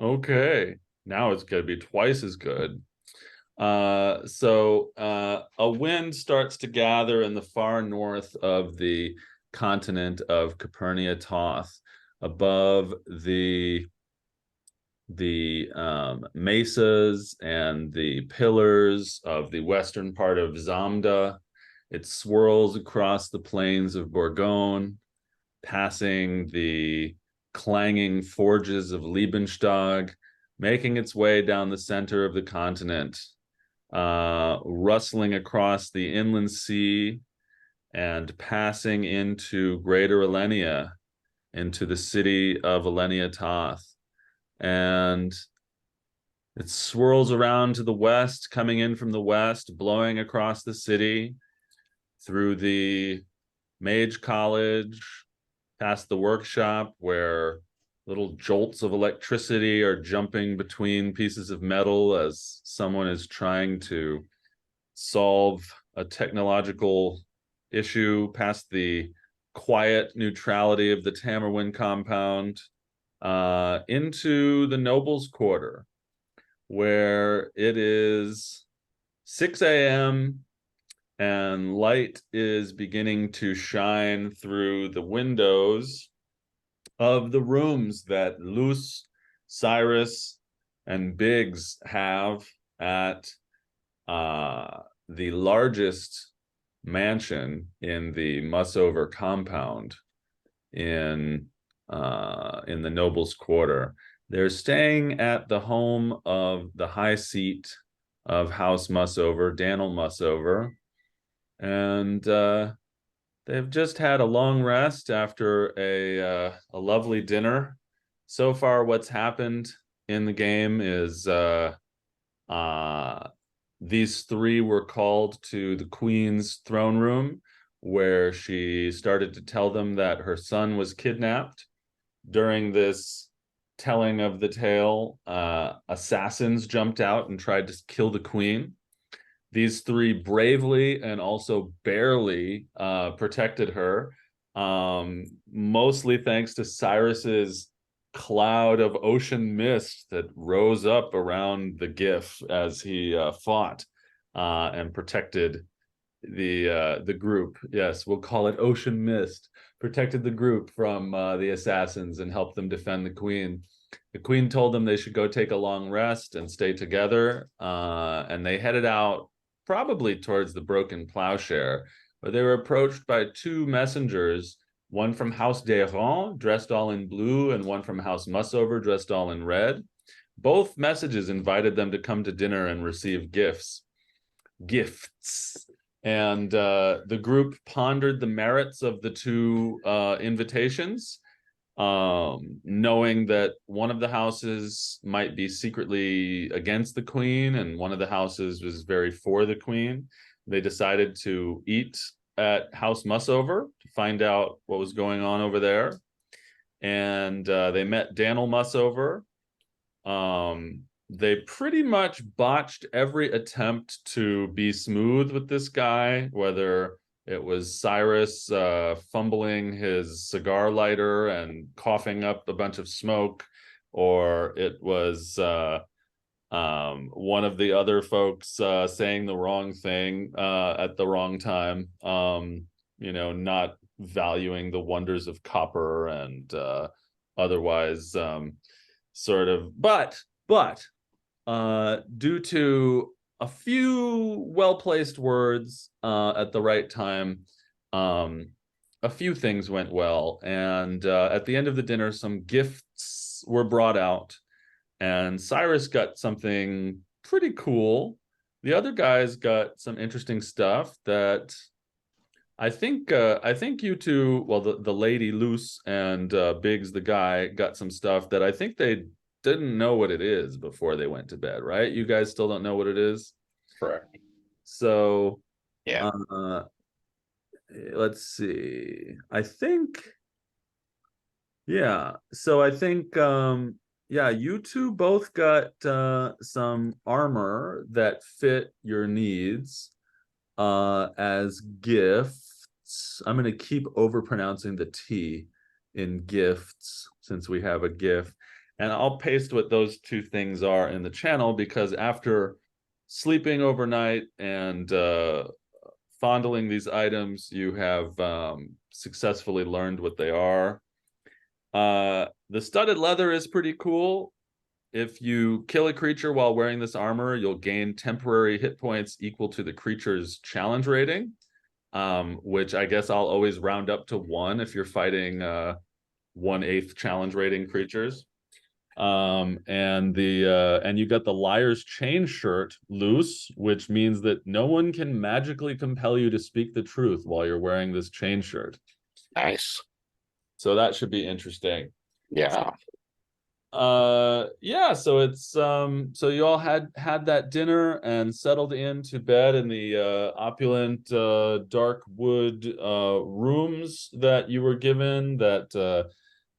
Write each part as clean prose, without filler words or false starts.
Okay. Now it's going to be twice as good. A wind starts to gather in the far north of the continent of Elenia Toth, above the mesas and the pillars of the western part of Zamda. It swirls across the plains of Bourgogne, passing the clanging forges of Liebenstag, making its way down the center of the continent, rustling across the inland sea and passing into Greater Elenia, into the city of Elenia Toth. And it swirls around to the west, coming in from the west, blowing across the city through the Mage College, past the workshop where little jolts of electricity are jumping between pieces of metal as someone is trying to solve a technological issue, past the quiet neutrality of the Tamerwind compound, into the Nobles Quarter, where it is 6 a.m. and light is beginning to shine through the windows of the rooms that Luce, Cyrus, and Biggs have at the largest mansion in the Mussover compound in the Nobles Quarter. They're staying at the home of the high seat of House Mussover, Daniel Mussover, and they've just had a long rest after a lovely dinner. So far, what's happened in the game is uh, these three were called to the Queen's throne room, where she started to tell them that her son was kidnapped. During this telling of the tale, assassins jumped out and tried to kill the Queen. These three bravely and also barely protected her, mostly thanks to Cyrus's cloud of ocean mist that rose up around the GIF as he fought and protected the group. Yes, we'll call it ocean mist. Protected the group from the assassins and helped them defend the Queen. The Queen told them they should go take a long rest and stay together, and they headed out probably towards the Broken Plowshare, where they were approached by two messengers, one from House Desrands, dressed all in blue, and one from House Mussover, dressed all in red. Both messages invited them to come to dinner and receive gifts. Gifts. And the group pondered the merits of the two invitations, knowing that one of the houses might be secretly against the Queen and one of the houses was very for the Queen. They decided to eat at House Mussover to find out what was going on over there. And they met Daniel Mussover. They pretty much botched every attempt to be smooth with this guy, whether it was Cyrus fumbling his cigar lighter and coughing up a bunch of smoke, or it was one of the other folks saying the wrong thing at the wrong time, not valuing the wonders of copper and otherwise sort of, but due to a few well-placed words at the right time, a few things went well. And at the end of the dinner, some gifts were brought out, and Cyrus got something pretty cool. The other guys got some interesting stuff that I think you two, well, the lady Luce and Biggs the guy got some stuff that I think they didn't know what it is before they went to bed, right? You guys still don't know what it is. Correct. So Yeah. let's see. I think you two both got some armor that fit your needs as gifts. I'm going to keep overpronouncing the T in gifts since we have a GIF. And I'll paste what those two things are in the channel, because after sleeping overnight and fondling these items, you have successfully learned what they are. The studded leather is pretty cool. If you kill a creature while wearing this armor, you'll gain temporary hit points equal to the creature's challenge rating, which I guess I'll always round up to 1 if you're fighting 1/8 challenge rating creatures. And you got the Liar's Chain shirt loose, which means that no one can magically compel you to speak the truth while you're wearing this chain shirt. Nice. So that should be interesting. Yeah. Yeah, so it's so you all had that dinner and settled into bed in the opulent dark wood rooms that you were given, that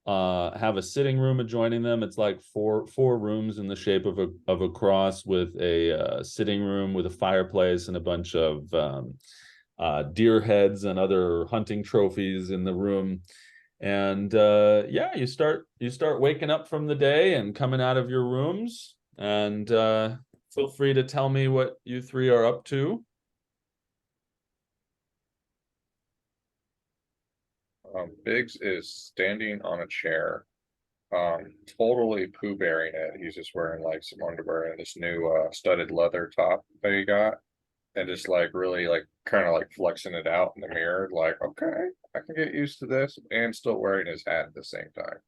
have a sitting room adjoining them. It's like four rooms in the shape of a cross, with a sitting room with a fireplace and a bunch of deer heads and other hunting trophies in the room. And yeah, you start waking up from the day and coming out of your rooms, and feel free to tell me what you three are up to. Biggs is standing on a chair, totally poo bearing it. He's just wearing like some underwear and this new studded leather top that he got, and just like really like kind of like flexing it out in the mirror, like, okay, I can get used to this, and still wearing his hat at the same time.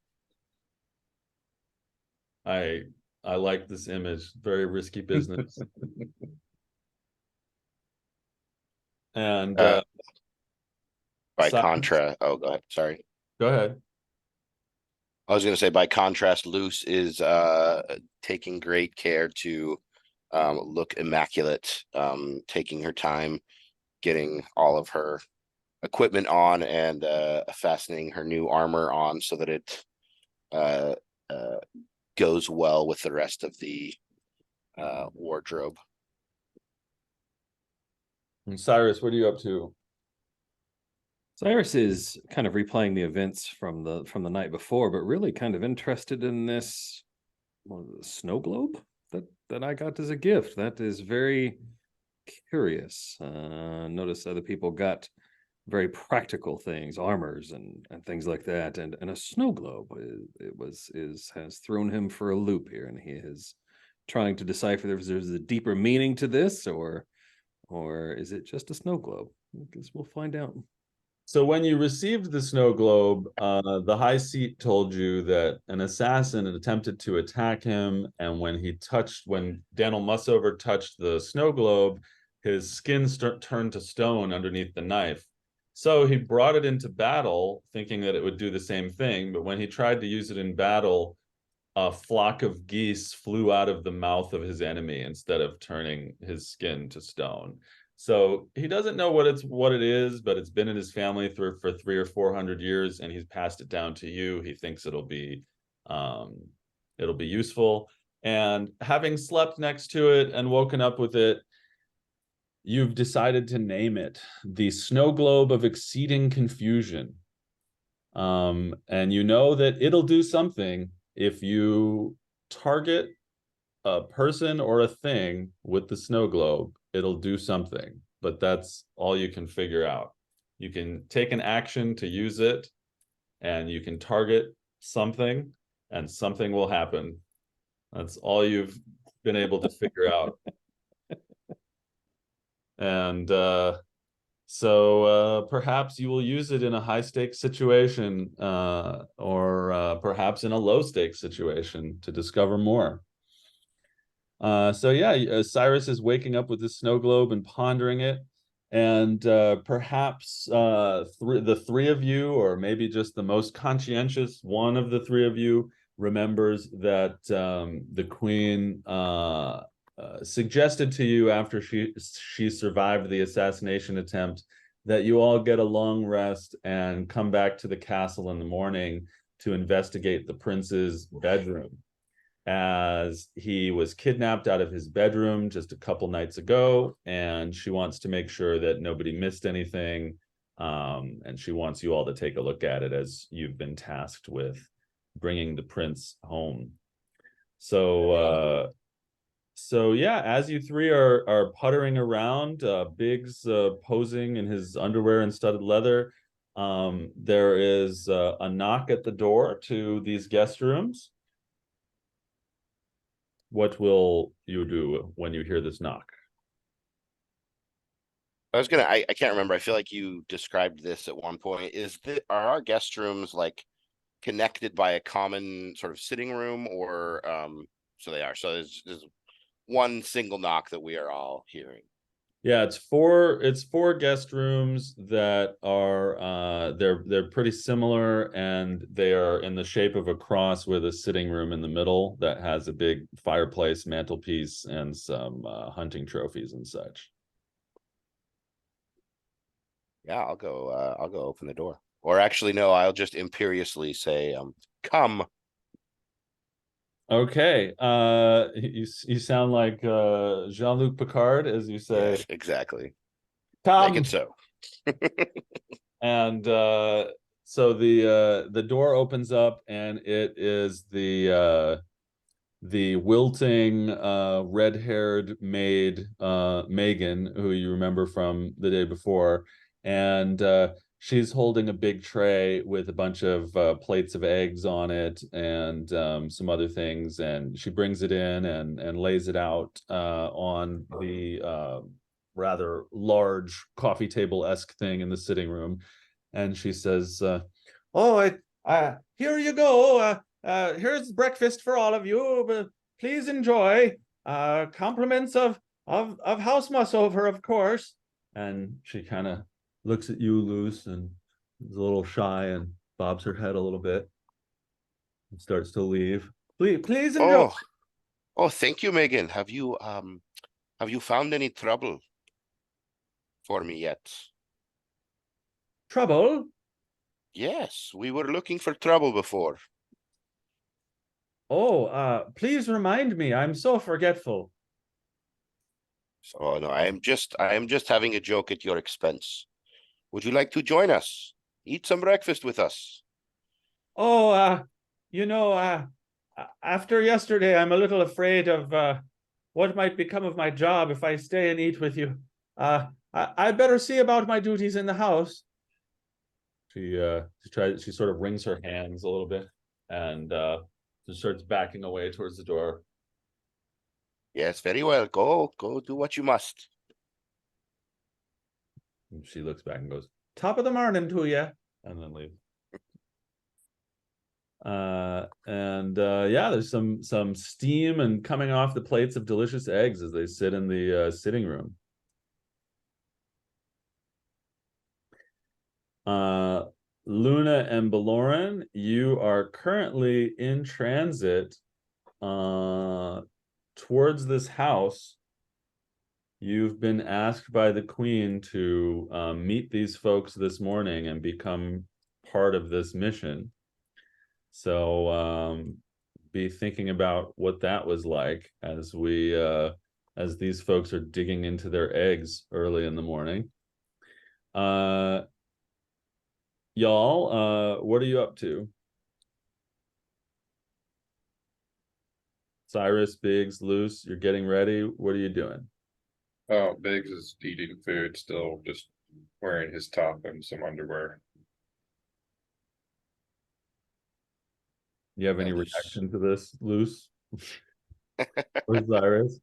I like this image. Very risky business. And By so, contrast, oh, go ahead. Sorry. go ahead. I was going to say, by contrast, Luce is taking great care to look immaculate, taking her time, getting all of her equipment on, and fastening her new armor on so that it goes well with the rest of the wardrobe. And Cyrus, what are you up to? Cyrus is kind of replaying the events from the night before, but really kind of interested in this snow globe that I got as a gift. That is very curious. Notice other people got very practical things, armors and things like that, and a snow globe has thrown him for a loop here, and he is trying to decipher if there's a deeper meaning to this, or is it just a snow globe? I guess we'll find out. So when you received the snow globe, the high seat told you that an assassin had attempted to attack him, and when Daniel Mussover touched the snow globe, his skin turned to stone underneath the knife. So he brought it into battle, thinking that it would do the same thing. But when he tried to use it in battle, a flock of geese flew out of the mouth of his enemy instead of turning his skin to stone. So he doesn't know what it is, but it's been in his family for 300 or 400 years, and he's passed it down to you. He thinks it'll be useful. And having slept next to it and woken up with it, you've decided to name it the Snow Globe of Exceeding Confusion. And you know that it'll do something if you target a person or a thing with the snow globe. It'll do something, but that's all you can figure out. You can take an action to use it, and you can target something, and something will happen. That's all you've been able to figure out. And so perhaps you will use it in a high stakes situation, or perhaps in a low stakes situation, to discover more. So yeah, Cyrus is waking up with this snow globe and pondering it, and perhaps the three of you, or maybe just the most conscientious one of the three of you, remembers that the Queen suggested to you, after she survived the assassination attempt, that you all get a long rest and come back to the castle in the morning to investigate the prince's bedroom, as he was kidnapped out of his bedroom just a couple nights ago, and she wants to make sure that nobody missed anything, and she wants you all to take a look at it, as you've been tasked with bringing the prince home. So yeah, as you three are puttering around, Biggs posing in his underwear and studded leather, there is a knock at the door to these guest rooms. What will you do when you hear this knock? I can't remember. I feel like you described this at one point. Are our guest rooms like connected by a common sort of sitting room, or so they are. So there's one single knock that we are all hearing. Yeah, it's four guest rooms that are they're pretty similar, and they are in the shape of a cross with a sitting room in the middle that has a big fireplace, mantelpiece, and some hunting trophies and such. Yeah, I'll go open the door. Or actually, no, I'll just imperiously say, come. Okay. You sound like Jean-Luc Picard as you say, Yes, exactly. "Come." Make it so. And so the door opens up, and it is the wilting red-haired maid Megan, who you remember from the day before, and she's holding a big tray with a bunch of plates of eggs on it and some other things, and she brings it in and lays it out on the rather large coffee table-esque thing in the sitting room, and she says, "Oh, here you go. Here's breakfast for all of you. But please enjoy. Compliments of House Mussover, of course." And she kind of looks at you, Luce, and is a little shy and bobs her head a little bit and starts to leave. Please enjoy. Oh, thank you, Megan. Have you found any trouble for me yet? Trouble? Yes, we were looking for trouble before. Oh, please remind me. I'm so forgetful. So no, I am just having a joke at your expense. Would you like to join us? Eat some breakfast with us. Oh, you know, after yesterday, I'm a little afraid of what might become of my job if I stay and eat with you. I'd better see about my duties in the house. She sort of wrings her hands a little bit and just starts backing away towards the door. Yes, very well. Go do what you must. And she looks back and goes, "Top of the morning to you," and then leaves. And yeah, there's some steam and coming off the plates of delicious eggs as they sit in the sitting room. Luna and Baloran, you are currently in transit towards this house. You've been asked by the Queen to meet these folks this morning and become part of this mission. So be thinking about what that was like as as these folks are digging into their eggs early in the morning. Y'all, what are you up to? Cyrus, Biggs, Luce, you're getting ready. What are you doing? Oh, Biggs is eating food still, just wearing his top and some underwear. You have any Yeah, Luce. reaction to this, Luce? Or Cyrus?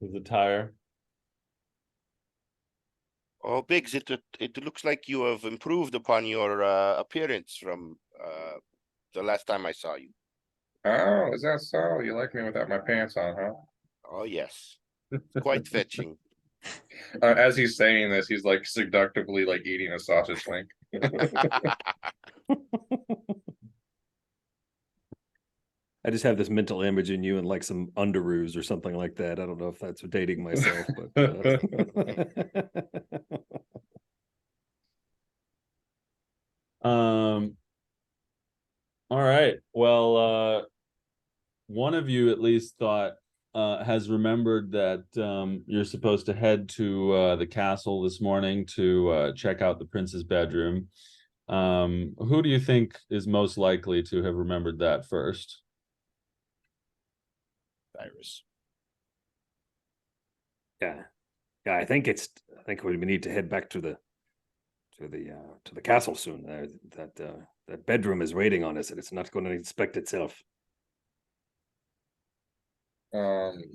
His attire? Oh, Biggs, it looks like you have improved upon your appearance from the last time I saw you. Oh, is that so? You like me without my pants on, huh? Oh, yes. Quite fetching. As he's saying this, he's like seductively like eating a sausage link. I just have this mental image in you in like some underoos or something like that. I don't know if that's dating myself, but All right. Well, one of you at least thought has remembered that you're supposed to head to the castle this morning to check out the prince's bedroom. Who do you think is most likely to have remembered that first? Cyrus. Yeah, I think we need to head back to the castle soon. That bedroom is waiting on us, and it's not going to inspect itself.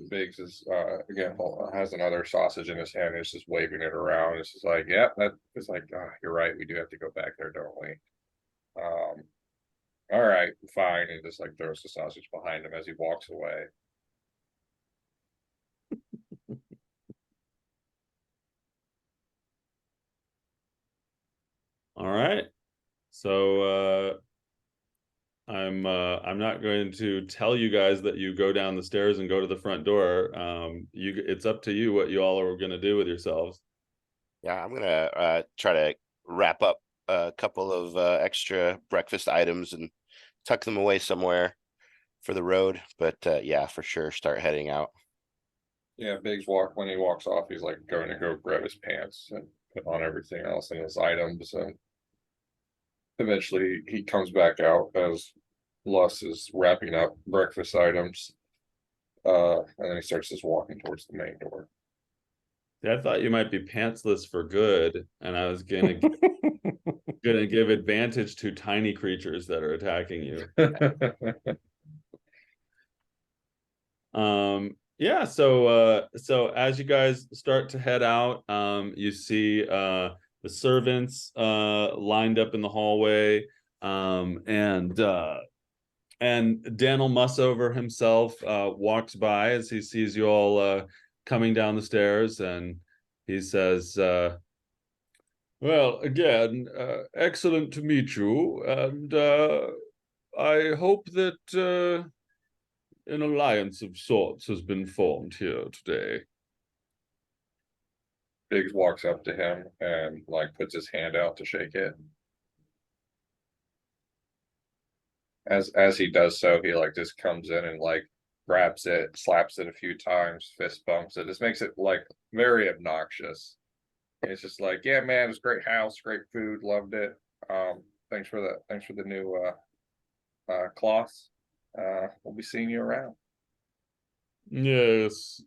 Biggs is again has another sausage in his hand. Is just waving it around. It's just like, yeah, that is like, you're right. We do have to go back there, don't we? All right, fine. And just like throws the sausage behind him as he walks away. All right. So I'm not going to tell you guys that you go down the stairs and go to the front door. It's up to you what you all are going to do with yourselves. Yeah, I'm gonna try to wrap up a couple of extra breakfast items and tuck them away somewhere for the road. But yeah, for sure, start heading out. Yeah, Biggs when he walks off, he's like going to go grab his pants and put on everything else in his items, and eventually he comes back out as Luss is wrapping up breakfast items. And then he starts just walking towards the main door. I thought you might be pantsless for good, and I was gonna give advantage to tiny creatures that are attacking you. Yeah, so as you guys start to head out, you see the servants lined up in the hallway, and Daniel Mussover himself walks by as he sees you all coming down the stairs, and he says, well, again, excellent to meet you, and I hope that an alliance of sorts has been formed here today. Biggs walks up to him and like puts his hand out to shake it. As he does so, he like just comes in and like grabs it, slaps it a few times, fist bumps it. This makes it like very obnoxious. And it's just like, yeah, man, it's a great house, great food, loved it. Thanks for the new cloths. We'll be seeing you around. Yes,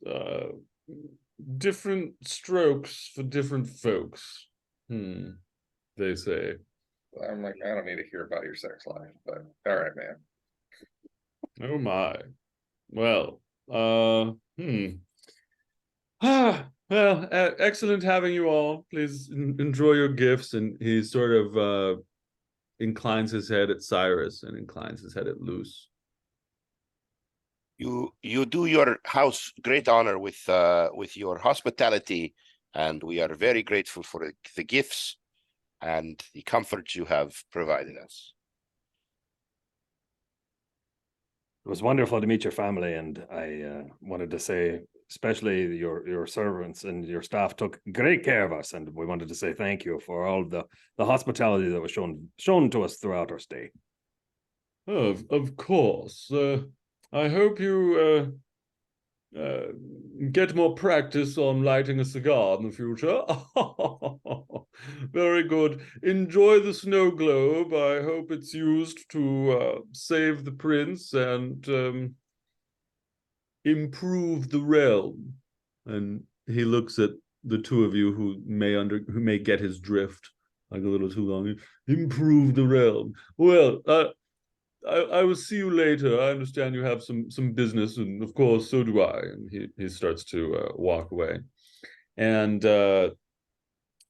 different strokes for different folks, they say. I'm like, I don't need to hear about your sex life, but all right, man. Oh my. Well, well, excellent having you all. Please enjoy your gifts. And he sort of inclines his head at Cyrus and inclines his head at Luce. You do your house great honor with your hospitality, and we are very grateful for the gifts and the comfort you have provided us. It was wonderful to meet your family, and I wanted to say, especially your servants and your staff took great care of us, and we wanted to say thank you for all the hospitality that was shown to us throughout our stay. Of course. I hope you get more practice on lighting a cigar in the future. Very good. Enjoy the snow globe. I hope it's used to save the prince and improve the realm. And he looks at the two of you who may get his drift like a little too long. Improve the realm. Well, I will see you later. I understand you have some business, and of course, so do I. And he starts to walk away. And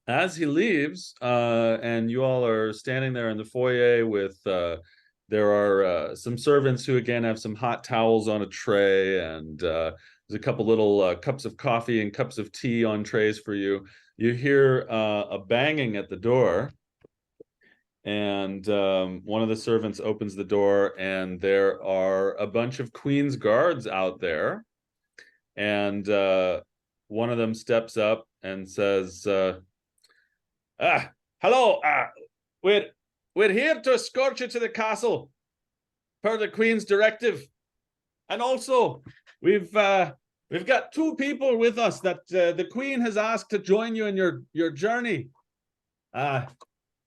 as he leaves, and you all are standing there in the foyer with, there are some servants who again have some hot towels on a tray, and there's a couple little cups of coffee and cups of tea on trays for you. You hear a banging at the door. And one of the servants opens the door, and there are a bunch of Queen's guards out there. And one of them steps up and says, hello, we're here to escort you to the castle per the Queen's directive. And also, we've got two people with us that the Queen has asked to join you in your journey.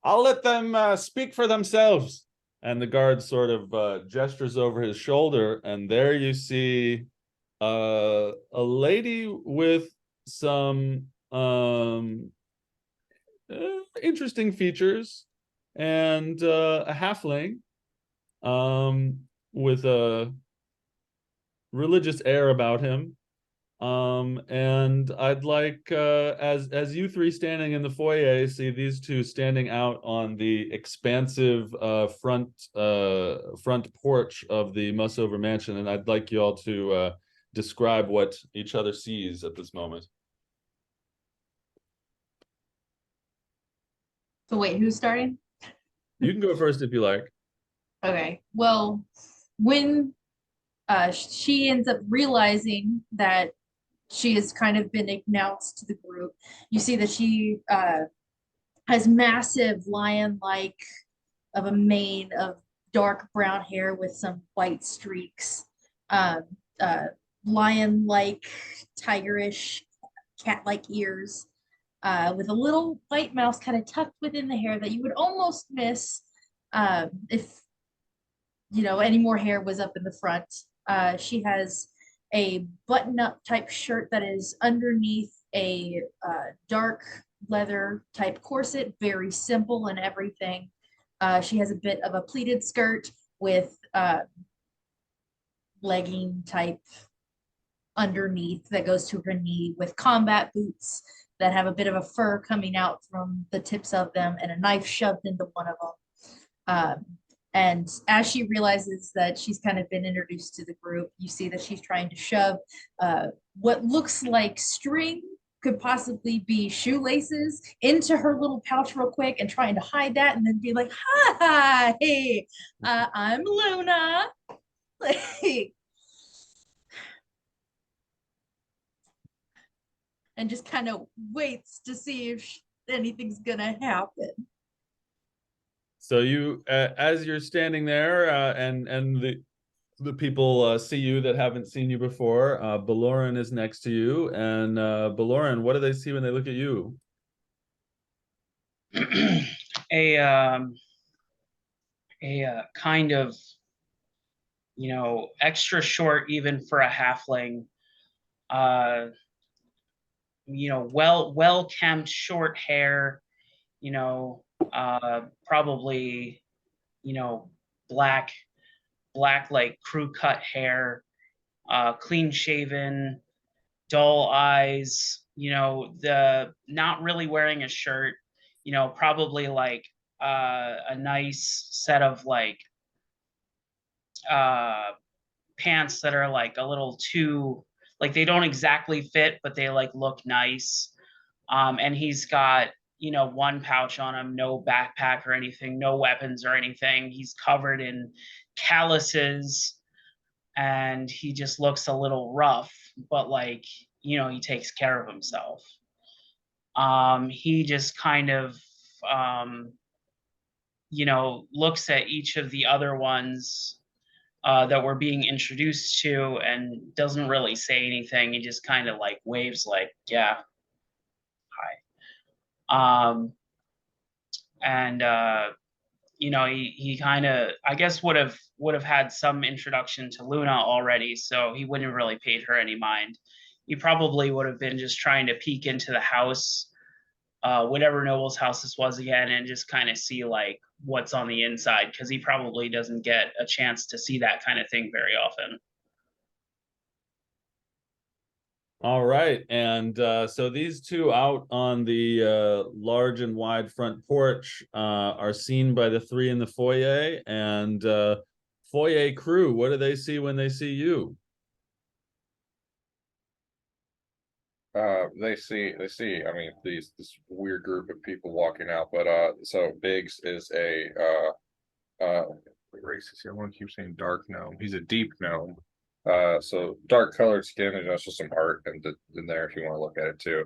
I'll let them speak for themselves. And the guard sort of gestures over his shoulder, and there you see a lady with some interesting features, and a halfling with a religious air about him. And I'd like, as you three standing in the foyer see these two standing out on the expansive front porch of the Mussover Mansion, and I'd like you all to describe what each other sees at this moment. So wait, who's starting? You can go first if you like. Okay. Well, when she ends up realizing that she has kind of been announced to the group, you see that she has massive lion-like of a mane of dark brown hair with some white streaks, um, lion-like, tigerish, cat-like ears, with a little white mouse kind of tucked within the hair that you would almost miss if any more hair was up in the front. She has a button-up type shirt that is underneath a dark leather type corset, very simple and everything. She has a bit of a pleated skirt with legging type underneath that goes to her knee, with combat boots that have a bit of a fur coming out from the tips of them, and a knife shoved into one of them. And as she realizes that she's kind of been introduced to the group, you see that she's trying to shove what looks like string, could possibly be shoelaces, into her little pouch real quick, and trying to hide that, and then be like, hi, hey, I'm Luna. And just kind of waits to see if anything's gonna happen. So you, as you're standing there, and the people see you that haven't seen you before, Baloran is next to you, and Baloran, what do they see when they look at you? a kind of extra short even for a halfling, well kempt short hair, probably black like crew cut hair, clean shaven, dull eyes, the not really wearing a shirt, probably like a nice set of like pants that are like a little too, like they don't exactly fit, but they like look nice. And he's got, one pouch on him, no backpack or anything, no weapons or anything. He's covered in calluses, and he just looks a little rough, but like, he takes care of himself. He just kind of, looks at each of the other ones that we're being introduced to, and doesn't really say anything. He just kind of like waves like, yeah, hi. And he kind of, I guess, would have had some introduction to Luna already, so he wouldn't have really paid her any mind. He probably would have been just trying to peek into the house, whatever noble's house this was again, and just kind of see like what's on the inside, because he probably doesn't get a chance to see that kind of thing very often. All right, and so these two out on the large and wide front porch are seen by the three in the foyer. And foyer crew, what do they see when they see you? They see, I mean, this weird group of people walking out, but so Biggs is a what race is he? I want to keep saying dark gnome. He's a deep gnome. So dark colored skin, and there's just some art in there if you want to look at it too.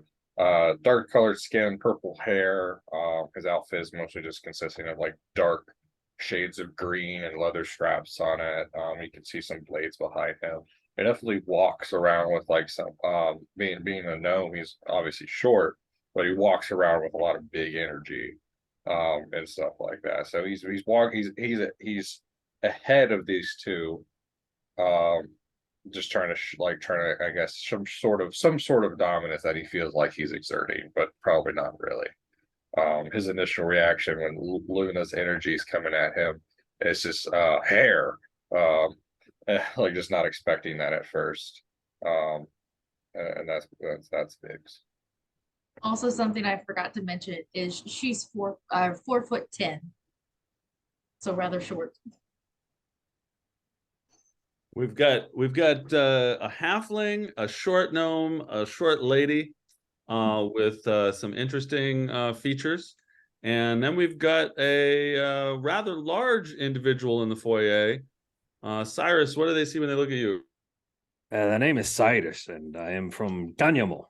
Dark colored skin, purple hair. His outfit is mostly just consisting of like dark shades of green and leather straps on it. You can see some blades behind him. It definitely walks around with like some being a gnome, he's obviously short, but he walks around with a lot of big energy and stuff like that. So he's ahead of these two. just trying to, I guess, some sort of dominance that he feels like he's exerting, but probably not really. His initial reaction when Luna's energy is coming at him, it's just hair. Like just not expecting that at first. And that's Biggs. Also, something I forgot to mention is she's 4'10", so rather short. We've got a halfling, a short gnome, a short lady, with some interesting features, and then we've got a rather large individual in the foyer. Cyrus, what do they see when they look at you? The name is Cyrus, and I am from Ganyamo.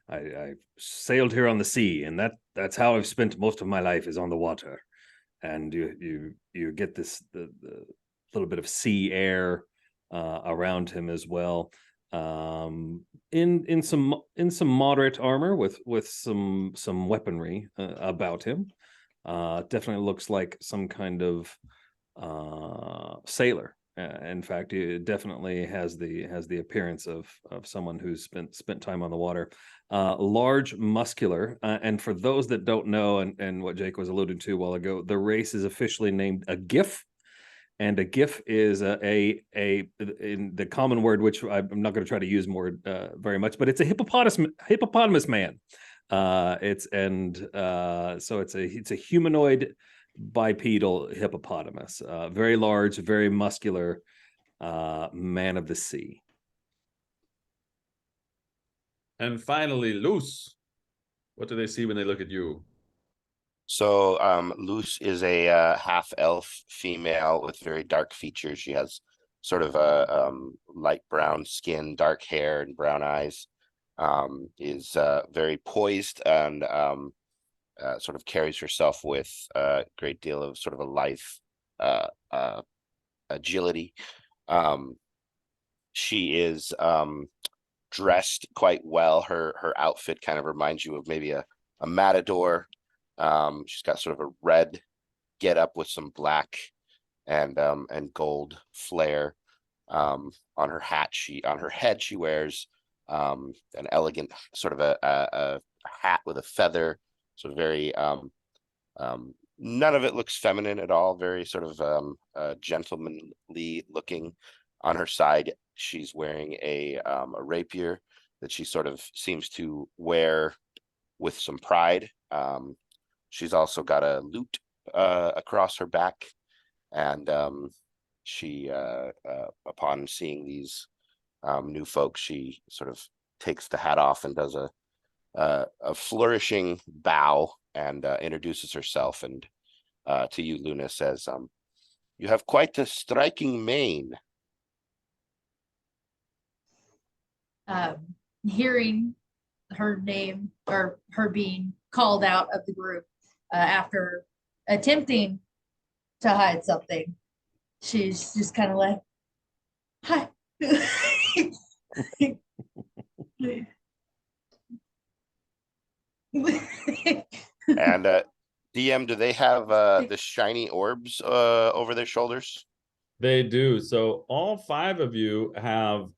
I sailed here on the sea, and that's how I've spent most of my life, is on the water. And you get the little bit of sea air around him as well. In some moderate armor with some weaponry about him. Definitely looks like some kind of sailor. In fact, it definitely has the appearance of someone who's spent time on the water. Large, muscular, and for those that don't know, and what Jake was alluding to a while ago, the race is officially named a GIF, and a GIF is a in the common word, which I'm not going to try to use more very much, but it's a hippopotamus man. So it's a humanoid bipedal hippopotamus, very large, very muscular man of the sea. And finally, Luce, what do they see when they look at you? So Luce is a half elf female with very dark features. She has sort of a light brown skin, dark hair, and brown eyes. Is very poised and sort of carries herself with a great deal of sort of a life agility. She is dressed quite well. Her outfit kind of reminds you of maybe a matador. She's got sort of a red get up with some black and gold flare. On her head she wears an elegant sort of a hat with a feather, so very none of it looks feminine at all, very sort of gentlemanly looking. On her side she's wearing a rapier that she sort of seems to wear with some pride. She's also got a lute across her back, and she upon seeing these new folks, she sort of takes the hat off and does a flourishing bow and introduces herself, and to you, Luna, says, "You have quite a striking mane." Hearing her name or her being called out of the group after attempting to hide something, she's just kind of like, "Hi." And DM, do they have the shiny orbs over their shoulders? They do. So all 5 of you have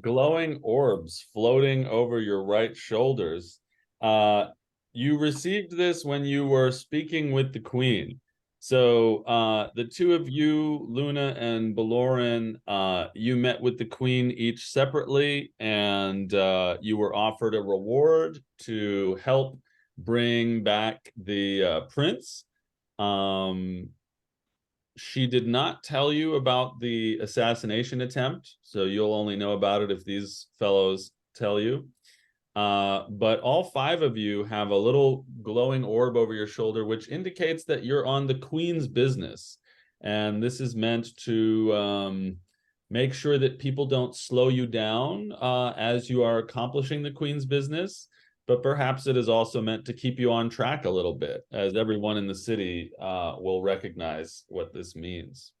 glowing orbs floating over your right shoulders. You received this when you were speaking with the Queen. So the 2 of you, Luna and Baloran, you met with the Queen each separately, and you were offered a reward to help bring back the prince. She did not tell you about the assassination attempt, so you'll only know about it if these fellows tell you. But all 5 of you have a little glowing orb over your shoulder, which indicates that you're on the Queen's business. And this is meant to make sure that people don't slow you down as you are accomplishing the Queen's business. But perhaps it is also meant to keep you on track a little bit, as everyone in the city will recognize what this means.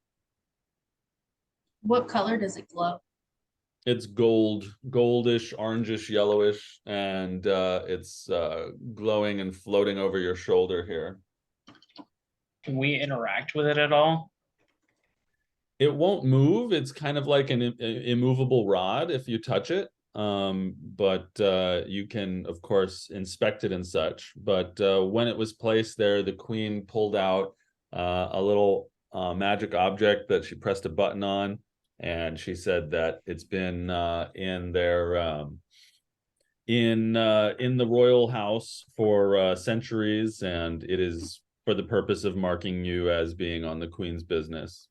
What color does it glow? It's gold, goldish, orangish, yellowish, and it's glowing and floating over your shoulder here. Can we interact with it at all? it won't move. It's kind of like an immovable rod if you touch it. But you can, of course, inspect it and such. But when it was placed there, the queen pulled out a little magic object that she pressed a button on, and she said that it's been in their in the royal house for centuries, and it is for the purpose of marking you as being on the queen's business.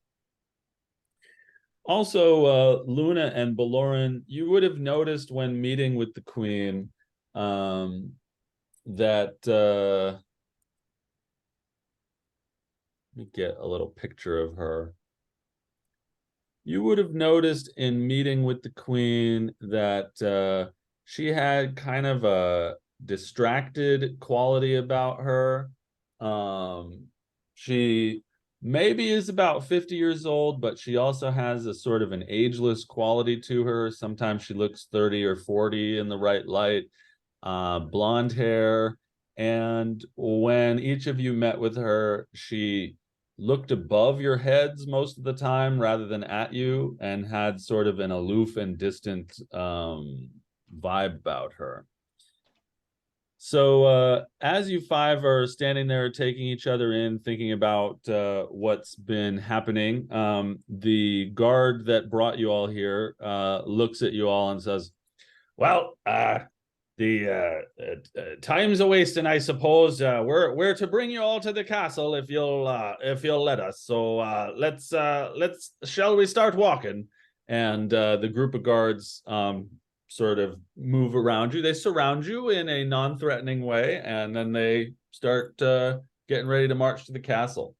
Also, Luna and Baloran, you would have noticed when meeting with the queen that let me get a little picture of her. You would have noticed in meeting with the queen that she had kind of a distracted quality about her. She maybe is about 50 years old, but she also has a sort of an ageless quality to her. Sometimes she looks 30 or 40 in the right light, blonde hair. And when each of you met with her, she looked above your heads most of the time rather than at you, and had sort of an aloof and distant vibe about her. So as you five are standing there taking each other in, thinking about what's been happening, the guard that brought you all here looks at you all and says, well, the time's a wasting, I suppose. We're to bring you all to the castle if you'll let us. So let's shall we start walking? And the group of guards sort of move around you. They surround you in a non-threatening way, and then they start getting ready to march to the castle.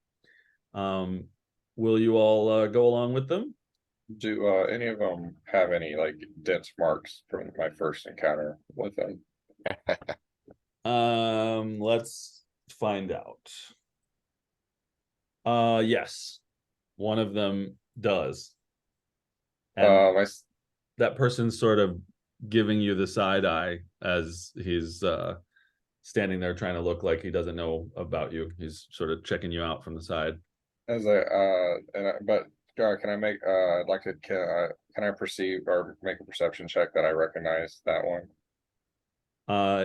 Will you all go along with them? Do any of them have any like dense marks from my first encounter with them? Let's find out. Yes, one of them does. And that person's sort of giving you the side eye as he's standing there trying to look like he doesn't know about you. He's sort of checking you out from the side. As but can I make I'd like to can I perceive or make a perception check that I recognize that one?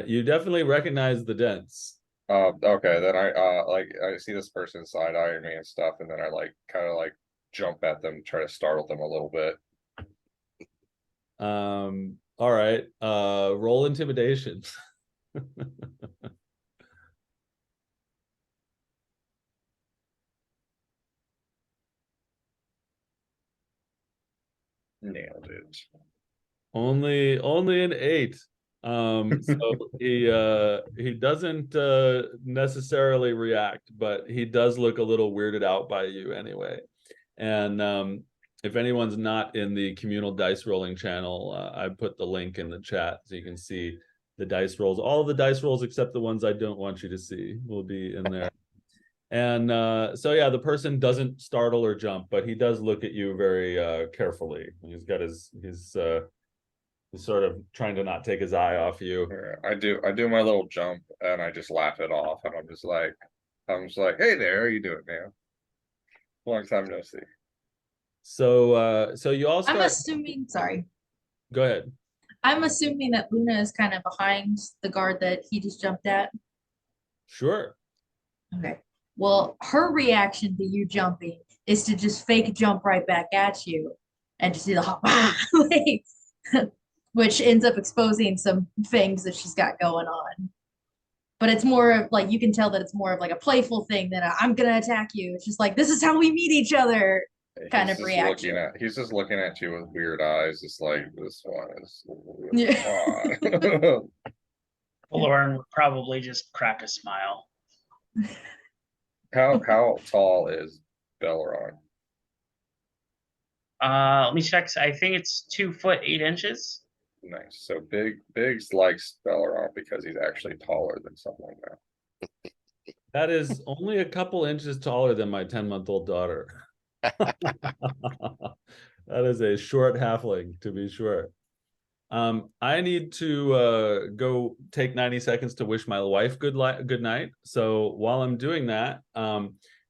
You definitely recognize the dents. Okay, then I like I see this person side eyeing me and stuff, and then I like kind of like jump at them, try to startle them a little bit. All right. Roll intimidation. Nailed it. Only an 8. So he doesn't necessarily react, but he does look a little weirded out by you anyway. And if anyone's not in the communal dice rolling channel, I put the link in the chat so you can see the dice rolls. All of the dice rolls except the ones I don't want you to see will be in there. And so yeah, the person doesn't startle or jump, but he does look at you very carefully. He's got his sort of trying to not take his eye off you. I do my little jump and I just laugh it off, and I'm just like, hey there, how you doing, man? Long time no see. So you all start. I'm assuming, sorry. Go ahead. I'm assuming that Luna is kind of behind the guard that he just jumped at. Sure. Okay. Well, her reaction to you jumping is to just fake jump right back at you and just do the hop, like, which ends up exposing some things that she's got going on. But it's more of like, you can tell that it's more of like a playful thing than I'm going to attack you. It's just like, this is how we meet each other kind of reaction. He's just looking at you with weird eyes. It's like, this one is. Yeah. Lauren would probably just crack a smile. How tall is Belleron? Let me check. I think it's 2 foot 8 inches. Nice. So Biggs likes Belleron because he's actually taller than someone now. That is only a couple inches taller than my 10-month-old daughter. That is a short halfling, to be sure. I need to go take 90 seconds to wish my wife good night. So while I'm doing that,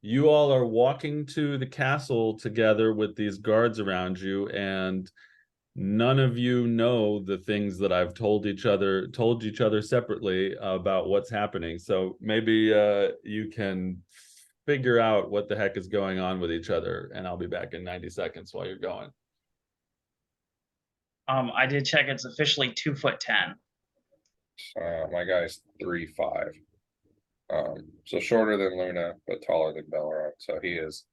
you all are walking to the castle together with these guards around you, and none of you know the things that I've told each other separately about what's happening. So maybe you can figure out what the heck is going on with each other, and I'll be back in 90 seconds while you're going. I did check. It's officially 2'10". My guy's 3'5". So shorter than Luna, but taller than Belleron. So he's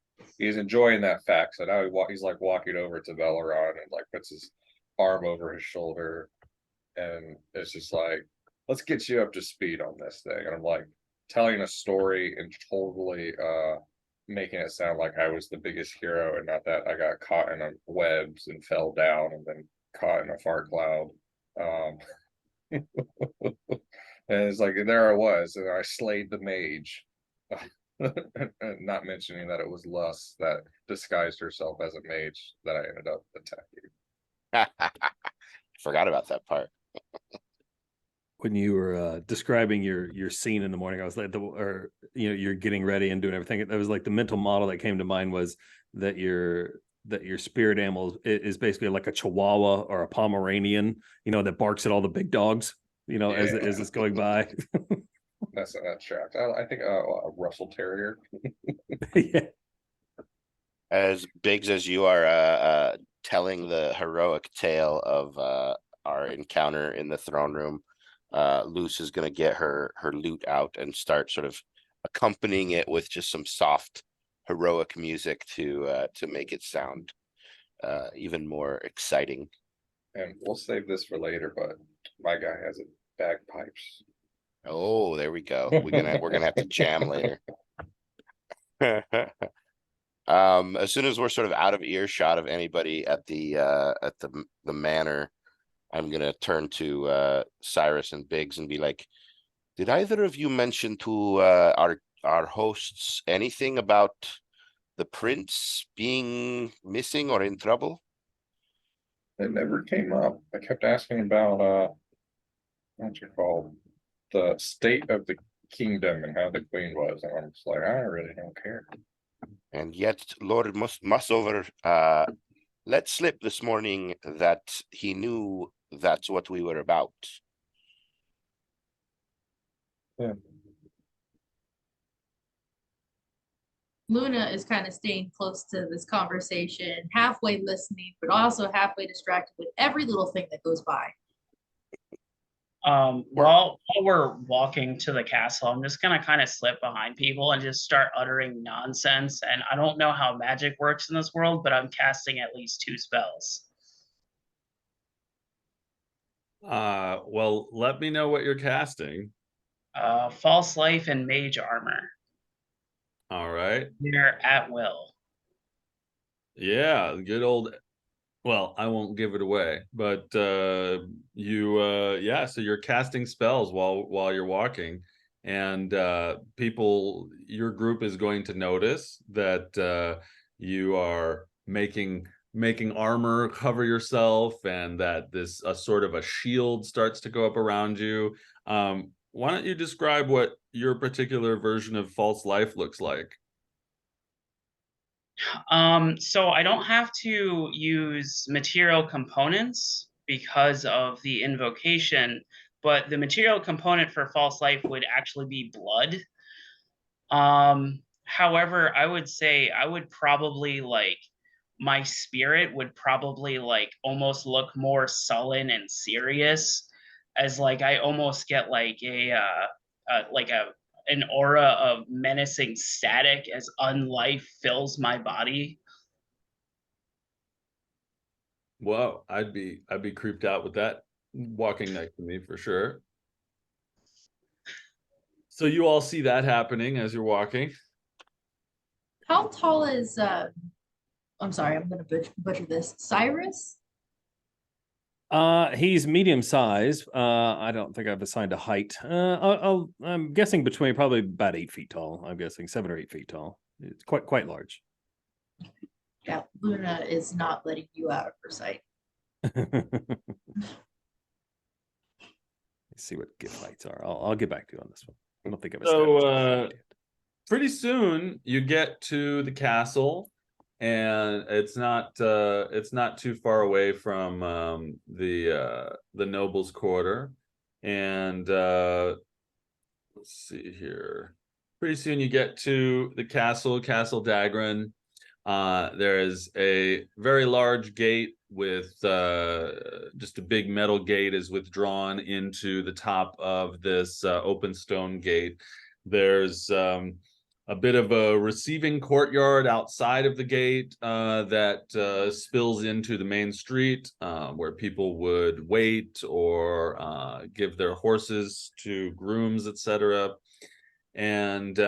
enjoying that fact. So now he's like walking over to Belleron and like puts his arm over his shoulder, and it's just like, let's get you up to speed on this thing. And I'm like telling a story and totally making it sound like I was the biggest hero and not that I got caught in a webs and fell down and then caught in a fart cloud. And it's like, there I was, and I slayed the mage. Not mentioning that it was Lust that disguised herself as a mage that I ended up attacking. Forgot about that part. When you were describing your scene in the morning, I was like, you're getting ready and doing everything. That was like the mental model that came to mind was that your spirit animal is basically like a Chihuahua or a Pomeranian, that barks at all the big dogs, as it's going by. That's tracked. I think a Russell Terrier. Yeah. As Biggs as you are telling the heroic tale of our encounter in the throne room, Luce is going to get her lute out and start sort of accompanying it with just some soft heroic music to make it sound even more exciting. And we'll save this for later, but my guy has a bagpipes. Oh, there we go. We're gonna have to jam later. As soon as we're sort of out of earshot of anybody at the manor, I'm gonna turn to Cyrus and Biggs and be like, did either of you mention to our hosts anything about the prince being missing or in trouble? It never came up. I kept asking about what's it called? The state of the kingdom and how the queen was, and I'm just like, I really don't care. And yet Lord Mussover let slip this morning that he knew that's what we were about. Yeah. Luna is kind of staying close to this conversation, halfway listening, but also halfway distracted with every little thing that goes by. While we're walking to the castle, I'm just gonna kind of slip behind people and just start uttering nonsense. And I don't know how magic works in this world, but I'm casting at least 2 spells. Well, let me know what you're casting. False life and mage armor. All right. They're at will. Yeah, good old. Well, I won't give it away, but so you're casting spells while you're walking, and your group is going to notice that you are making armor cover yourself, and that this a sort of a shield starts to go up around you. Why don't you describe what your particular version of false life looks like? So I don't have to use material components because of the invocation, but the material component for false life would actually be blood. However, I would say I would probably my spirit would probably almost look more sullen and serious, as I almost get an aura of menacing static as unlife fills my body. Whoa, I'd be creeped out with that walking next to me for sure. So you all see that happening as you're walking. How tall is I'm sorry, I'm gonna butcher this. Cyrus? He's medium size. I don't think I've assigned a height. I'm guessing between probably about 8 feet tall. I'm guessing 7 or 8 feet tall. It's quite large. Yeah, Luna is not letting you out of her sight. Let's see what gift heights are. I'll get back to you on this one. I don't think I've assigned. pretty soon you get to the castle, and it's not too far away from the nobles' quarter. And let's see here. Pretty soon you get to the castle, Castle Dagran. There is a very large gate with just a big metal gate is withdrawn into the top of this open stone gate. There's a bit of a receiving courtyard outside of the gate that spills into the main street where people would wait or give their horses to grooms, etc. And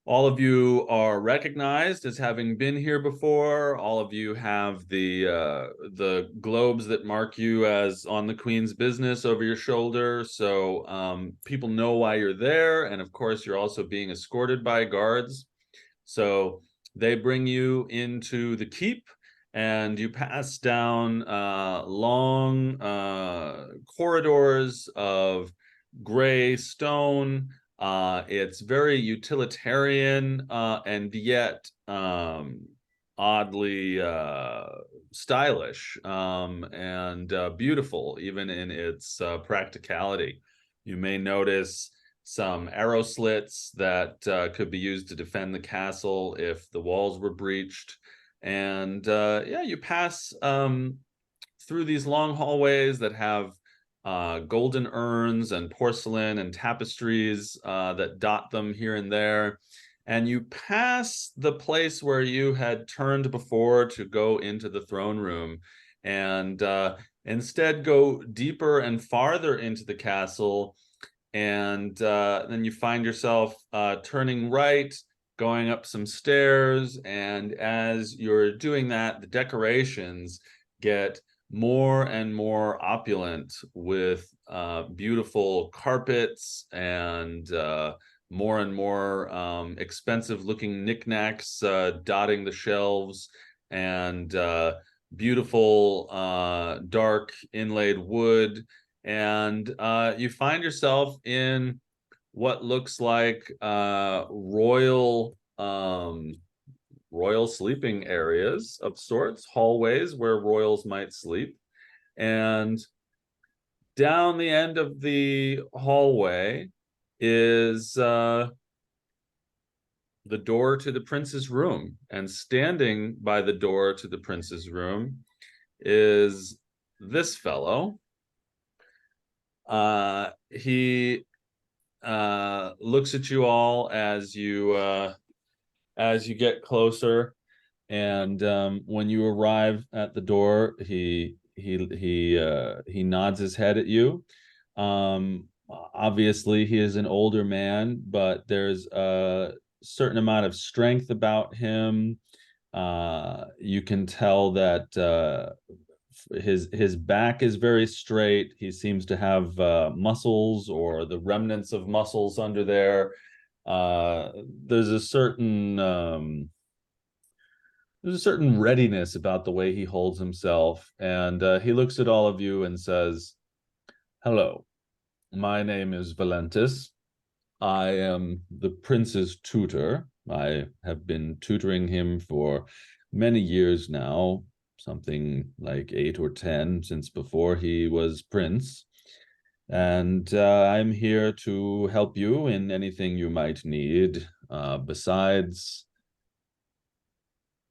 all of you are recognized as having been here before. All of you have the globes that mark you as on the Queen's business over your shoulder. So people know why you're there. And of course, you're also being escorted by guards. So they bring you into the keep, and you pass down long corridors of gray stone. It's very utilitarian and yet oddly stylish and beautiful, even in its practicality. You may notice some arrow slits that could be used to defend the castle if the walls were breached. And yeah, you pass through these long hallways that have golden urns and porcelain and tapestries that dot them here and there. And you pass the place where you had turned before to go into the throne room, and instead go deeper and farther into the castle. And then you find yourself turning right, going up some stairs. And as you're doing that, the decorations get more and more opulent with beautiful carpets and more expensive looking knickknacks dotting the shelves, and beautiful dark inlaid wood. And you find yourself in what looks like royal sleeping areas of sorts, hallways where royals might sleep. And down the end of the hallway is the door to the prince's room. And standing by the door to the prince's room is this fellow. He looks at you all as you get closer, and when you arrive at the door, he nods his head at you. Obviously, he is an older man, but there's a certain amount of strength about him. You can tell that his back is very straight. He seems to have muscles or the remnants of muscles under there. There's a certain readiness about the way he holds himself, and he looks at all of you and says, "Hello, my name is Valentis. I am the prince's tutor. I have been tutoring him for many years now, something like 8 or 10, since before he was prince. And I'm here to help you in anything you might need.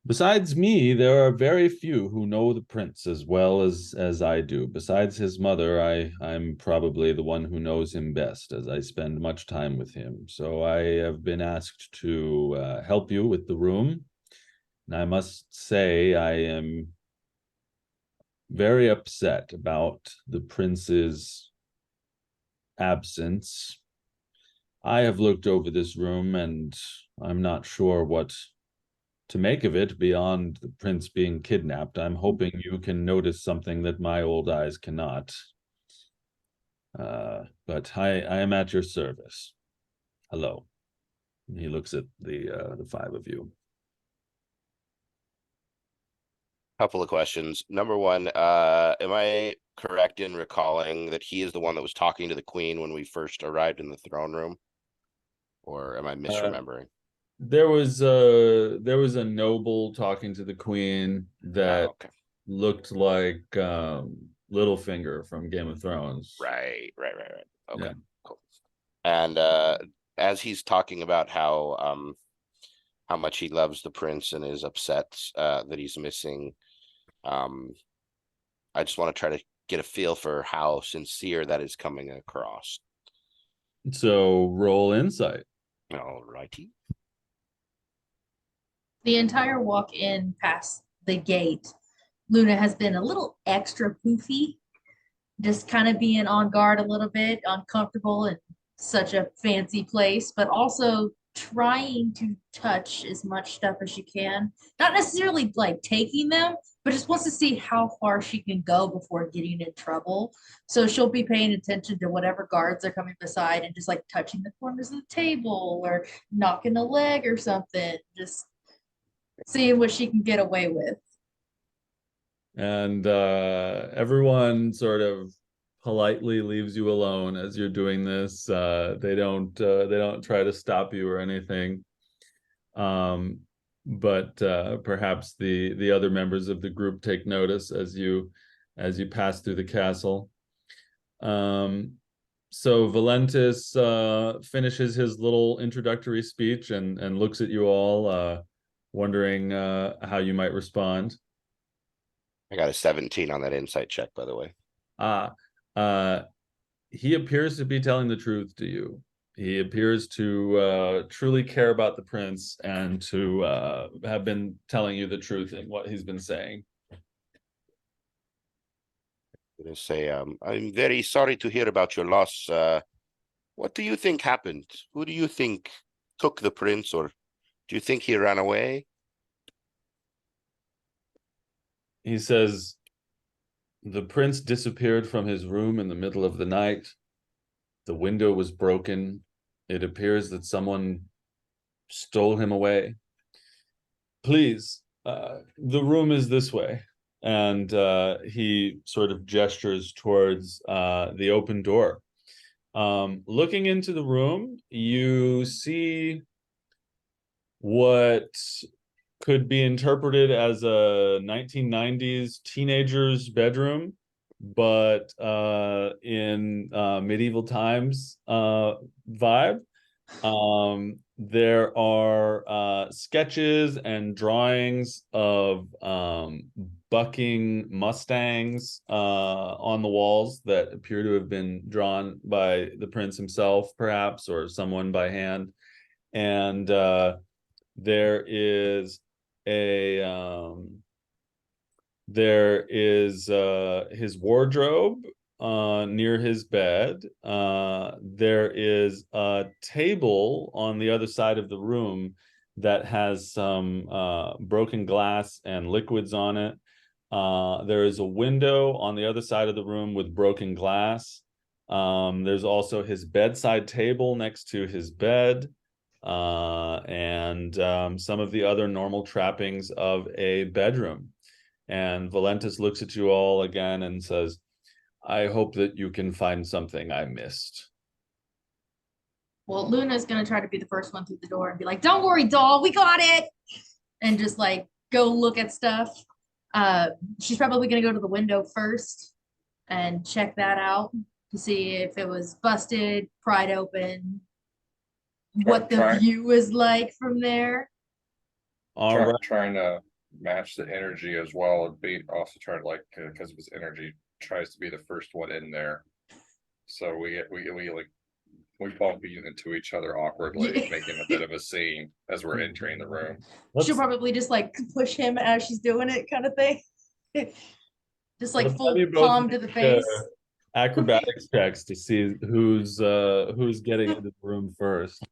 Besides me, there are very few who know the prince as well as I do. Besides his mother, I'm probably the one who knows him best, as I spend much time with him. So I have been asked to help you with the room. And I must say I am very upset about the prince's absence. I have looked over this room, and I'm not sure what to make of it beyond the prince being kidnapped. I'm hoping you can notice something that my old eyes cannot. But I am at your service. Hello." And he looks at the 5 of you. Couple of questions. Number one, am I correct in recalling that he is the one that was talking to the queen when we first arrived in the throne room? Or am I misremembering? There was a noble talking to the queen that Okay. looked like Littlefinger from Game of Thrones. Right. Okay, Yeah. cool. And as he's talking about how much he loves the prince and is upset that he's missing, I just want to try to get a feel for how sincere that is coming across. So roll insight. All righty. The entire walk in past the gate, Luna has been a little extra poofy, just kind of being on guard a little bit, uncomfortable in such a fancy place, but also trying to touch as much stuff as she can. Not necessarily like taking them, but just wants to see how far she can go before getting in trouble. So she'll be paying attention to whatever guards are coming beside and just like touching the corners of the table or knocking a leg or something, just seeing what she can get away with. And everyone sort of politely leaves you alone as you're doing this. They don't try to stop you or anything. But perhaps the other members of the group take notice as you pass through the castle. So Valentis finishes his little introductory speech and looks at you all, wondering how you might respond. I got a 17 on that insight check, by the way. He appears to be telling the truth to you. He appears to truly care about the prince and to have been telling you the truth in what he's been saying. I'm gonna say, I'm very sorry to hear about your loss. What do you think happened? Who do you think took the prince, or do you think he ran away? He says, the prince disappeared from his room in the middle of the night. The window was broken. It appears that someone stole him away. Please, the room is this way. And he sort of gestures towards the open door. Looking into the room, you see what could be interpreted as a 1990s teenager's bedroom, but in medieval times vibe. There are sketches and drawings of bucking mustangs on the walls that appear to have been drawn by the prince himself, perhaps, or someone by hand. And there is his wardrobe near his bed. There is a table on the other side of the room that has some broken glass and liquids on it. There is a window on the other side of the room with broken glass. There's also his bedside table next to his bed, and some of the other normal trappings of a bedroom. And Valentis looks at you all again and says, I hope that you can find something I missed. Well, Luna's gonna try to be the first one through the door and be like, "Don't worry, doll, we got it," and just like go look at stuff. She's probably gonna go to the window first and check that out to see if it was busted, pried open, what the view is like from there. All right. Trying to match the energy as well, and be also trying to, like, because of his energy, tries to be the first one in there. So we bump into each other awkwardly, making a bit of a scene as we're entering the room. She'll probably just like push him as she's doing it, kind of thing. Just like full palm to the face. Acrobatics checks to see who's getting into the room first.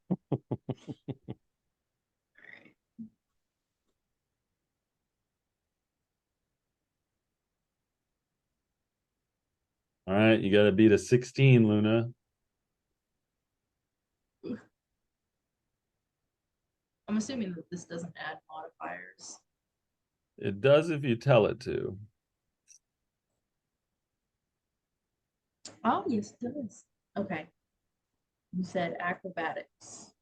All right, you got to beat a 16, Luna. I'm assuming that this doesn't add modifiers. It does if you tell it to. Oh, yes, it does. Okay. You said acrobatics.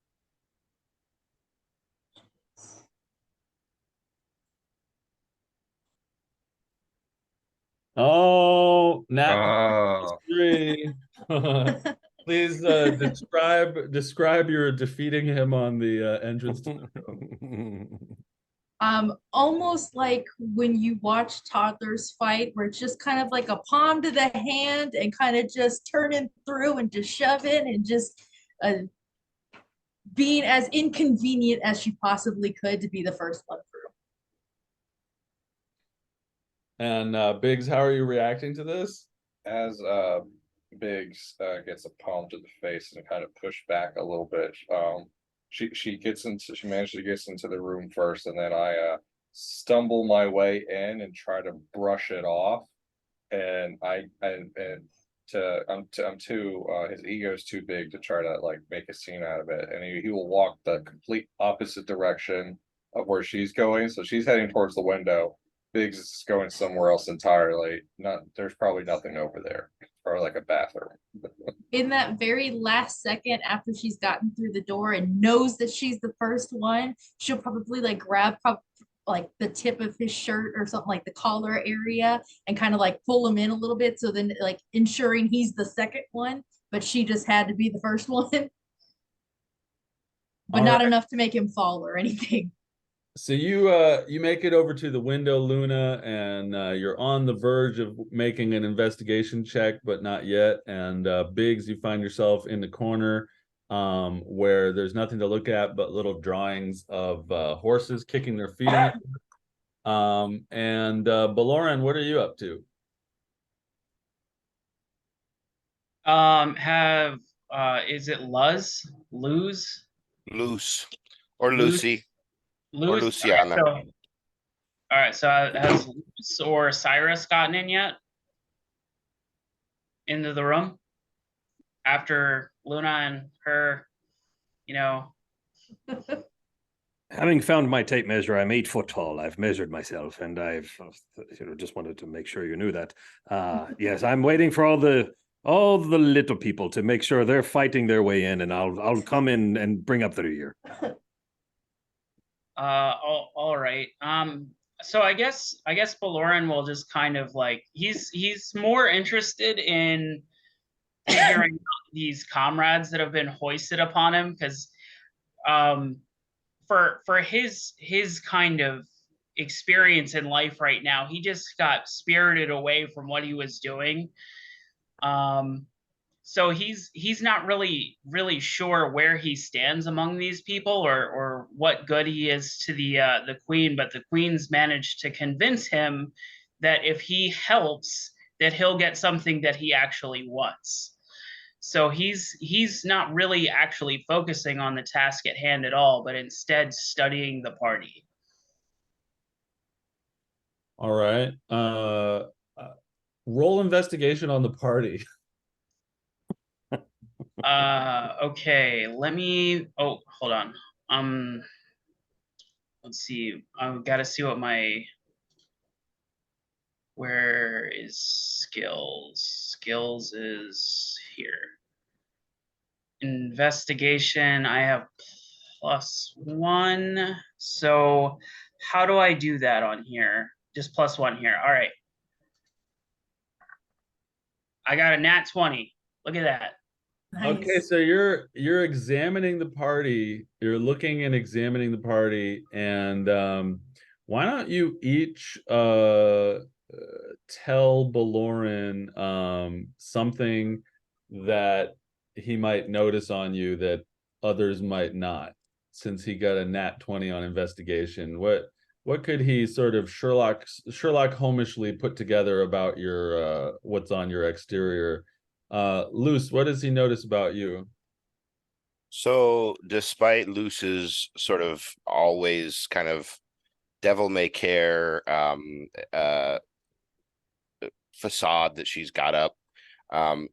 Oh, nat Oh, 3. Please describe your defeating him on the entrance to the room. Almost like when you watch toddlers fight, where it's just kind of like a palm to the hand and kind of just turning through and just shoving and just uh, being as inconvenient as she possibly could to be the first one through. And Biggs, how are you reacting to this? as Biggs gets a palm to the face and kind of pushed back a little bit. She manages to get into the room first, and then I stumble my way in and try to brush it off. And I'm too his ego's too big to try to like make a scene out of it, and he will walk the complete opposite direction of where she's going. So she's heading towards the window. Biggs is going somewhere else entirely. There's probably nothing over there, or like a bathroom. In that very last second after she's gotten through the door and knows that she's the first one, she'll probably like grab like the tip of his shirt or something, like the collar area, and kind of like pull him in a little bit, so then like ensuring he's the second one, but she just had to be the first one. But All not right. enough to make him fall or anything. So you make it over to the window, Luna, and you're on the verge of making an investigation check, but not yet. And Biggs, you find yourself in the corner where there's nothing to look at but little drawings of horses kicking their feet. And Baloran, what are you up to? Have is it Luz? Loose or Luz? Lucy or Luz? Luciana. All right, so has Luz or Cyrus gotten in yet? Into the room? After Luna and her, you know. Having found my tape measure, I'm 8 foot tall. I've measured myself, and I've just wanted to make sure you knew that. Yes, I'm waiting for all the little people to make sure they're fighting their way in, and I'll come in and bring up the rear. All right. So I guess Valoran will just kind of like he's more interested in figuring out these comrades that have been hoisted upon him, because for his kind of experience in life right now, he just got spirited away from what he was doing. So he's not really sure where he stands among these people, or what good he is to the queen, but the queen's managed to convince him that if he helps, that he'll get something that he actually wants. So he's not really actually focusing on the task at hand at all, but instead studying the party. All right. Roll investigation on the party. Okay, let me, oh, hold on. Let's see. I've got to see what where is skills? Skills is here. Investigation, I have +1. So how do I do that on here? Just +1 here. All right. I got a nat 20. Look at that. Nice. Okay, so you're examining the party. You're looking and examining the party, and why don't you each tell Baloran something that he might notice on you that others might not, since he got a nat 20 on investigation. What could he sort of Sherlock Holmeshly put together about your what's on your exterior? Luce, what does he notice about you? So despite Luce's sort of always kind of devil may care facade that she's got up,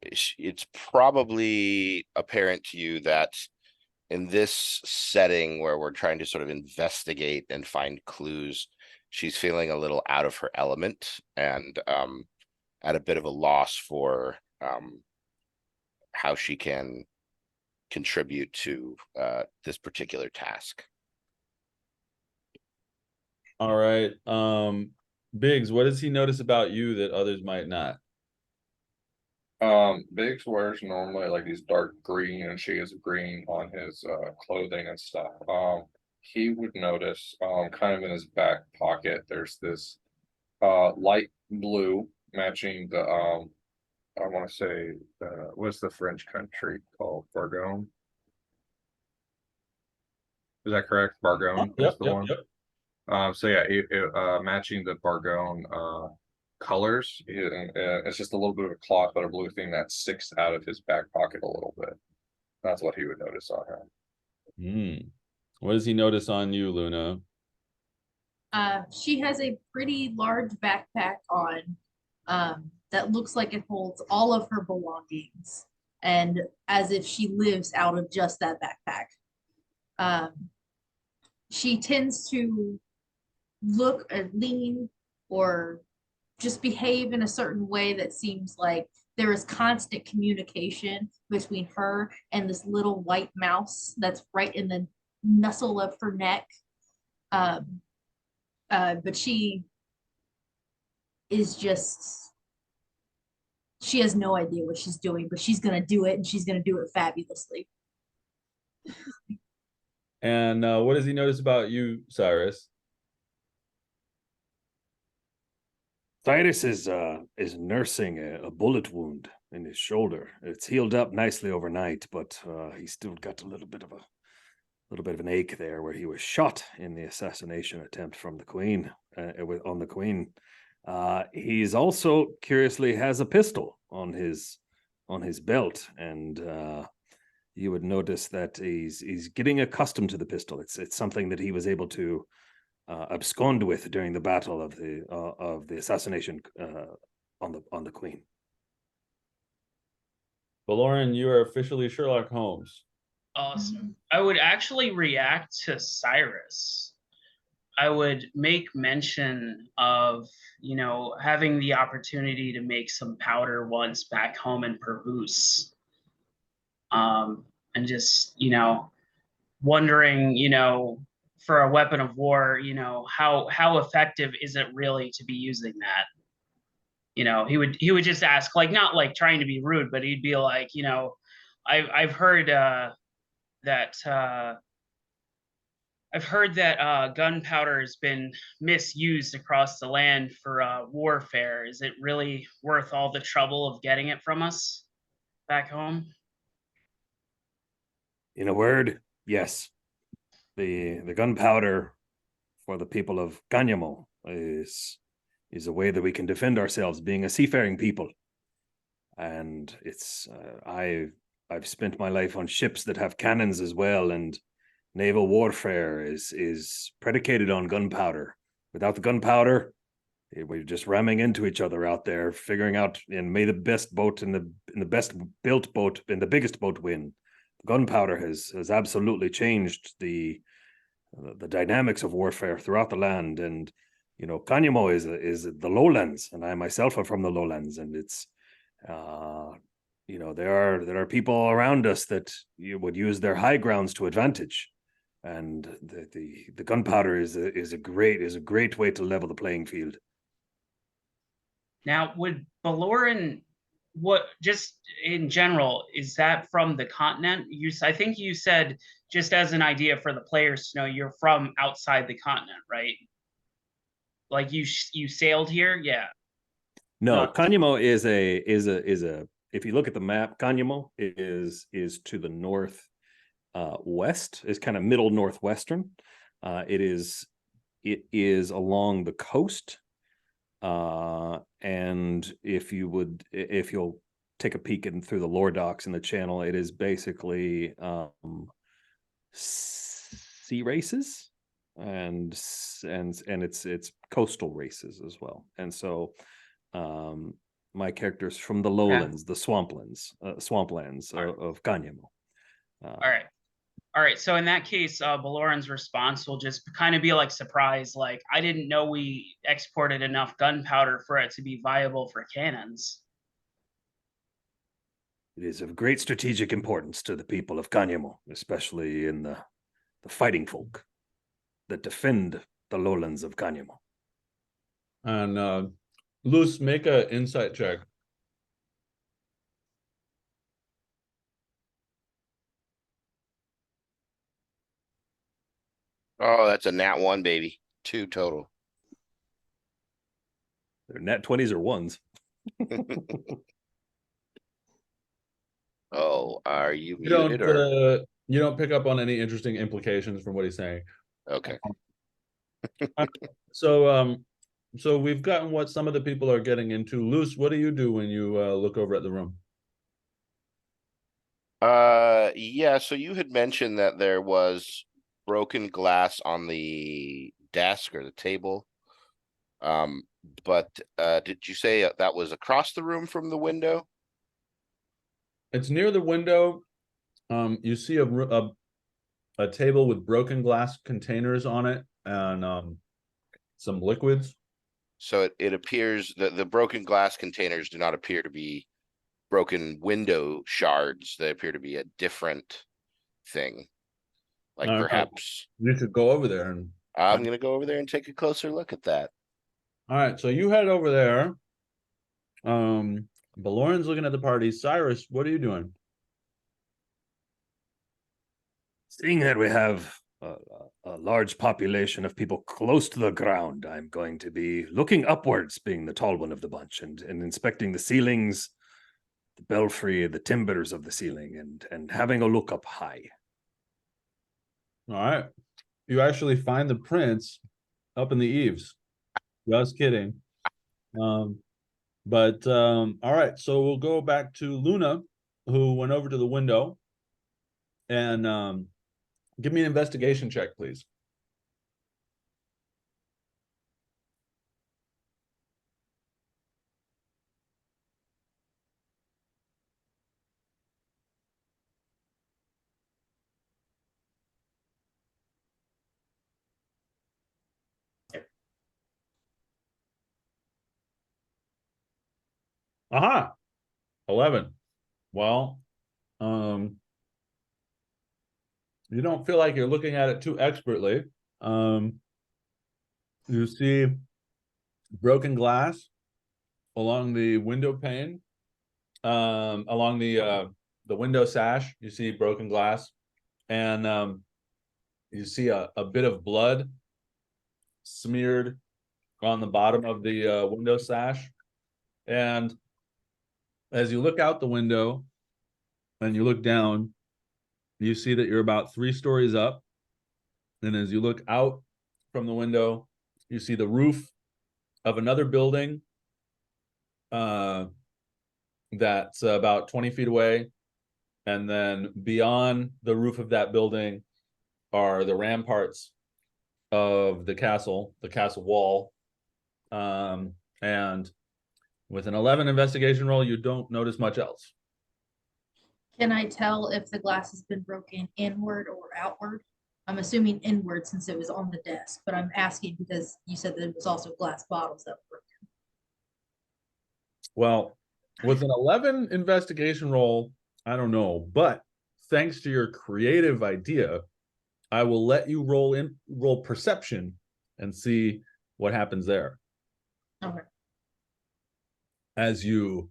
it's probably apparent to you that in this setting where we're trying to sort of investigate and find clues, she's feeling a little out of her element, and at a bit of a loss for how she can contribute to this particular task. All right. Biggs, what does he notice about you that others might not? Biggs wears normally like these dark green and shades of green on his clothing and stuff. He would notice kind of in his back pocket there's this light blue matching the I want to say what's the French country called? Bargone. Is that correct? Bargone is the one. So yeah, matching the Bargone colors. It's just a little bit of a cloth, but a blue thing that sticks out of his back pocket a little bit. That's what he would notice on him. What does he notice on you, Luna? She has a pretty large backpack on that looks like it holds all of her belongings, and as if she lives out of just that backpack. She tends to look or lean or just behave in a certain way that seems like there is constant communication between her and this little white mouse that's right in the nuzzle of her neck. But she is just, she has no idea what she's doing, but she's going to do it, and she's going to do it fabulously. And what does he notice about you, Cyrus? Cyrus is nursing a bullet wound in his shoulder. It's healed up nicely overnight, but he's still got a little bit of an ache there where he was shot in the assassination attempt from the Queen on the Queen. He's also curiously has a pistol on his belt, and you would notice that he's getting accustomed to the pistol. It's something that he was able to abscond with during the battle of the assassination on the Queen. Valoran, you are officially Sherlock Holmes. Awesome. I would actually react to Cyrus. I would make mention of, having the opportunity to make some powder once back home in Pervus. And just, wondering, for a weapon of war, how effective is it really to be using that? He would just ask, like, not like trying to be rude, but he'd be like, I've heard that gunpowder has been misused across the land for warfare. Is it really worth all the trouble of getting it from us back home? In a word, yes. The gunpowder for the people of Cáñamo is a way that we can defend ourselves, being a seafaring people. And it's I've spent my life on ships that have cannons as well, and naval warfare is predicated on gunpowder. Without the gunpowder, we're just ramming into each other out there, figuring out, and may the best boat in the best built boat in the biggest boat win. Gunpowder has absolutely changed the dynamics of warfare throughout the land. And Cáñamo is the lowlands, and I myself are from the lowlands, and it's there are people around us that you would use their high grounds to advantage, and the gunpowder is a great way to level the playing field. Now, would Valoran, what, just in general, is that from the continent? I think you said, just as an idea for the players to know, you're from outside the continent, right? Like you sailed here, yeah. No, Cáñamo is a. If you look at the map, Cáñamo is to the north west. Is kind of middle northwestern. It is along the coast. And if you'll take a peek through the lore docks in the channel, it is basically sea races and it's coastal races as well. And so my character's from the lowlands, the swamplands of Cáñamo. All right. So in that case, Valoran's response will just kind of be like surprise, like, I didn't know we exported enough gunpowder for it to be viable for cannons. It is of great strategic importance to the people of Cáñamo, especially in the fighting folk that defend the lowlands of Cáñamo. And Luz, make a insight check. Oh, that's a nat 1, baby. 2 total. They're nat 20s or ones. Oh, are you You muted don't or you don't pick up on any interesting implications from what he's saying. okay? So we've gotten what some of the people are getting into. Luz, what do you do when you look over at the room? Yeah, so you had mentioned that there was broken glass on the desk or the table. But did you say that was across the room from the window? It's near the window. You see a table with broken glass containers on it and some liquids. So it appears that the broken glass containers do not appear to be broken window shards. They appear to be a different thing. Like All right, perhaps you should go over there and. I'm gonna go over there and take a closer look at that. All right, so you head over there. Baloran's looking at the party. Cyrus, what are you doing? Seeing that we have a large population of people close to the ground, I'm going to be looking upwards, being the tall one of the bunch, and inspecting the ceilings, the belfry, the timbers of the ceiling, and having a look up high. All right. You actually find the prince up in the eaves. Just kidding. All right, so we'll go back to Luna, who went over to the window, and give me an investigation check, please. Aha, 11. Well, you don't feel like you're looking at it too expertly. You see broken glass along the window pane, along the window sash. You see broken glass, and you see a bit of blood smeared on the bottom of the window sash. And as you look out the window and you look down, you see that you're about 3 stories up. And as you look out from the window, you see the roof of another building that's about 20 feet away. And then beyond the roof of that building are the ramparts of the castle wall. And with an 11 investigation roll, you don't notice much else. Can I tell if the glass has been broken inward or outward? I'm assuming inward since it was on the desk, but I'm asking because you said that it was also glass bottles that were broken. Well, with an 11 investigation roll, I don't know, but thanks to your creative idea, I will let you roll perception and see what happens there. Okay. As you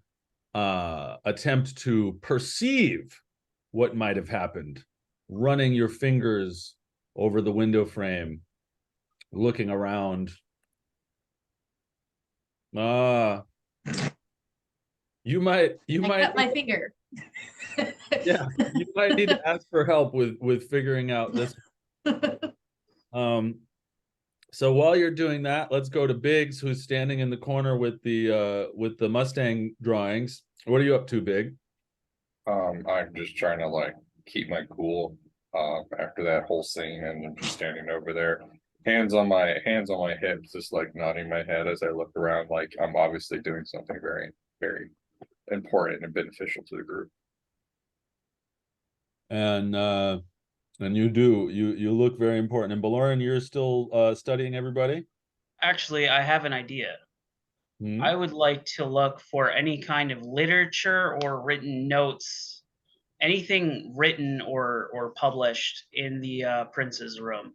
attempt to perceive what might have happened, running your fingers over the window frame, looking around. You might cut my finger. Yeah, you might need to ask for help with figuring out this. So while you're doing that, let's go to Biggs, who's standing in the corner with the Mustang drawings. What are you up to, Big? I'm just trying to like keep my cool after that whole scene, and I'm just standing over there, hands on my hips, just like nodding my head as I look around, like I'm obviously doing something very, very important and beneficial to the group. And you look very important. And Baloran, you're still studying everybody? Actually, I have an idea. Hmm? I would like to look for any kind of literature or written notes, anything written or published in the prince's room.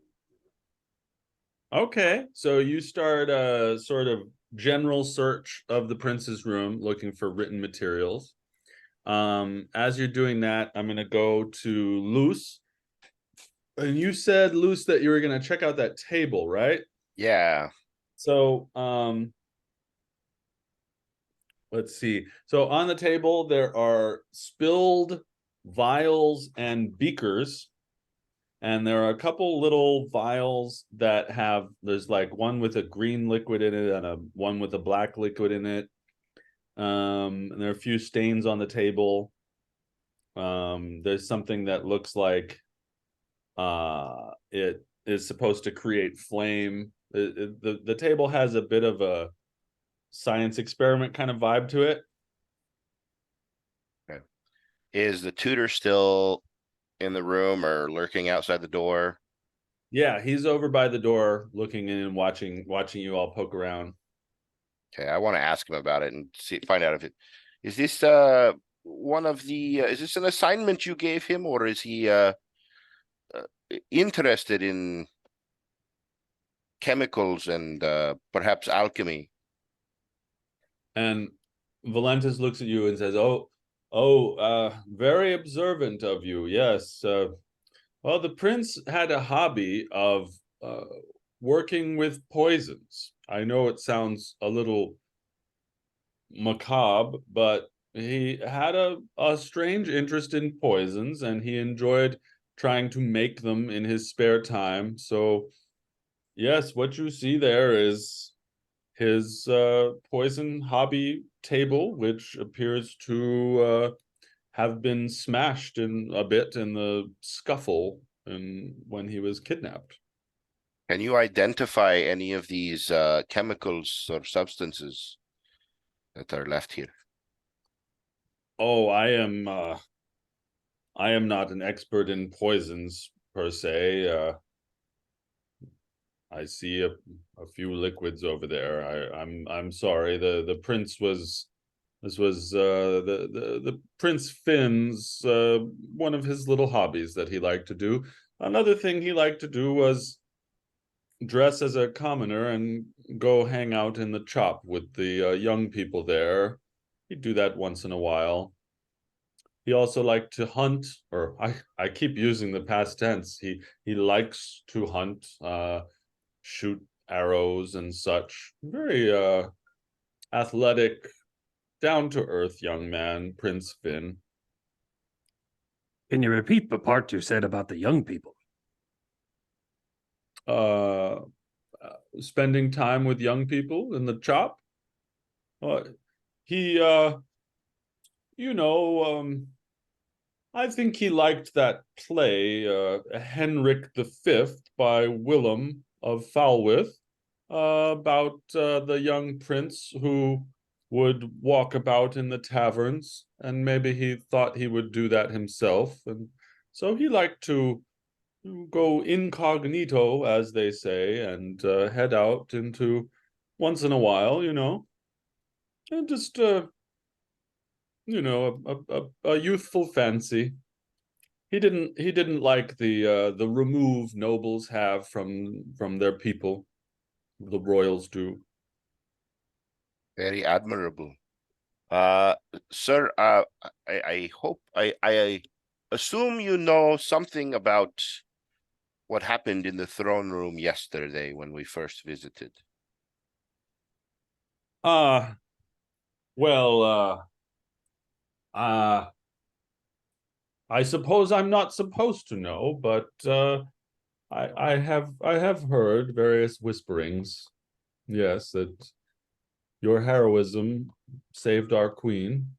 Okay, so you start sort of general search of the prince's room, looking for written materials. As you're doing that, I'm going to go to Luce. And you said, Luce, that you were going to check out that table, right? Yeah. So, let's see. So on the table, there are spilled vials and beakers. And there are a couple little vials that have, there's like one with a green liquid in it and one with a black liquid in it. And there are a few stains on the table. There's something that looks like it is supposed to create flame. The table has a bit of a science experiment kind of vibe to it. Okay. Is the tutor still in the room or lurking outside the door? Yeah, he's over by the door looking in and watching you all poke around. Okay, I want to ask him about it and find out if it is this one of the is this an assignment you gave him, or is he interested in chemicals and perhaps alchemy? And Valentis looks at you and says, very observant of you. Yes. Well, the prince had a hobby of working with poisons. I know it sounds a little macabre, but he had a strange interest in poisons, and he enjoyed trying to make them in his spare time. So, yes, what you see there is his poison hobby table, which appears to have been smashed in a bit in the scuffle when he was kidnapped. Can you identify any of these chemicals or substances that are left here? Oh, I am not an expert in poisons per se. I see a few liquids over there. I'm sorry. The prince was this was the Prince Finn's one of his little hobbies that he liked to do. Another thing he liked to do was dress as a commoner and go hang out in the chop with the young people there. He'd do that once in a while. He also liked to hunt, or I keep using the past tense. He likes to hunt, shoot arrows and such. Very athletic, down to earth young man, Prince Finn. Can you repeat the part you said about the young people? Spending time with young people in the chop. He, I think he liked that play, Henrik V by Willem of Falworth, about the young prince who would walk about in the taverns, and maybe he thought he would do that himself. And so he liked to go incognito, as they say, and head out into once in a while, and just a youthful fancy. He didn't like the remove nobles have from their people. The royals do. Very admirable. Sir, I hope I assume you know something about what happened in the throne room yesterday when we first visited. Well, I suppose I'm not supposed to know, but I have heard various whisperings. Yes, that your heroism saved our queen.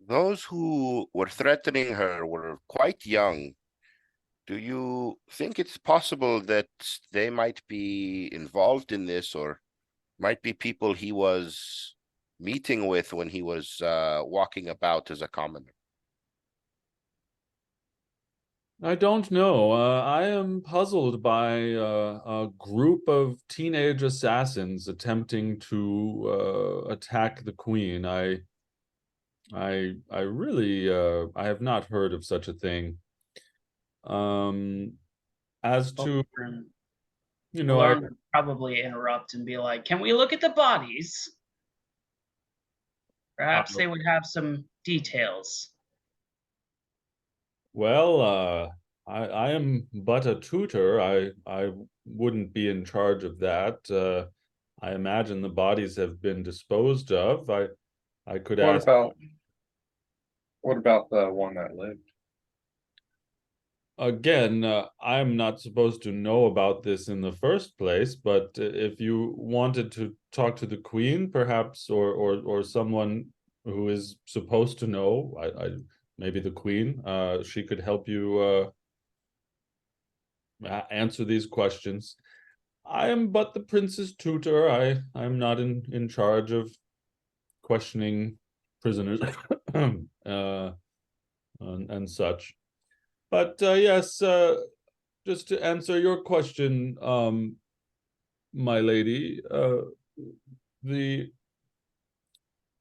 Those who were threatening her were quite young. Do you think it's possible that they might be involved in this, or might be people he was meeting with when he was walking about as a commoner? I don't know. I am puzzled by a group of teenage assassins attempting to attack the queen. I really I have not heard of such a thing. As to You know, I Alone would probably interrupt and be like, "Can we look at the bodies?" Perhaps they would have some details. well, I am but a tutor. I wouldn't be in charge of that. I imagine the bodies have been disposed of. I could What ask about the one that lived? again. I'm not supposed to know about this in the first place, but if you wanted to talk to the queen, perhaps, or someone who is supposed to know, I maybe the queen, she could help you answer these questions. I am but the prince's tutor. I'm not in charge of questioning prisoners and such. But yes, just to answer your question, my lady, the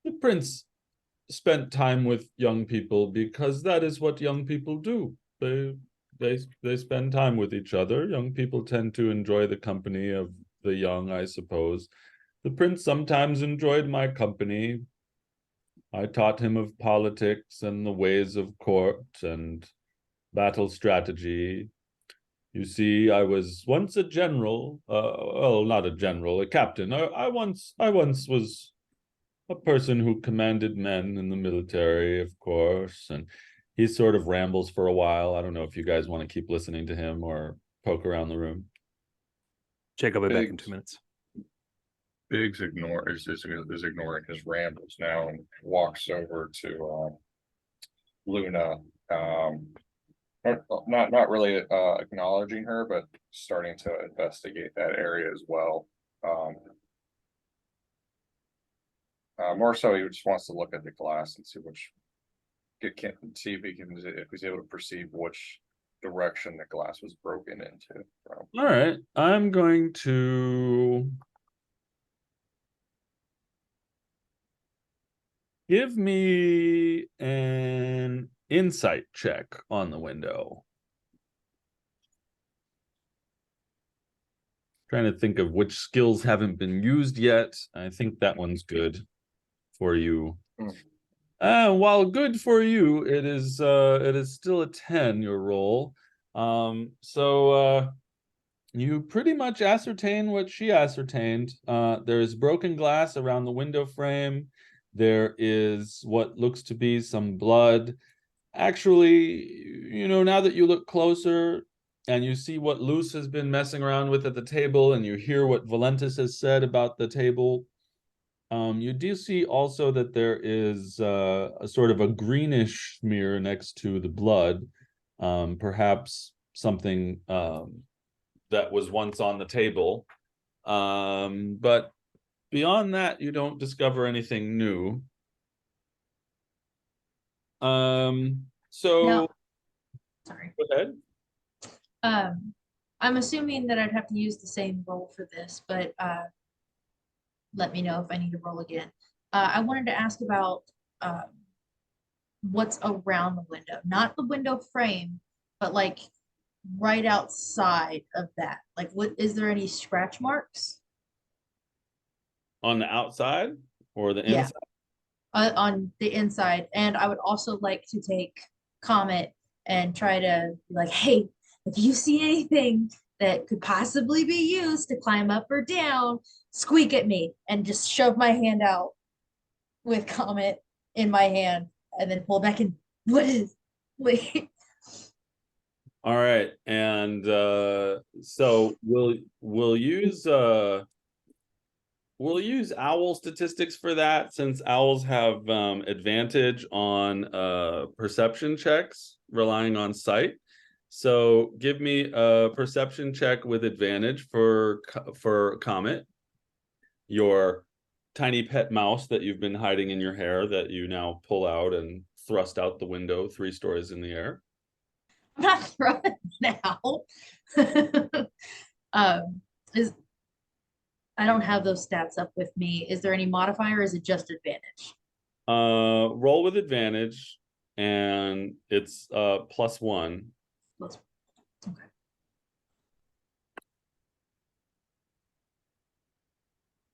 the prince spent time with young people because that is what young people do. They spend time with each other. Young people tend to enjoy the company of the young, I suppose. The prince sometimes enjoyed my company. I taught him of politics and the ways of court and battle strategy. You see, I was once a general, well, not a general, a captain. I once was a person who commanded men in the military, of course, and he sort of rambles for a while. I don't know if you guys want to keep listening to him or poke around the room. Jake, I'll be back in Biggs. 2 minutes. Biggs is ignoring his rambles now and walks over to Luna. Not really acknowledging her, but starting to investigate that area as well. More so, he just wants to look at the glass and see see if he's able to perceive which direction the glass was broken into. So, All right, I'm going to give me an insight check on the window. Trying to think of which skills haven't been used yet. I think that one's good for you. While good for you, it is still a 10, your roll. So you pretty much ascertain what she ascertained. There is broken glass around the window frame. There is what looks to be some blood. Actually, now that you look closer and you see what Luce has been messing around with at the table, and you hear what Valentis has said about the table, you do see also that there is a sort of a greenish smear next to the blood, perhaps something that was once on the table. But beyond that, you don't discover anything new. So Now, sorry. go ahead. I'm assuming that I'd have to use the same roll for this, but let me know if I need to roll again. I wanted to ask about what's around the window, not the window frame, but like right outside of that. Like, what is there any scratch marks? On the outside or the Yeah. inside? On the inside. And I would also like to take Comet and try to be like, hey, if you see anything that could possibly be used to climb up or down, squeak at me, and just shove my hand out with Comet in my hand and then pull back and what is wait. All right, and so we'll use owl statistics for that, since owls have advantage on perception checks relying on sight. So give me a perception check with advantage for Comet, your tiny pet mouse that you've been hiding in your hair that you now pull out and thrust out the window 3 stories in the air. I'm not throwing it out. Is I don't have those stats up with me. Is there any modifier or is it just advantage? Roll with advantage, and it's +1. Okay.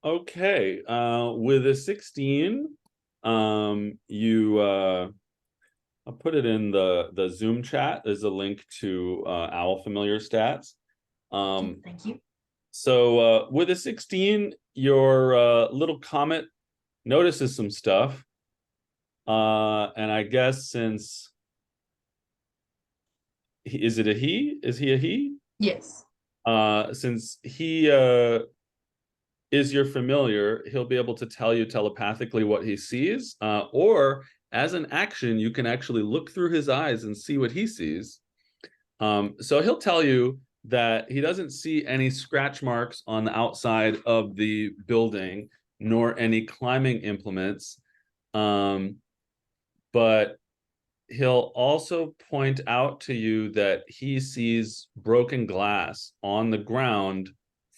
Okay. With a 16, I'll put it in the Zoom chat. There's a link to Owl Familiar Stats. Thank you. So with a 16, your little comet notices some stuff. And I guess since is it a he? Is he a he? Yes. Since he is your familiar, he'll be able to tell you telepathically what he sees. Or as an action, you can actually look through his eyes and see what he sees. So he'll tell you that he doesn't see any scratch marks on the outside of the building, nor any climbing implements. But he'll also point out to you that he sees broken glass on the ground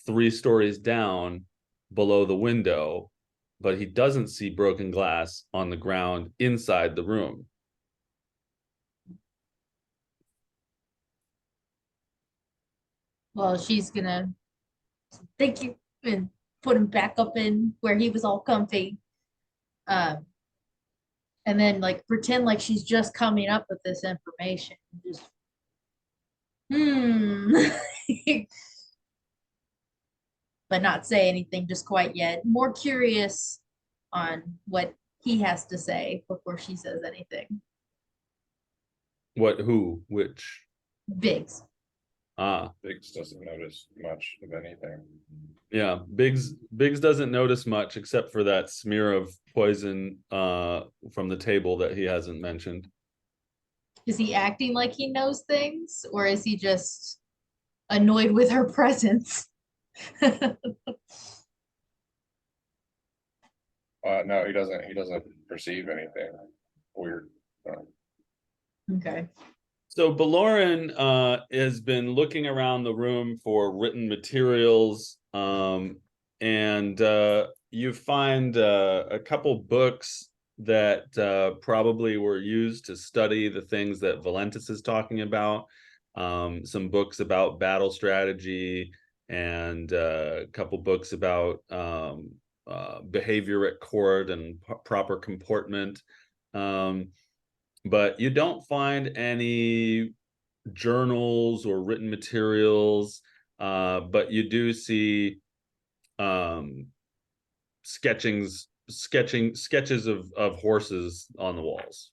3 stories down below the window, but he doesn't see broken glass on the ground inside the room. Well, she's gonna thank you and put him back up in where he was all comfy. Um, and then like pretend like she's just coming up with this information. Just but not say anything just quite yet. More curious on what he has to say before she says anything. What, who, which? Biggs. Biggs doesn't notice much of anything. Yeah, Biggs doesn't notice much except for that smear of poison from the table that he hasn't mentioned. Is he acting like he knows things, or is he just annoyed with her presence? No, he doesn't. He doesn't perceive anything weird. Okay. So Baloran has been looking around the room for written materials, and you find a couple books that probably were used to study the things that Valentis is talking about. Some books about battle strategy, and a couple books about behavior at court and proper comportment. But you don't find any journals or written materials, but you do see sketches of horses on the walls.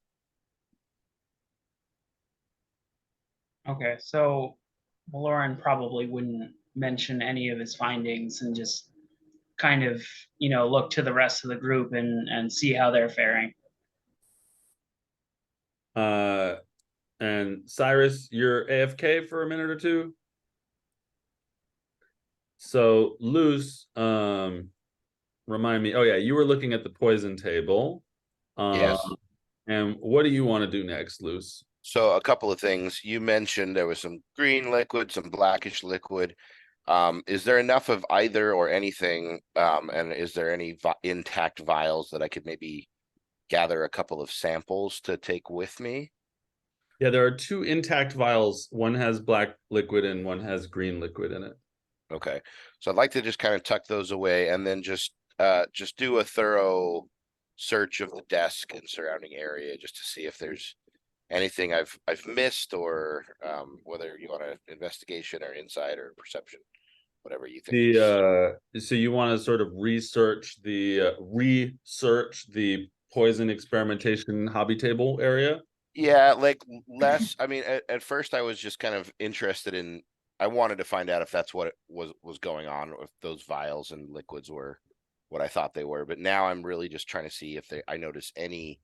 Okay, so Lauren probably wouldn't mention any of his findings and just kind of, look to the rest of the group and see how they're faring. And Cyrus, you're AFK for a minute or two. So Luce, remind me. Oh yeah, you were looking at the poison table. Yes. And what do you want to do next, Luce? So a couple of things. You mentioned there was some green liquid, some blackish liquid. Is there enough of either or anything? And is there any intact vials that I could maybe gather a couple of samples to take with me? Yeah, there are 2 intact vials. One has black liquid and one has green liquid in it. Okay, so I'd like to just kind of tuck those away and then just do a thorough search of the desk and surrounding area just to see if there's anything I've missed, or whether you want an investigation or insight or perception, whatever you think. So you want to sort of research the poison experimentation hobby table area? Yeah, like less. I mean, at first I was just kind of interested in. I wanted to find out if that's what it was going on, or if those vials and liquids were what I thought they were. But now I'm really just trying to see if I notice any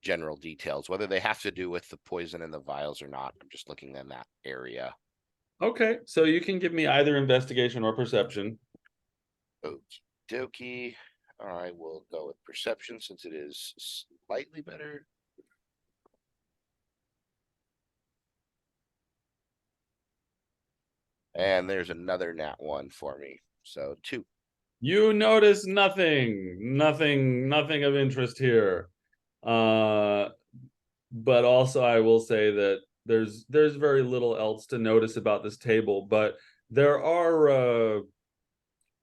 general details, whether they have to do with the poison in the vials or not. I'm just looking in that area. Okay, so you can give me either investigation or perception. Okie dokie. I will go with perception since it is slightly better. And there's another nat 1 for me. So 2. You notice nothing of interest here. But also I will say that there's very little else to notice about this table, but there are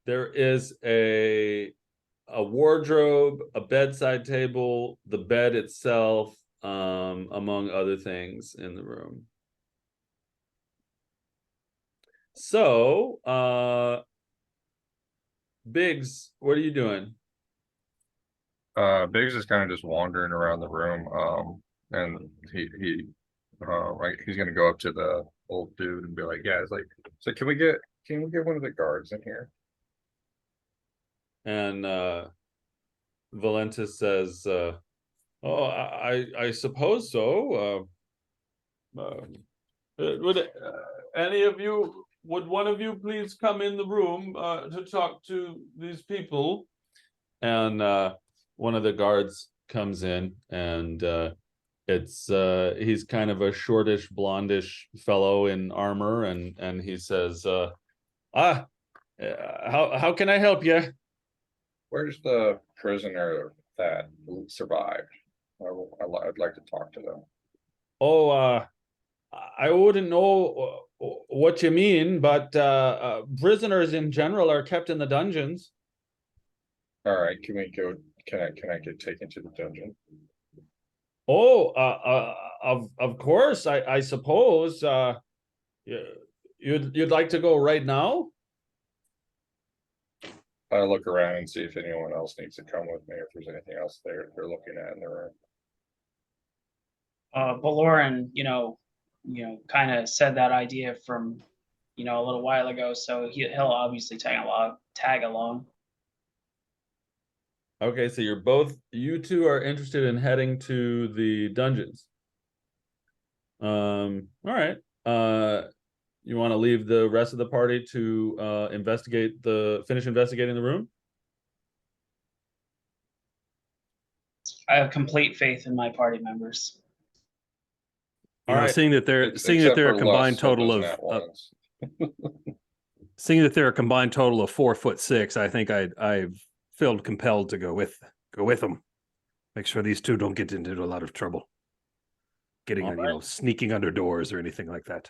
there is a wardrobe, a bedside table, the bed itself, among other things in the room. So, Biggs, what are you doing? Biggs is kind of just wandering around the room, and like he's gonna go up to the old dude and be like, "Yeah, it's like, so can we get one of the guards in here?" And Valentis says, "Oh, I suppose so. Would any of you, would one of you please come in the room to talk to these people?" And one of the guards comes in, and it's he's kind of a shortish, blondish fellow in armor, and he says, how can I help you?" Where's the prisoner that survived? I'd like to talk to them. "Oh, I wouldn't know what you mean, but prisoners in general are kept in the dungeons." All right, can we go? Can I get taken to the dungeon? "Oh, of course, I suppose. You'd like to go right now?" I look around and see if anyone else needs to come with me, if there's anything else they're looking at in the room. Valoran, kind of said that idea from, a little while ago, so he'll obviously tag along. Okay, so you two are interested in heading to the dungeons. All right. You want to leave the rest of the party to finish investigating the room? I have complete faith in my party members. You know, Alright. seeing that they're a combined total of seeing that they're a combined total of 4'6", I think I've felt compelled to go with them. Make sure these two don't get into a lot of trouble. Sneaking under doors or anything like that.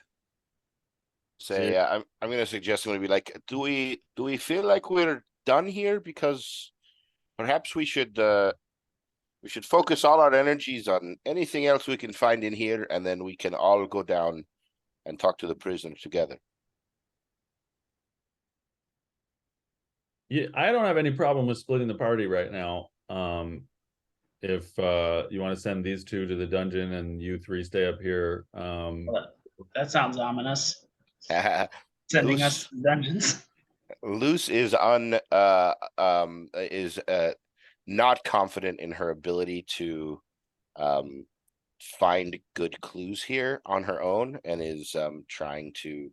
Say, I'm going to suggest I'm going to be like, do we feel like we're done here? Because perhaps we should focus all our energies on anything else we can find in here, and then we can all go down and talk to the prisoner together. Yeah, I don't have any problem with splitting the party right now. If you want to send these two to the dungeon and you three stay up here. That sounds ominous. Sending us to dungeons. Luce is not confident in her ability to find good clues here on her own, and is trying to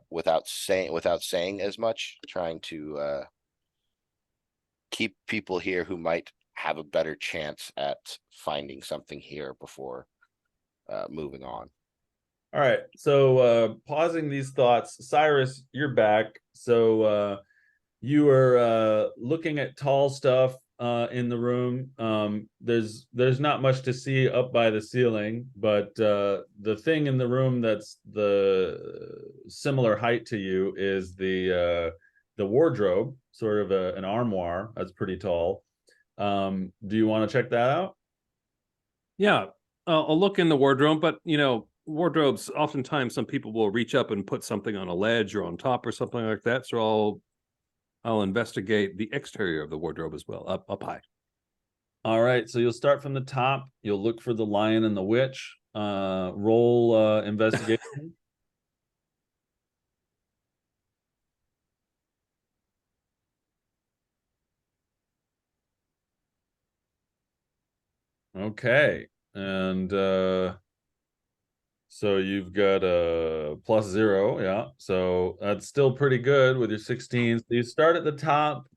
without saying as much, trying to keep people here who might have a better chance at finding something here before moving on. All right, so pausing these thoughts, Cyrus, you're back. So you are looking at tall stuff in the room. There's not much to see up by the ceiling, but the thing in the room that's the similar height to you is the wardrobe, sort of an armoire that's pretty tall. Do you want to check that out? Yeah, I'll look in the wardrobe, but wardrobes, oftentimes some people will reach up and put something on a ledge or on top or something like that. So I'll investigate the exterior of the wardrobe as well, up high. All right, so you'll start from the top. You'll look for the lion and the witch. Roll investigation. Okay, and so you've got a +0, yeah. So that's still pretty good with your 16. So you start at the top,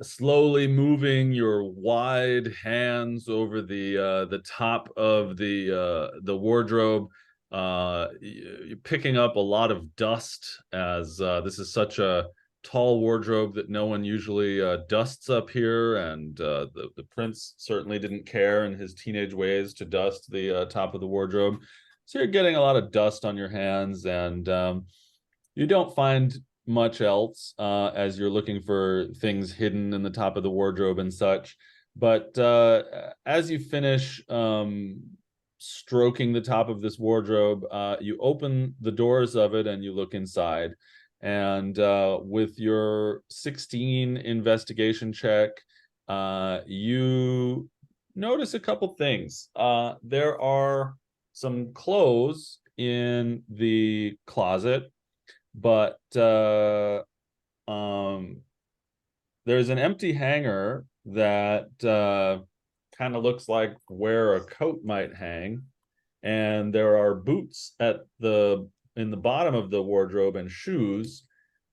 slowly moving your wide hands over the top of the wardrobe. You're picking up a lot of dust, as this is such a tall wardrobe that no one usually dusts up here, and the prince certainly didn't care in his teenage ways to dust the top of the wardrobe. So you're getting a lot of dust on your hands, and you don't find much else as you're looking for things hidden in the top of the wardrobe and such. But as you finish stroking the top of this wardrobe, you open the doors of it and you look inside. And with your 16 investigation check, you notice a couple things. There are some clothes in the closet, but there's an empty hanger that kind of looks like where a coat might hang, and there are boots in the bottom of the wardrobe and shoes,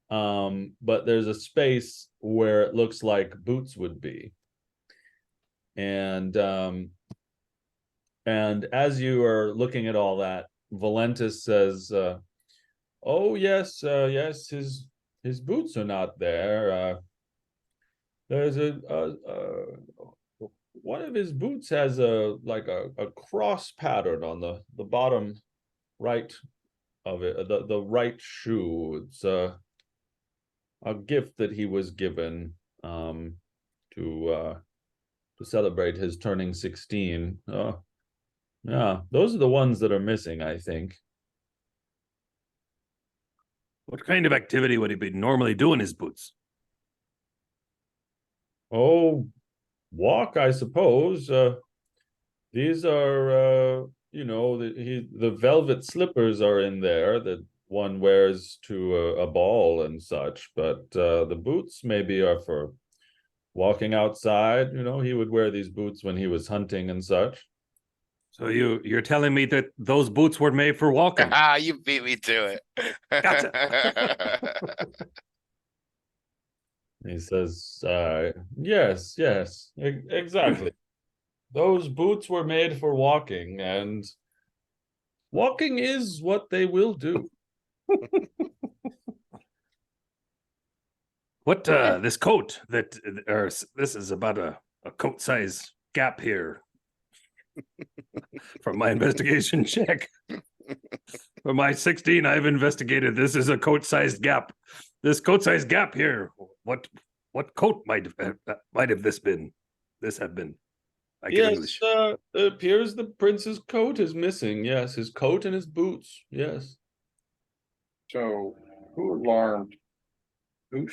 but there's a space where it looks like boots would be. And as you are looking at all that, Valentis says, "Oh yes, yes, his boots are not there. There's one of his boots has a cross pattern on the bottom right of it, the right shoe. It's a gift that he was given to celebrate his turning 16. Yeah, those are the ones that are missing, I think." What kind of activity would he be normally doing his boots? Oh, walk, I suppose. These are, the velvet slippers are in there that one wears to a ball and such, but the boots maybe are for walking outside. He would wear these boots when he was hunting and such. So you're telling me that those boots were made for walking? You beat me to it. Gotcha. He says, yes, exactly. Those boots were made for walking, and walking is what they will do. What this coat that, or this is about a coat size gap here from my investigation check. For my 16, I've investigated. This is a coat sized gap. This coat sized gap here. What coat might have this been? This have been. I get Yes, English. it appears the prince's coat is missing. Yes, his coat and his boots. Yes. So who alarmed the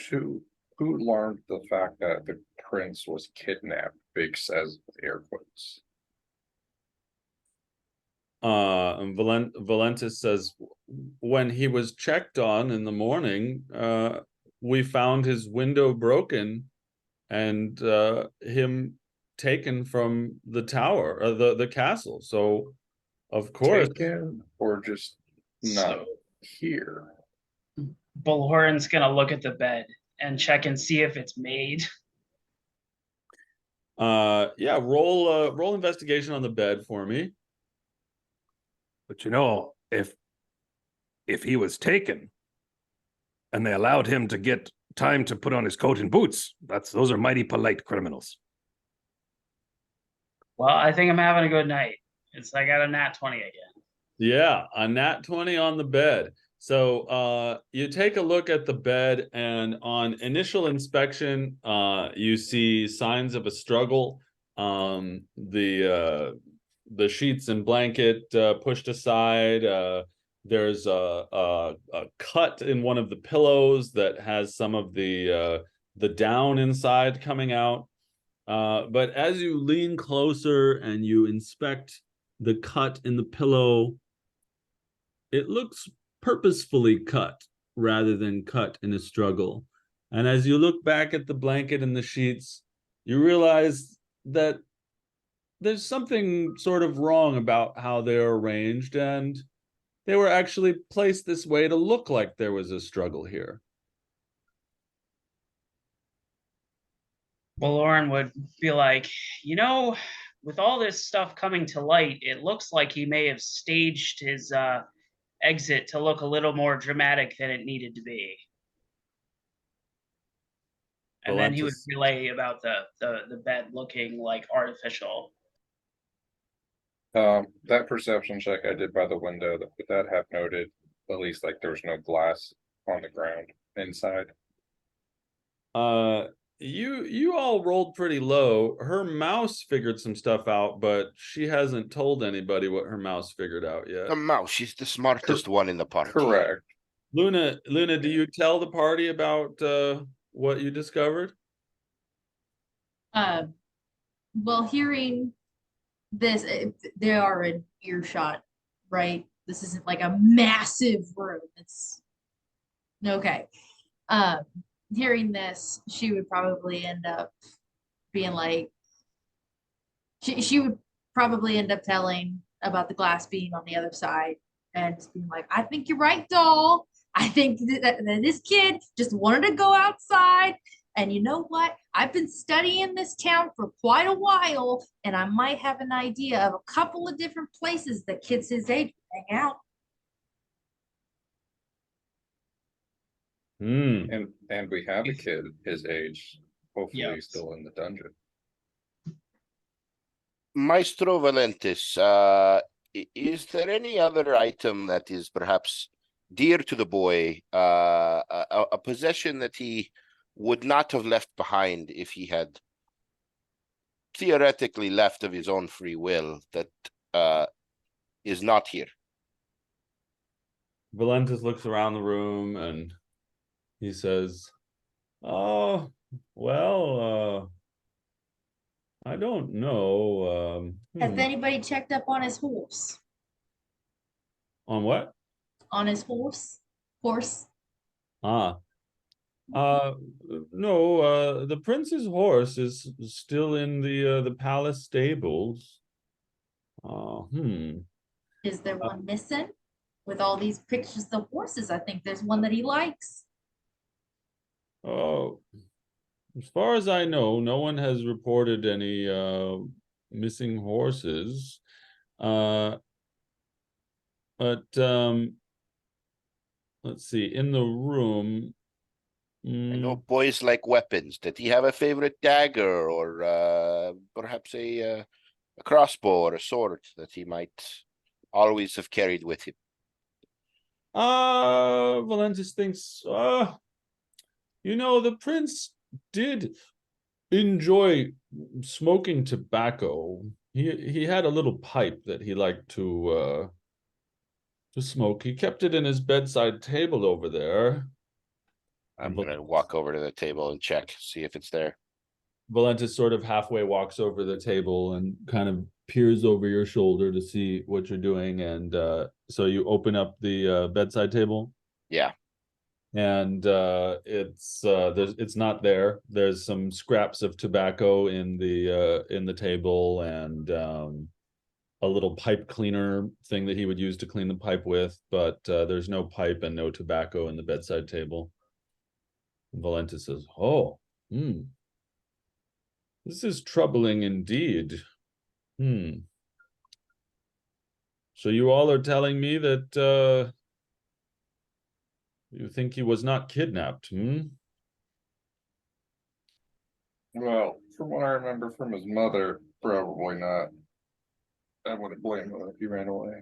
fact that the prince was kidnapped? Big says with air quotes. And Valentis says, when he was checked on in the morning, we found his window broken and him taken from the tower, the castle. So, of course, Taken or just not here? Bullhorn's gonna look at the bed and check and see if it's made. yeah, roll investigation on the bed for me. But if he was taken and they allowed him to get time to put on his coat and boots, those are mighty polite criminals. Well, I think I'm having a good night. I got a nat 20 again. Yeah, a nat 20 on the bed. So you take a look at the bed, and on initial inspection, you see signs of a struggle. The sheets and blanket pushed aside. There's a cut in one of the pillows that has some of the down inside coming out. But as you lean closer and you inspect the cut in the pillow, it looks purposefully cut rather than cut in a struggle. And as you look back at the blanket and the sheets, you realize that there's something sort of wrong about how they're arranged, and they were actually placed this way to look like there was a struggle here. Bullhorn would be like, with all this stuff coming to light, it looks like he may have staged his exit to look a little more dramatic than it needed to be. And then he would relay about the bed looking like artificial. That perception check I did by the window, would that have noted at least like there's no glass on the ground? inside. You all rolled pretty low. Her mouse figured some stuff out, but she hasn't told anybody what her mouse figured out yet. The mouse, she's the smartest one in the party. Correct. Luna, do you tell the party about what you discovered? Well, hearing this, they are in earshot, right? This isn't like a massive room. It's okay. Hearing this, she would probably end up being like, she would probably end up telling about the glass being on the other side and just being like, I think you're right, doll. I think that this kid just wanted to go outside. And you know what? I've been studying this town for quite a while, and I might have an idea of a couple of different places that kids his age hang out. And we have a kid his age, hopefully Yes. still in the dungeon. Maestro Valentis, is there any other item that is perhaps dear to the boy, a possession that he would not have left behind if he had theoretically left of his own free will that is not here? Valentis looks around the room and he says, "Oh, well, I don't know. Has anybody checked up on his horse? On what? On his horse? Horse? Ah, no. The prince's horse is still in the palace stables. Is there one missing? With all these pictures of horses, I think there's one that he likes. Oh, as far as I know, no one has reported any missing horses. But let's see, in the room. I know boys like weapons. Did he have a favorite dagger or perhaps a crossbow or a sword that he might always have carried with him? Valentis thinks, the prince did enjoy smoking tobacco. He had a little pipe that he liked to smoke. He kept it in his bedside table over there. I'm gonna walk over to the table and check, see if it's there. Valentis sort of halfway walks over the table and kind of peers over your shoulder to see what you're doing. And so you open up the bedside table. Yeah. And it's not there. There's some scraps of tobacco in the table and a little pipe cleaner thing that he would use to clean the pipe with, but there's no pipe and no tobacco in the bedside table. Valentis says, "Oh, this is troubling indeed. So you all are telling me that you think he was not kidnapped, Well, from what I remember from his mother, probably not. I wouldn't blame him if he ran away.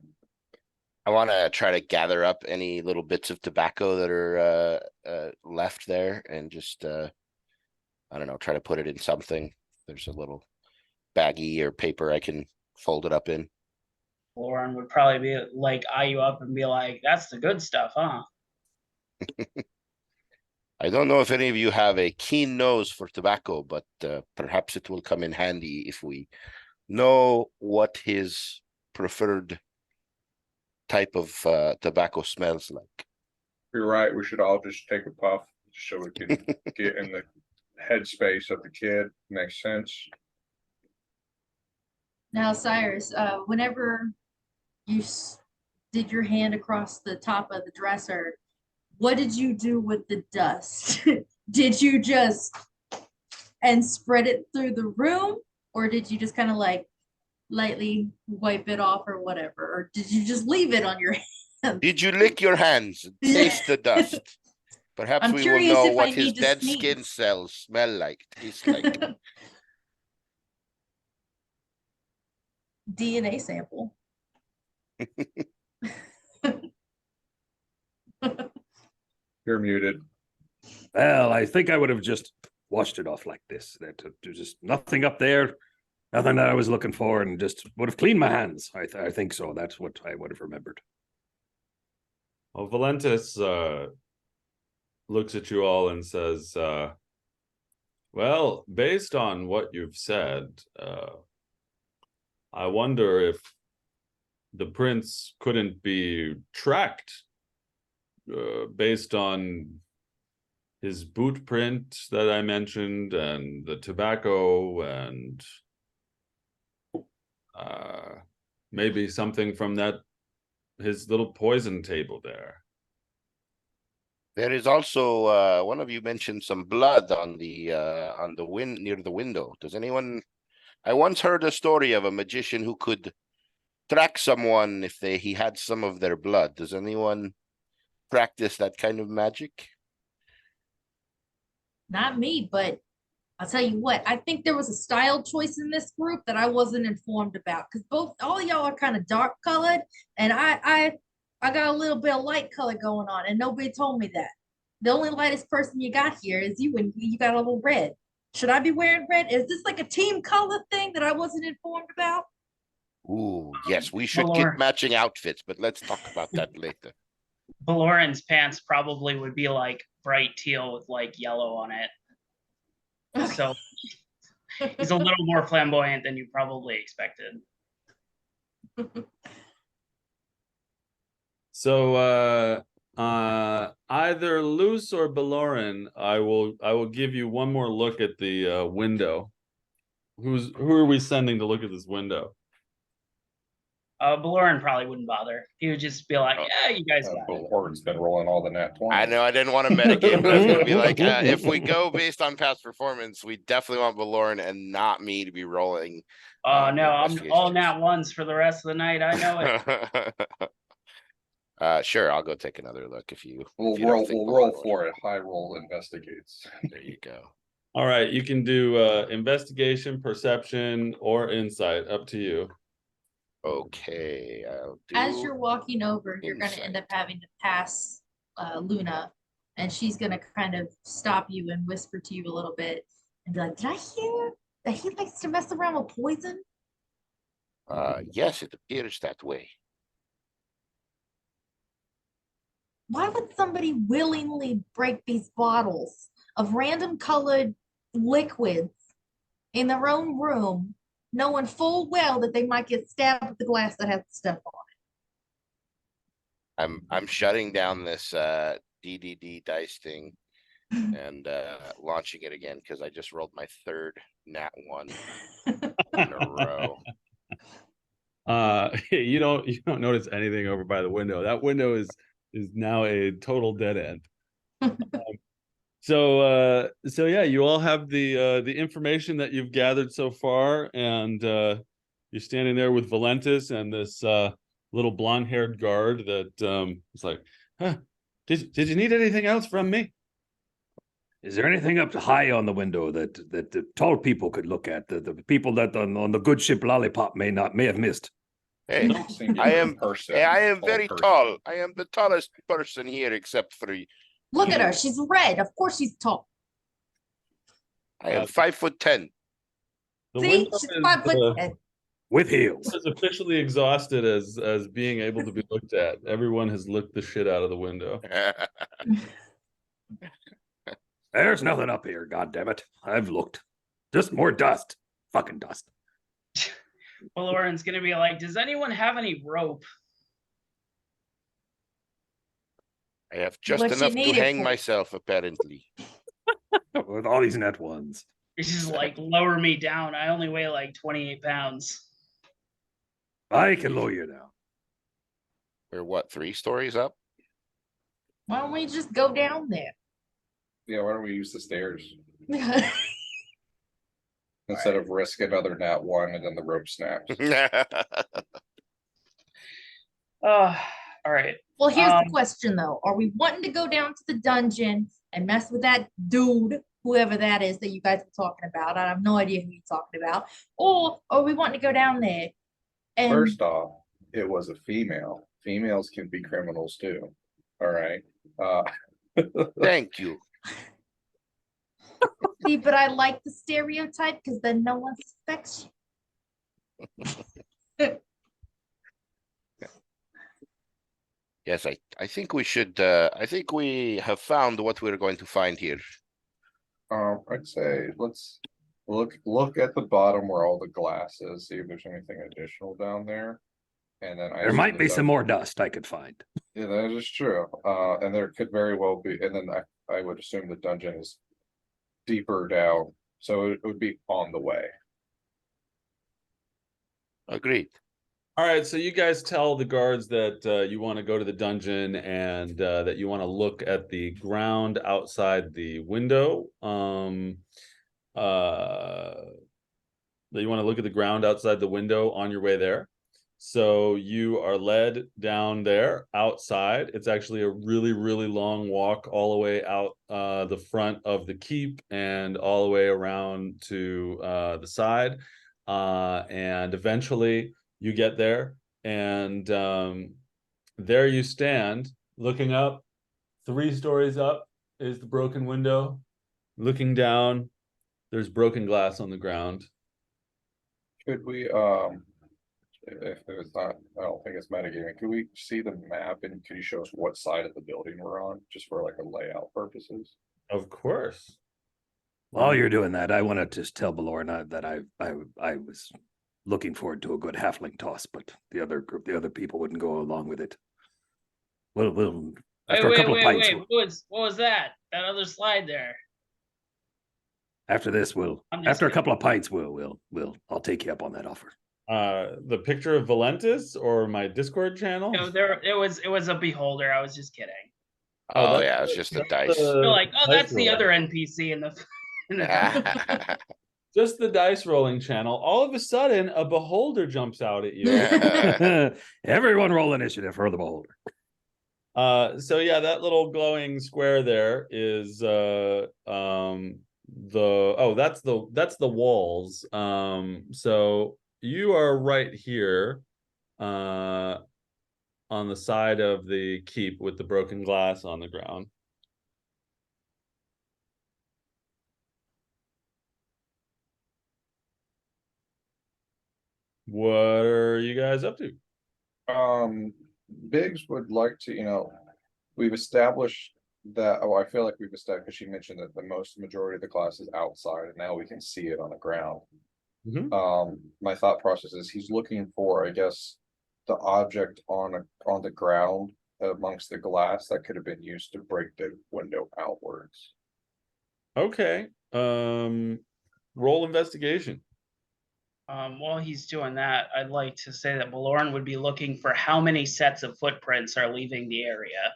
I want to try to gather up any little bits of tobacco that are left there and just I don't know, try to put it in something. There's a little baggie or paper I can fold it up in. Lauren would probably be like eye you up and be like, "That's the good stuff, huh?" I don't know if any of you have a keen nose for tobacco, but perhaps it will come in handy if we know what his preferred type of tobacco smells like. You're right. We should all just take a puff just so we can get in the headspace of the kid. Makes sense. Now, Cyrus, whenever you did your hand across the top of the dresser, what did you do with the dust? Did you just and spread it through the room, or did you just kind of like lightly wipe it off or whatever, or did you just leave it on your hand? Did you lick your hands and taste the dust? Perhaps I'm we will curious know if what I his need to dead sneeze. skin cells smell like, taste like. DNA sample. You're muted. Well, I think I would have just washed it off like this. There's just nothing up there, nothing that I was looking for, and just would have cleaned my hands. I think so. That's what I would have remembered. Well, Valentis looks at you all and says, well, based on what you've said, I wonder if the prince couldn't be tracked based on his boot print that I mentioned and the tobacco and maybe something from his little poison table there. There is also one of you mentioned some blood on the wind near the window. Does anyone? I once heard a story of a magician who could track someone if he had some of their blood. Does anyone practice that kind of magic? Not me, but I'll tell you what, I think there was a style choice in this group that I wasn't informed about because all of y'all are kind of dark colored, and I got a little bit of light color going on, and nobody told me that. The only lightest person you got here is you, and you got a little red. Should I be wearing red? Is this like a team color thing that I wasn't informed about? Ooh, yes, we should Valor. get matching outfits, but let's talk about that later. Valoran's pants probably would be like bright teal with like yellow on it. So he's a little more flamboyant than you probably expected. So either Luce or Beloran, I will give you one more look at the window. Who are we sending to look at this window? Valoran probably wouldn't bother. He would just be like, yeah, you guys got it. Horton's been rolling all the nat 20. I know I didn't want to metagame, but I was gonna be like, if we go based on past performance, we definitely want Valoran and not me to be rolling. Oh no, I'm investigation all checks. nat ones for the rest of the night. I know it. Sure, I'll go take another look if you. We'll if you don't roll. think We'll roll Valoran- for it. High roll investigates. There you go. All right, you can do investigation, perception, or insight. Up to you. Okay, I'll do. As you're walking over, you're going to insight. end up having to pass Luna, and she's going to kind of stop you and whisper to you a little bit and be like, did I hear that he likes to mess around with poison? Yes, it appears that way. Why would somebody willingly break these bottles of random colored liquids in their own room, knowing full well that they might get stabbed with the glass that has stuff on I'm shutting down this DDD dice thing and launching it again because I just rolled my third nat 1 it? in a row. You don't notice anything over by the window. That window is now a total dead end. So yeah, you all have the information that you've gathered so far, and you're standing there with Valentis and this little blonde-haired guard that is like, huh, did you need anything else from me? Is there anything up high on the window that the tall people could look at? The people that on the good ship Lollipop may have missed. Hey, Singular I am person, hey, I am tall very person. tall. I am the tallest person here except for Look at her. She's red. Of course she's tall. I am 5'10". The See, window she's 5'10". With heels. is officially exhausted as being able to be looked at. Everyone has looked the shit out of the window. There's nothing up here, goddammit. I've looked. Just more dust. Fucking dust. Valoran's gonna be like, does anyone have any rope? I have just What you enough to need it hang for. myself, apparently. With all these net ones. It's just like, lower me down. I only weigh like 28 pounds. I can lower you down. We're what, 3 stories up? Why don't we just go down there? Yeah, why don't we use the stairs instead of risk another nat 1 and then the rope snaps? All right. Well, here's the question though. Are we wanting to go down to the dungeon and mess with that dude, whoever that is that you guys are talking about? I have no idea who you're talking about. Or are we wanting to go down there and First off, it was a female. Females can be criminals too. All right. Thank you. See, but I like the stereotype because then no one suspects you. Yes, I think we should, I think we have found what we're going to find here. I'd say let's look at the bottom where all the glass is, see if there's anything additional down there. And then There might be some more dust I could find. Yeah, that is true. And there could very well be, and then I would assume the dungeon is deeper down, so it would be on the way. Agreed. All right, so you guys tell the guards that you want to go to the dungeon and that you want to look at the ground outside the window. That you want to look at the ground outside the window on your way there. So you are led down there outside. It's actually a really, really long walk all the way out the front of the keep and all the way around to the side. And eventually you get there, and there you stand looking up. 3 stories up is the broken window. Looking down, there's broken glass on the ground. Could we, if it's not, I don't think it's metagaming, could we see the map and could you show us what side of the building we're on, just for like a layout purposes? Of course. While you're doing that, I want to just tell Belorna that I was looking forward to a good halfling toss, but the other people wouldn't go along with it. We'll after a couple of pints. What was that? That other slide there. After this, after a couple of pints, I'll take you up on that offer. The picture of Valentis or my Discord channel? No, it was a beholder. I was just kidding. Oh yeah, it's just the dice. You're like, oh, that's the roll. other NPC in the Just the dice rolling channel. All of a sudden, a beholder jumps out at you. Everyone roll initiative for the beholder. So yeah, that little glowing square there is that's the walls. So you are right here on the side of the keep with the broken glass on the ground. What are you guys up to? Biggs would like to, we've established that, I feel like we've established, because she mentioned that the majority of the class is outside, and now we can see it on the ground. My thought process is he's looking for, I guess, the object on the ground amongst the glass that could have been used to break the window outwards. Okay. Roll investigation. While he's doing that, I'd like to say that Baloran would be looking for how many sets of footprints are leaving the area.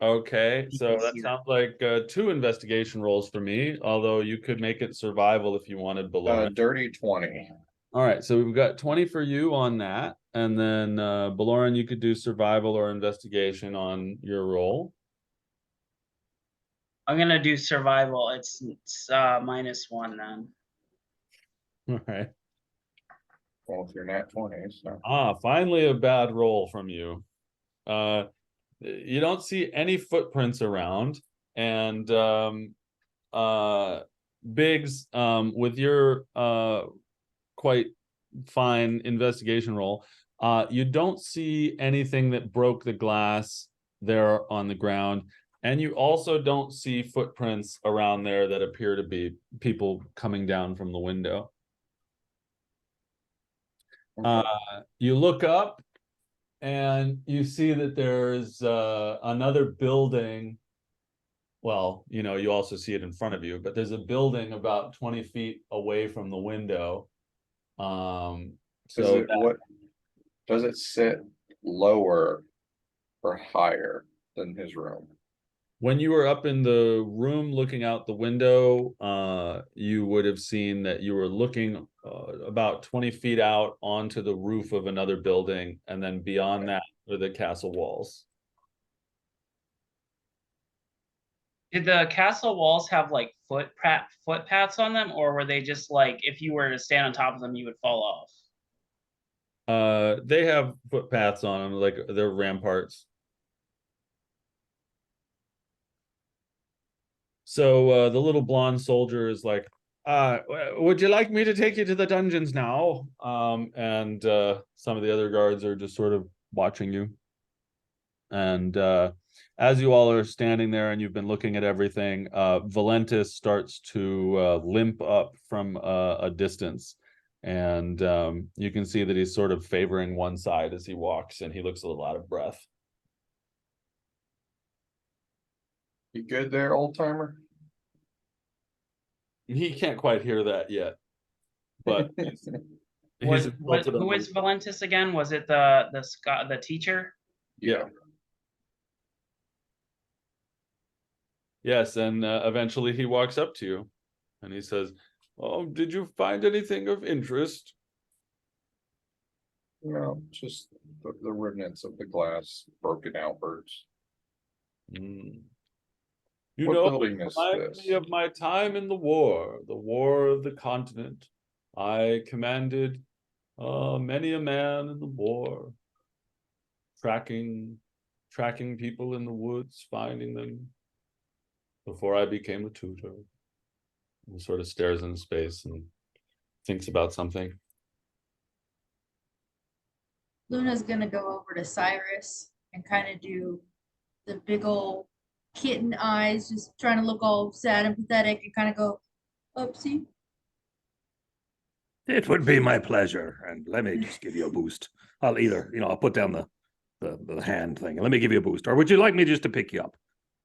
Okay, You so can that see sounds like 2 investigation rolls for me, although you could make it survival if you wanted Baloran. Dirty 20. All right, so we've got 20 for you on that, and then Baloran, you could do survival or investigation on your roll. I'm gonna do survival. It's -1 then. All right. Well, if you're nat 20s. So. Finally a bad roll from you. You don't see any footprints around, and Biggs, with your quite fine investigation roll, you don't see anything that broke the glass there on the ground, and you also don't see footprints around there that appear to be people coming down from the window. You look up and you see that there's another building. Well, you also see it in front of you, but there's a building about 20 feet away from the window. Does it sit lower or higher than his room? When you were up in the room looking out the window, you would have seen that you were looking about 20 feet out onto the roof of another building, and then beyond that are the castle walls. Did the castle walls have like footpaths on them, or were they just like if you were to stand on top of them, you would fall off? They have footpaths on them, like they're ramparts. So the little blonde soldier is like, would you like me to take you to the dungeons now? And some of the other guards are just sort of watching you. And as you all are standing there and you've been looking at everything, Valentis starts to limp up from a distance. And you can see that he's sort of favoring one side as he walks, and he looks a little out of breath. You good there, old timer? He can't quite hear that yet, but he's insulted Who on is the- Valentis again? Was it the teacher? Yeah. Yes, and eventually he walks up to you, and he says, "Oh, did you find anything of interest?" No, just the remnants of the glass broken outwards. Mm. You What know, building it is reminds this? me of my time in the war of the continent. I commanded many a man in the war, tracking people in the woods, finding them before I became a tutor. He sort of stares into space and thinks about something. Luna's gonna go over to Cyrus and kind of do the big old kitten eyes, just trying to look all sad and pathetic and kind of go, oopsie. It would be my pleasure. And let me just give you a boost. I'll either, I'll put down the hand thing. And let me give you a boost. Or would you like me just to pick you up?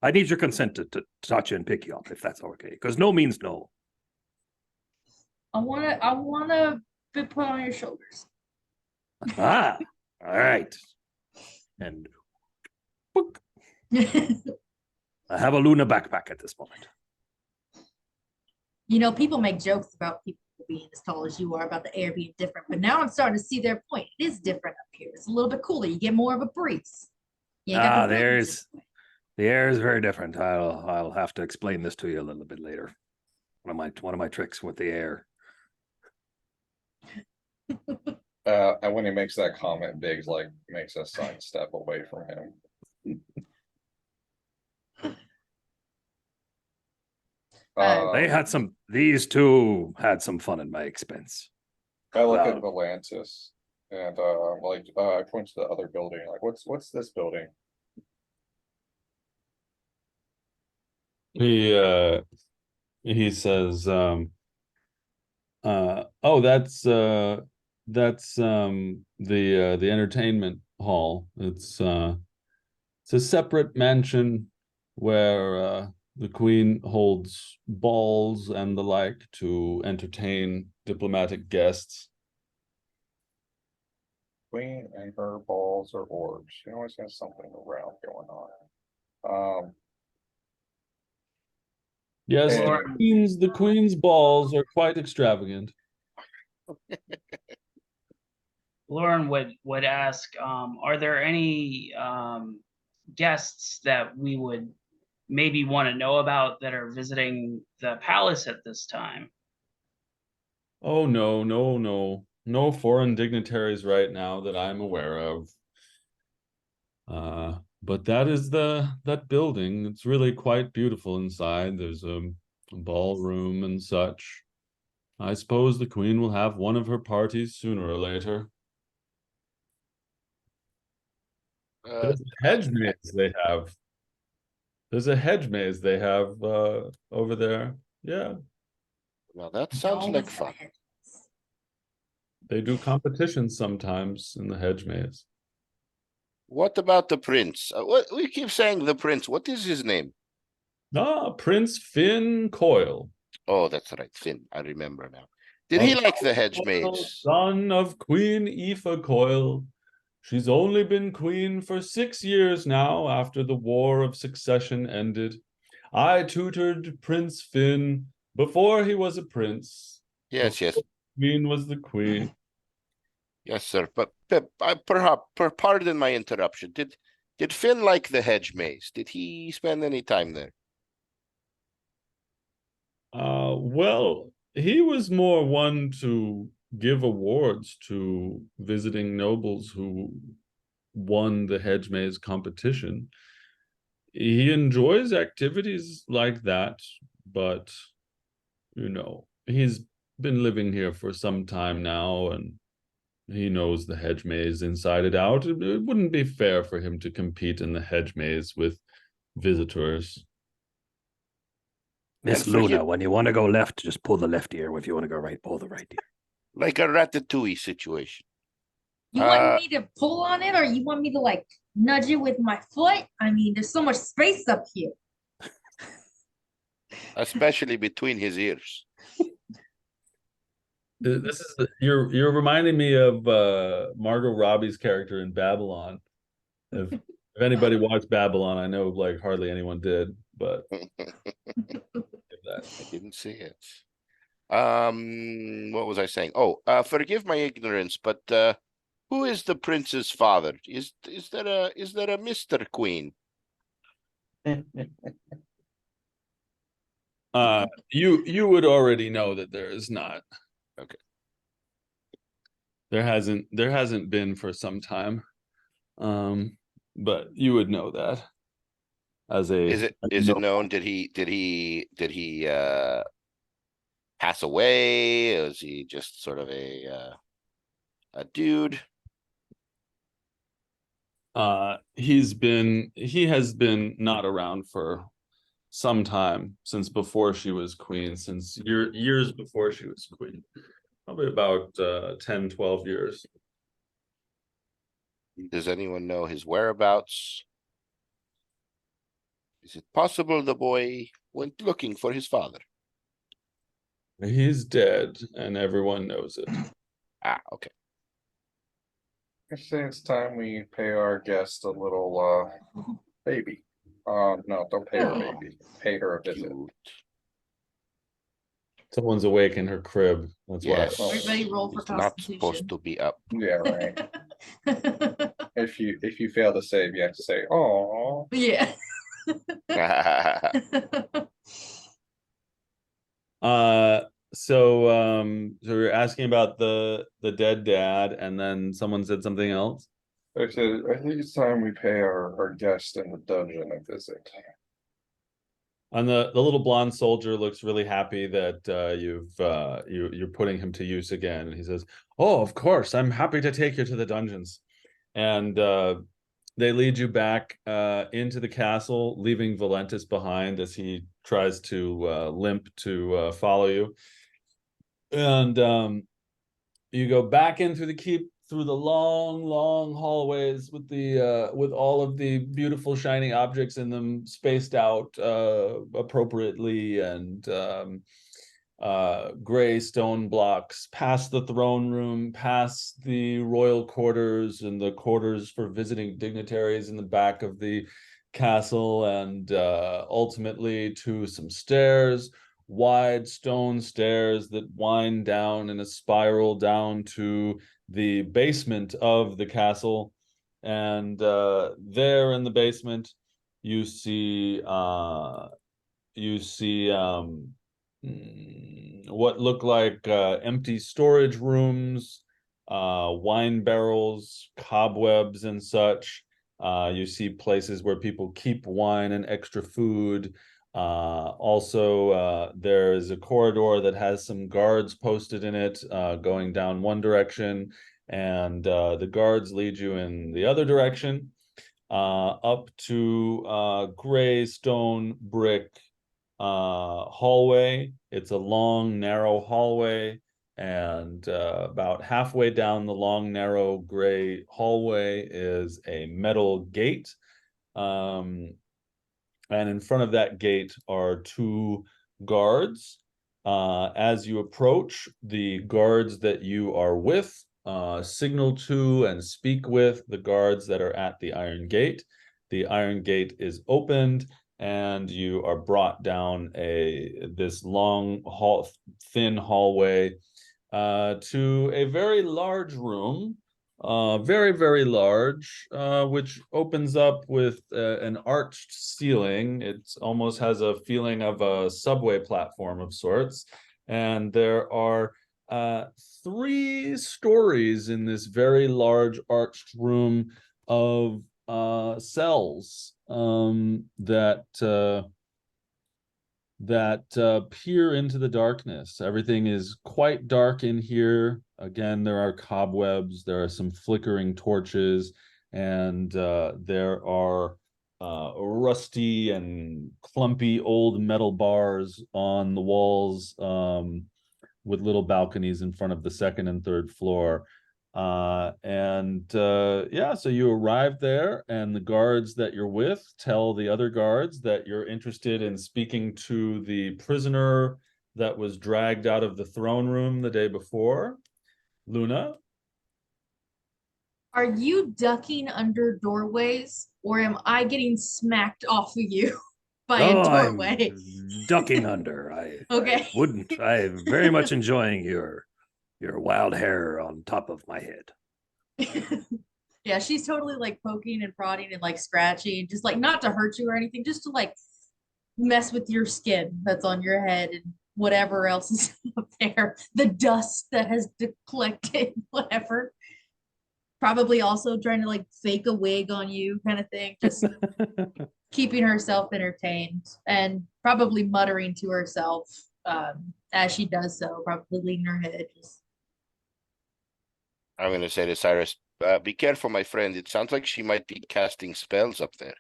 I need your consent to touch you and pick you up, if that's okay. Because no means no. I wanna be put on your shoulders. Ah, all right. And book. I have a Luna backpack at this moment. You know, people make jokes about people being as tall as you are, about the air being different, but now I'm starting to see their point. It is different up here. It's a little bit cooler. You get more of a breeze. You ain't got the wind this way. The air is very different. I'll have to explain this to you a little bit later. One of my tricks with the air. And when he makes that comment, Biggs makes us sidestep away from him. These two had some fun at my expense. I look Wow. at Valantis and I point to the other building. Like, what's this building? He says, oh, that's the entertainment hall. It's a separate mansion where the queen holds balls and the like to entertain diplomatic guests. Queen and her balls or orbs. She always has something around going on. Yes, And- the queen's balls are quite extravagant. Lauren would ask, are there any guests that we would maybe want to know about that are visiting the palace at this time? Oh, no foreign dignitaries right now that I'm aware of. But that is that building. It's really quite beautiful inside. There's a ballroom and such. I suppose the queen will have one of her parties sooner or later. There's a hedge maze they have. There's a hedge maze they have over there. Yeah, Well, that sounds Always like have fun. heads. they do competitions sometimes in the hedge maze. What about the prince? What we keep saying the prince. What is his name? Ah, Prince Finn Coyle. Oh, that's right, Finn. I remember now. Did he like the hedge maze? Son of Queen Aoife Coyle. She's only been queen for 6 years now after the War of Succession ended. I tutored Prince Finn before he was a prince. Yes, yes, Queen was the queen. yes, sir. But perhaps, pardon my interruption. Did Finn like the hedge maze? Did he spend any time there? Well, he was more one to give awards to visiting nobles who won the hedge maze competition. he enjoys activities like that, but he's been living here for some time now, and he knows the hedge maze inside and out. It wouldn't be fair for him to compete in the hedge maze with visitors. Miss And forget- Luna, when you want to go left, just pull the left ear. If you want to go right, pull the right ear. Like a ratatouille situation. You want me to pull on it, or you want me to like nudge it with my foot? I mean, there's so much space up here. Especially between his ears. This is you're reminding me of Margot Robbie's character in Babylon. If anybody watched Babylon, I know like hardly anyone did, but I didn't see it. What was I saying? Oh, forgive my ignorance, but who is the prince's father? Is there a Mr. Queen? You would already know that there is not. Okay. There hasn't been for some time. But you would know that as a Is it known? Did he pass away? Is he just sort of a dude? He has been not around for some time, since before she was queen, since years before she was queen. Probably about 10, 12 years. Does anyone know his whereabouts? Is it possible the boy went looking for his father? He's dead, and everyone knows it. Ah, okay. I say it's time we pay our guest a little baby. No, don't pay her a baby. Pay her a visit. Cute. Someone's awake in her crib. That's Yes. why. Everybody roll for He's not Constitution. supposed to be up. Yeah, right. If you fail to save, you have to say, "Oh." Yeah. So you're asking about the dead dad, and then someone said something else. I said, I think it's time we pay our guest in the dungeon a visit. And the little blonde soldier looks really happy that you're putting him to use again. And he says, "Oh, of course, I'm happy to take you to the dungeons." And they lead you back into the castle, leaving Valentis behind as he tries to limp to follow you. And you go back in through the keep, through the long hallways with all of the beautiful shiny objects in them spaced out appropriately, and gray stone blocks, past the throne room, past the royal quarters and the quarters for visiting dignitaries in the back of the castle, and ultimately to some stairs, wide stone stairs that wind down in a spiral down to the basement of the castle. And there in the basement you see what look like empty storage rooms, wine barrels, cobwebs and such. You see places where people keep wine and extra food. Also, there is a corridor that has some guards posted in it, going down one direction, and the guards lead you in the other direction, up to gray stone brick hallway. It's a long, narrow hallway, and about halfway down the long, narrow gray hallway is a metal gate. And in front of that gate are two guards. As you approach, the guards that you are with signal to and speak with the guards that are at the iron gate. The iron gate is opened, and you are brought down this long thin hallway to a very large room, very large, which opens up with an arched ceiling. It almost has a feeling of a subway platform of sorts, and there are 3 stories in this very large arched room of cells that peer into the darkness. Everything is quite dark in here. Again, there are cobwebs, there are some flickering torches, and there are rusty and clumpy old metal bars on the walls, with little balconies in front of the second and third floor. Yeah, so you arrive there, and the guards that you're with tell the other guards that you're interested in speaking to the prisoner that was dragged out of the throne room the day before. Luna? Are you ducking under doorways, or am I getting smacked off of you by a doorway? I'm ducking under. I Okay. wouldn't. I'm very much enjoying your wild hair on top of my head. Yeah, she's totally like poking and prodding and like scratching, just like not to hurt you or anything, just to like mess with your skin that's on your head and whatever else is up there, the dust that has collected, whatever. Probably also trying to like fake a wig on you, kind of thing, just keeping herself entertained and probably muttering to herself as she does so, probably leaning her head. Just I'm gonna say to Cyrus, be careful, my friend. It sounds like she might be casting spells up there.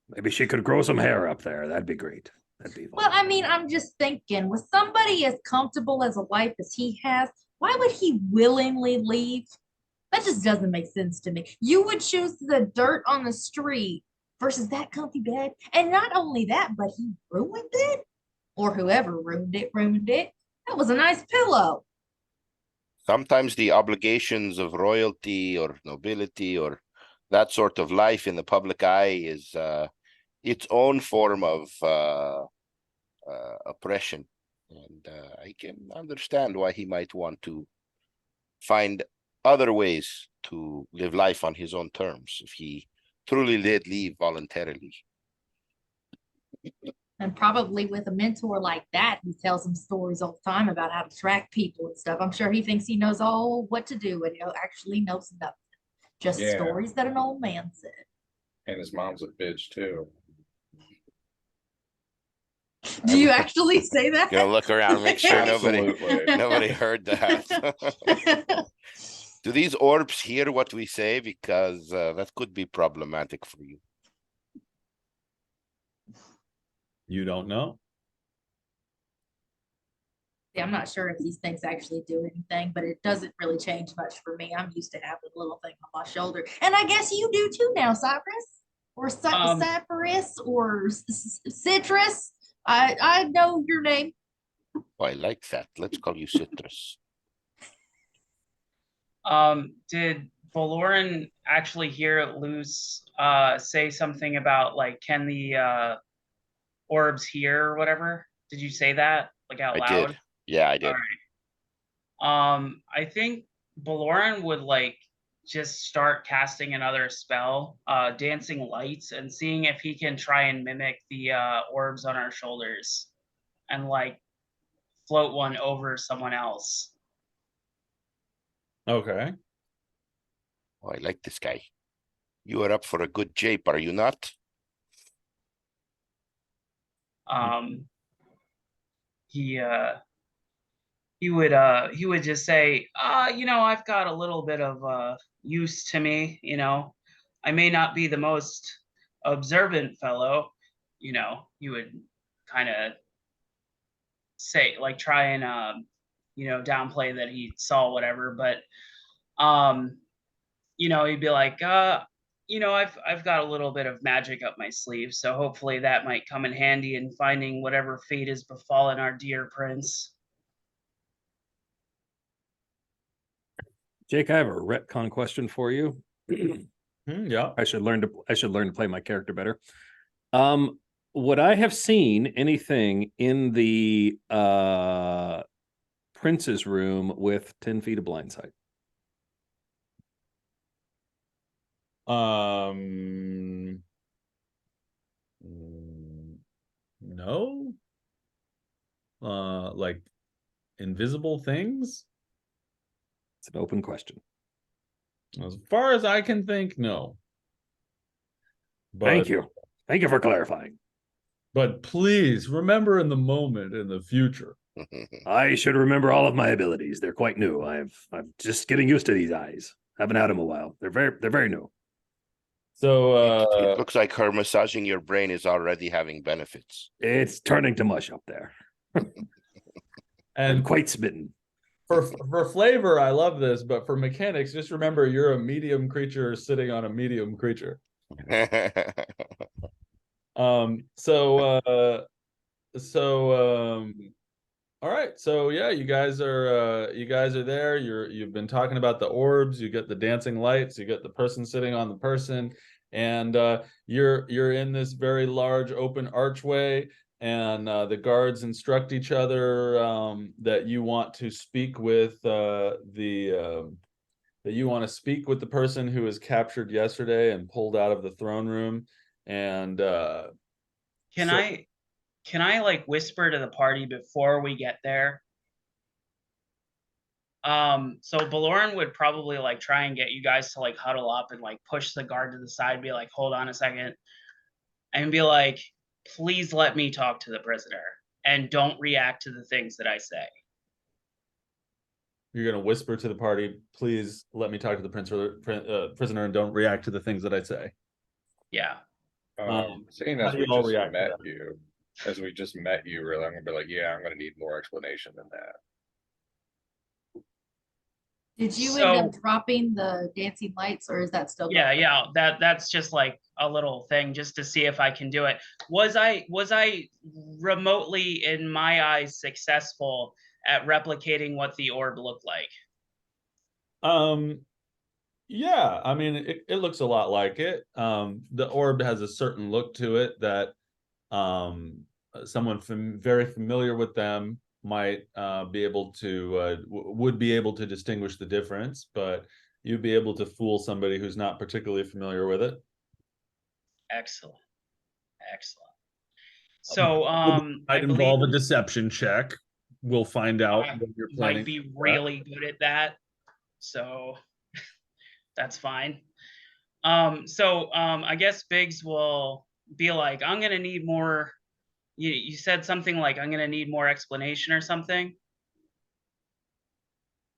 Maybe she could grow some hair up there. That'd be great. That'd be fun. well, I mean, I'm just thinking, with somebody as comfortable as a life as he has, why would he willingly leave? That just doesn't make sense to me. You would choose the dirt on the street versus that comfy bed. And not only that, but he ruined it, or whoever ruined it, ruined it. That was a nice pillow. Sometimes the obligations of royalty or nobility or that sort of life in the public eye is its own form of oppression. And I can understand why he might want to find other ways to live life on his own terms if he truly did leave voluntarily. And probably with a mentor like that, he tells him stories all the time about how to track people and stuff. I'm sure he thinks he knows all what to do, and he actually knows nothing. Just Yeah. stories that an old man said. And his mom's a bitch too. Do you actually say that? Gonna look around and make sure nobody Absolutely. heard that. Do these orbs hear what we say? Because that could be problematic for you. You don't know? Yeah, I'm not sure if these things actually do anything, but it doesn't really change much for me. I'm used to having a little thing on my shoulder. And I guess you do too now, Cypress. Or Cypress or Citrus. I know your name. Oh, I like that. Let's call you Citrus. Did Valoran actually hear Luce say something about like, can the orbs hear or whatever? Did you say that like out I loud? did. Yeah, I did. All right. I think Valoran would like just start casting another spell, dancing lights, and seeing if he can try and mimic the orbs on our shoulders and like float one over someone else. Okay. Oh, I like this guy. You are up for a good jape, are you not? He would just say, I've got a little bit of use to me, I may not be the most observant fellow, you would kind of say, like, try and downplay that he saw whatever, but he'd be like, I've got a little bit of magic up my sleeve, so hopefully that might come in handy in finding whatever fate has befallen our dear prince. Jake, I have a retcon question for you. Yeah. I should learn to play my character better. Would I have seen anything in the prince's room with 10 feet of blind sight? No. Like invisible things? It's an open question. As far as I can think, no. Thank you. Thank you for clarifying. But please remember in the moment, in the future. I should remember all of my abilities. They're quite new. I'm just getting used to these eyes. Haven't had them a while. They're very new. So It looks like her massaging your brain is already having benefits. It's turning to mush up there. I'm and quite smitten. for flavor, I love this, but for mechanics, just remember you're a medium creature sitting on a medium creature. So all right, so yeah, you guys are there. You've been talking about the orbs, you get the dancing lights, you get the person sitting on the person, and you're in this very large open archway, and the guards instruct each other that you want to speak with the person who was captured yesterday and pulled out of the throne room. And Can so- I like whisper to the party before we get there? So Baloran would probably like try and get you guys to like huddle up and like push the guard to the side, be like, hold on a second, and be like, please let me talk to the prisoner and don't react to the things that I say. You're going to whisper to the party, please let me talk to the prisoner and don't react to the things that I say. Yeah. Seeing how as do we you all just react to met that? you, really, I'm gonna be like, yeah, I'm gonna need more explanation than that. Did you end up So- dropping the dancing lights, or is that still Yeah, going? yeah. That's just like a little thing just to see if I can do it. Was I remotely, in my eyes, successful at replicating what the orb looked like? Yeah, I mean, it looks a lot like it. The orb has a certain look to it that someone very familiar with them might be able to would be able to distinguish the difference, but you'd be able to fool somebody who's not particularly familiar with it. Excellent. Excellent. So Might I believe involve a deception check. We'll find out I what you're planning. might be really good at that. So that's fine. I guess Biggs will be like, I'm gonna need more. You said something like, I'm gonna need more explanation or something.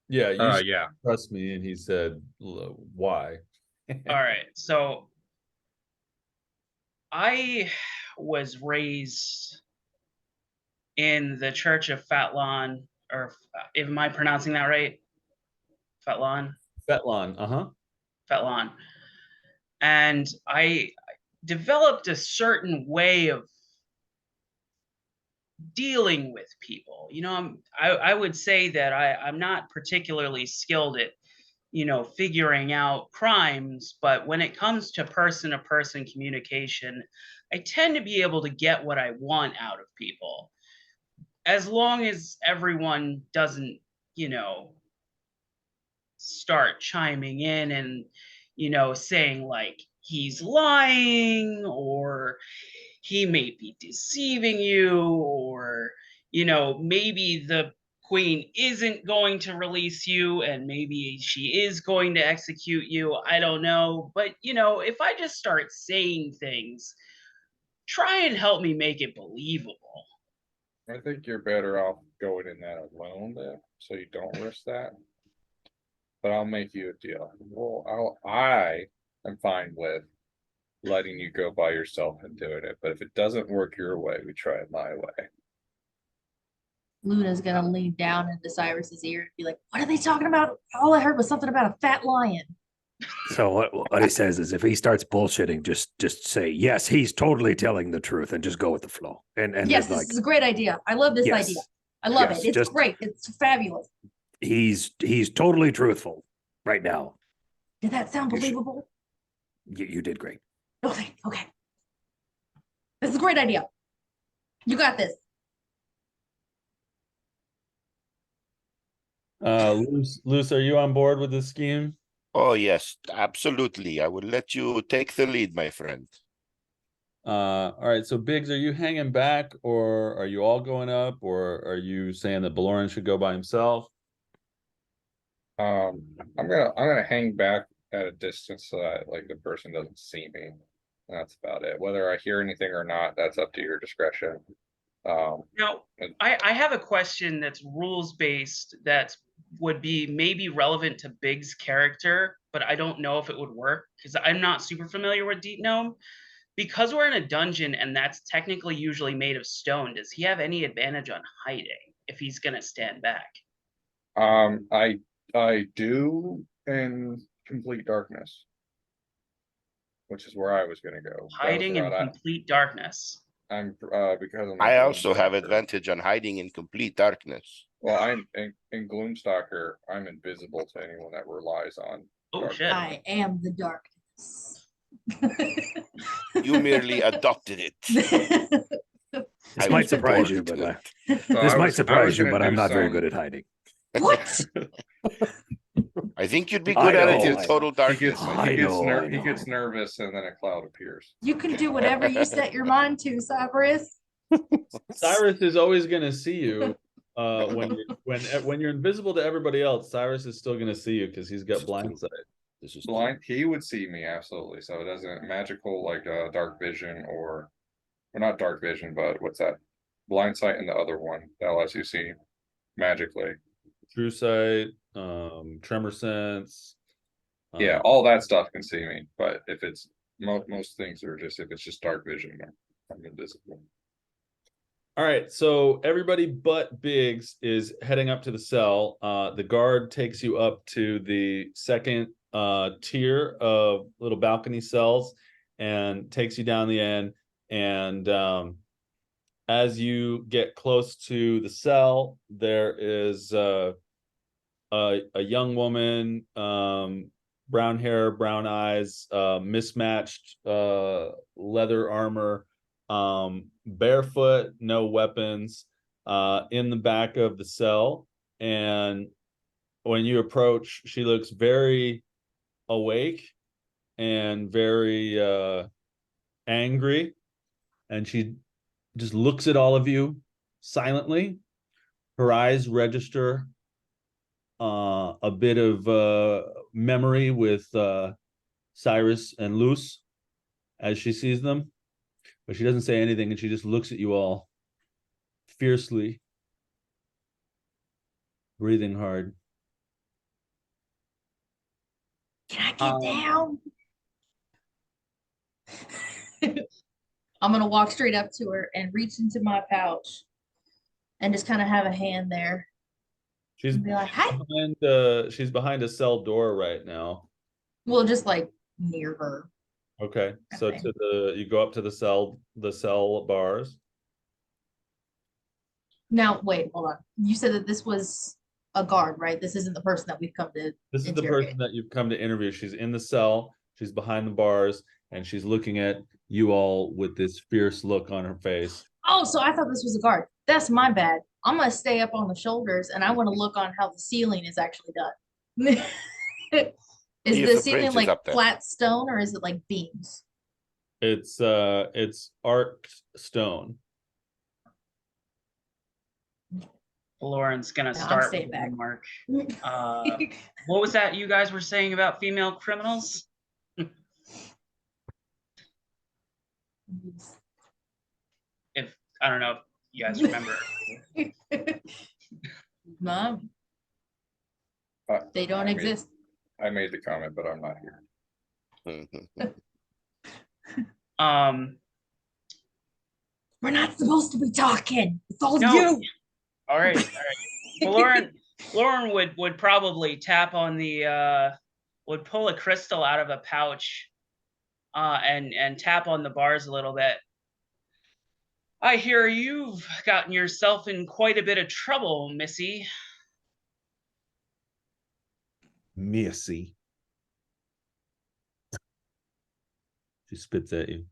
Yeah, you Yeah. trust me. And he said, why? All right. So I was raised in the Church of Fatlon, or am I pronouncing that right? Fatlon? Fetlon, uh-huh. Fatlon. And I developed a certain way of dealing with people. I would say that I'm not particularly skilled at, figuring out crimes, but when it comes to person communication, I tend to be able to get what I want out of people. As long as everyone doesn't, start chiming in and, saying like he's lying, or he may be deceiving you, or maybe the queen isn't going to release you and maybe she is going to execute you. I don't know, but if I just start saying things, try and help me make it believable. I think you're better off going in that alone then, so you don't risk that. But I'll make you a deal. Well, I am fine with letting you go by yourself and doing it. But if it doesn't work your way, we try it my way. Luna's gonna lean down into Cyrus's ear and be like, "What are they talking about? All I heard was something about a fat lion." So what he says is, if he starts bullshitting, just say yes. He's totally telling the truth, and just go with the flow. And Yes, it's this like, is a great idea. I love this yes, idea. I love yes, it. It's just- great. It's fabulous. he's totally truthful right now. Did that sound You should- believable? You did great. Okay, okay. This is a great idea. You got this. Luce, are you on board with this scheme? Oh, yes, absolutely. I will let you take the lead, my friend. All right, so Biggs, are you hanging back, or are you all going up, or are you saying that Baloran should go by himself? I'm gonna hang back at a distance so that like the person doesn't see me. That's about it. Whether I hear anything or not, that's up to your discretion. Now, and- I have a question that's rules based that would be maybe relevant to Big's character, but I don't know if it would work because I'm not super familiar with Deep Gnome. Because we're in a dungeon and that's technically usually made of stone, does he have any advantage on hiding if he's gonna stand back? I do in complete darkness, which is where I was gonna go. That was Hiding in what complete darkness. I'm because I'm. I a also have Gloomstalker. advantage on hiding in complete darkness. Well, I'm in Gloomstalker. I'm invisible to anyone that relies on. Oh darkness. shit. I am the darkness. You merely adopted it. This I might was surprise born you, but into it. So this I might was surprise you, gonna but I'm do not very some- good at hiding. What? I think you'd be I good at it know, in I total He darkness. gets I he gets know, I he know. gets nervous and then a cloud appears. You can do whatever you set your mind to, Cyrus. Cyrus is always going to see you when you're invisible to everybody else. Cyrus is still going to see you because he's got blind sight. This is Blind, he would see me absolutely. So it doesn't magical like dark vision or not dark vision, but what's that? Blind sight and the other one that lets you see magically. True sight, tremor sense. Yeah, all that stuff can see me, but if it's most things are just if it's just dark vision, I'm invisible. All right, so everybody but Biggs is heading up to the cell. The guard takes you up to the second tier of little balcony cells and takes you down the end. And as you get close to the cell, there is a young woman, brown hair, brown eyes, mismatched leather armor, barefoot, no weapons, in the back of the cell. And when you approach, she looks very awake and very angry. And she just looks at all of you silently. Her eyes register a bit of memory with Cyrus and Luce as she sees them, but she doesn't say anything, and she just looks at you all fiercely, breathing hard. Can I get down? I'm gonna walk straight up to her and reach into my pouch and just kind of have a hand there. She's And be like, hi. she's behind a cell door right now. Well, just like near her. Okay, so Okay. you go up to the cell bars. Now, wait, hold on. You said that this was a guard, right? This isn't the person that we've come to This is the interrogate. person that you've come to interview. She's in the cell, she's behind the bars, and she's looking at you all with this fierce look on her face. Oh, so I thought this was a guard. That's my bad. I'm gonna stay up on the shoulders and I want to look on how the ceiling is actually done. Is See if the the ceiling prince is like up there. flat stone or is it like beams? It's arced stone. Lauren's gonna I'm start staying with back. homework. What was that you guys were saying about female criminals? If I don't know if you guys remember. Mom, they don't I made- exist. I made the comment, but I'm not here. We're not supposed to be talking. It's all No. you. All right. Well, Lauren would probably tap on the would pull a crystal out of a pouch and tap on the bars a little bit. I hear you've gotten yourself in quite a bit of trouble, Missy. Missy. She spits at you.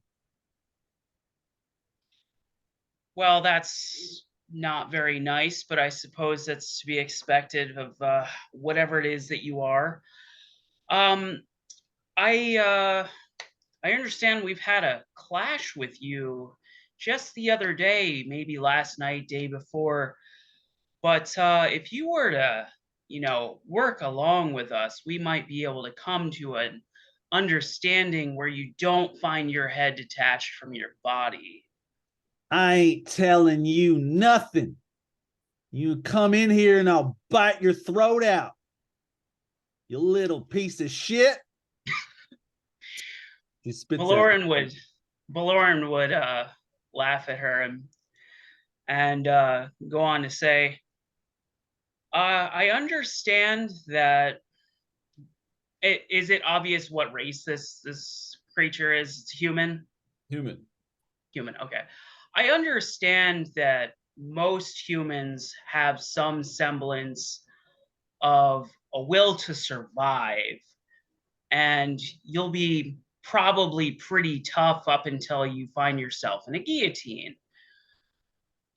Well, that's not very nice, but I suppose that's to be expected of whatever it is that you are. I understand we've had a clash with you just the other day, maybe last night, day before. But if you were to work along with us, we might be able to come to an understanding where you don't find your head detached from your body. I ain't telling you nothing. You come in here and I'll bite your throat out. You little piece of shit. He spits Valoran would laugh at her and go on to say, I understand that. Is it obvious what race this creature is? It's human? Human. Human, okay. I understand that most humans have some semblance of a will to survive, and you'll be probably pretty tough up until you find yourself in a guillotine.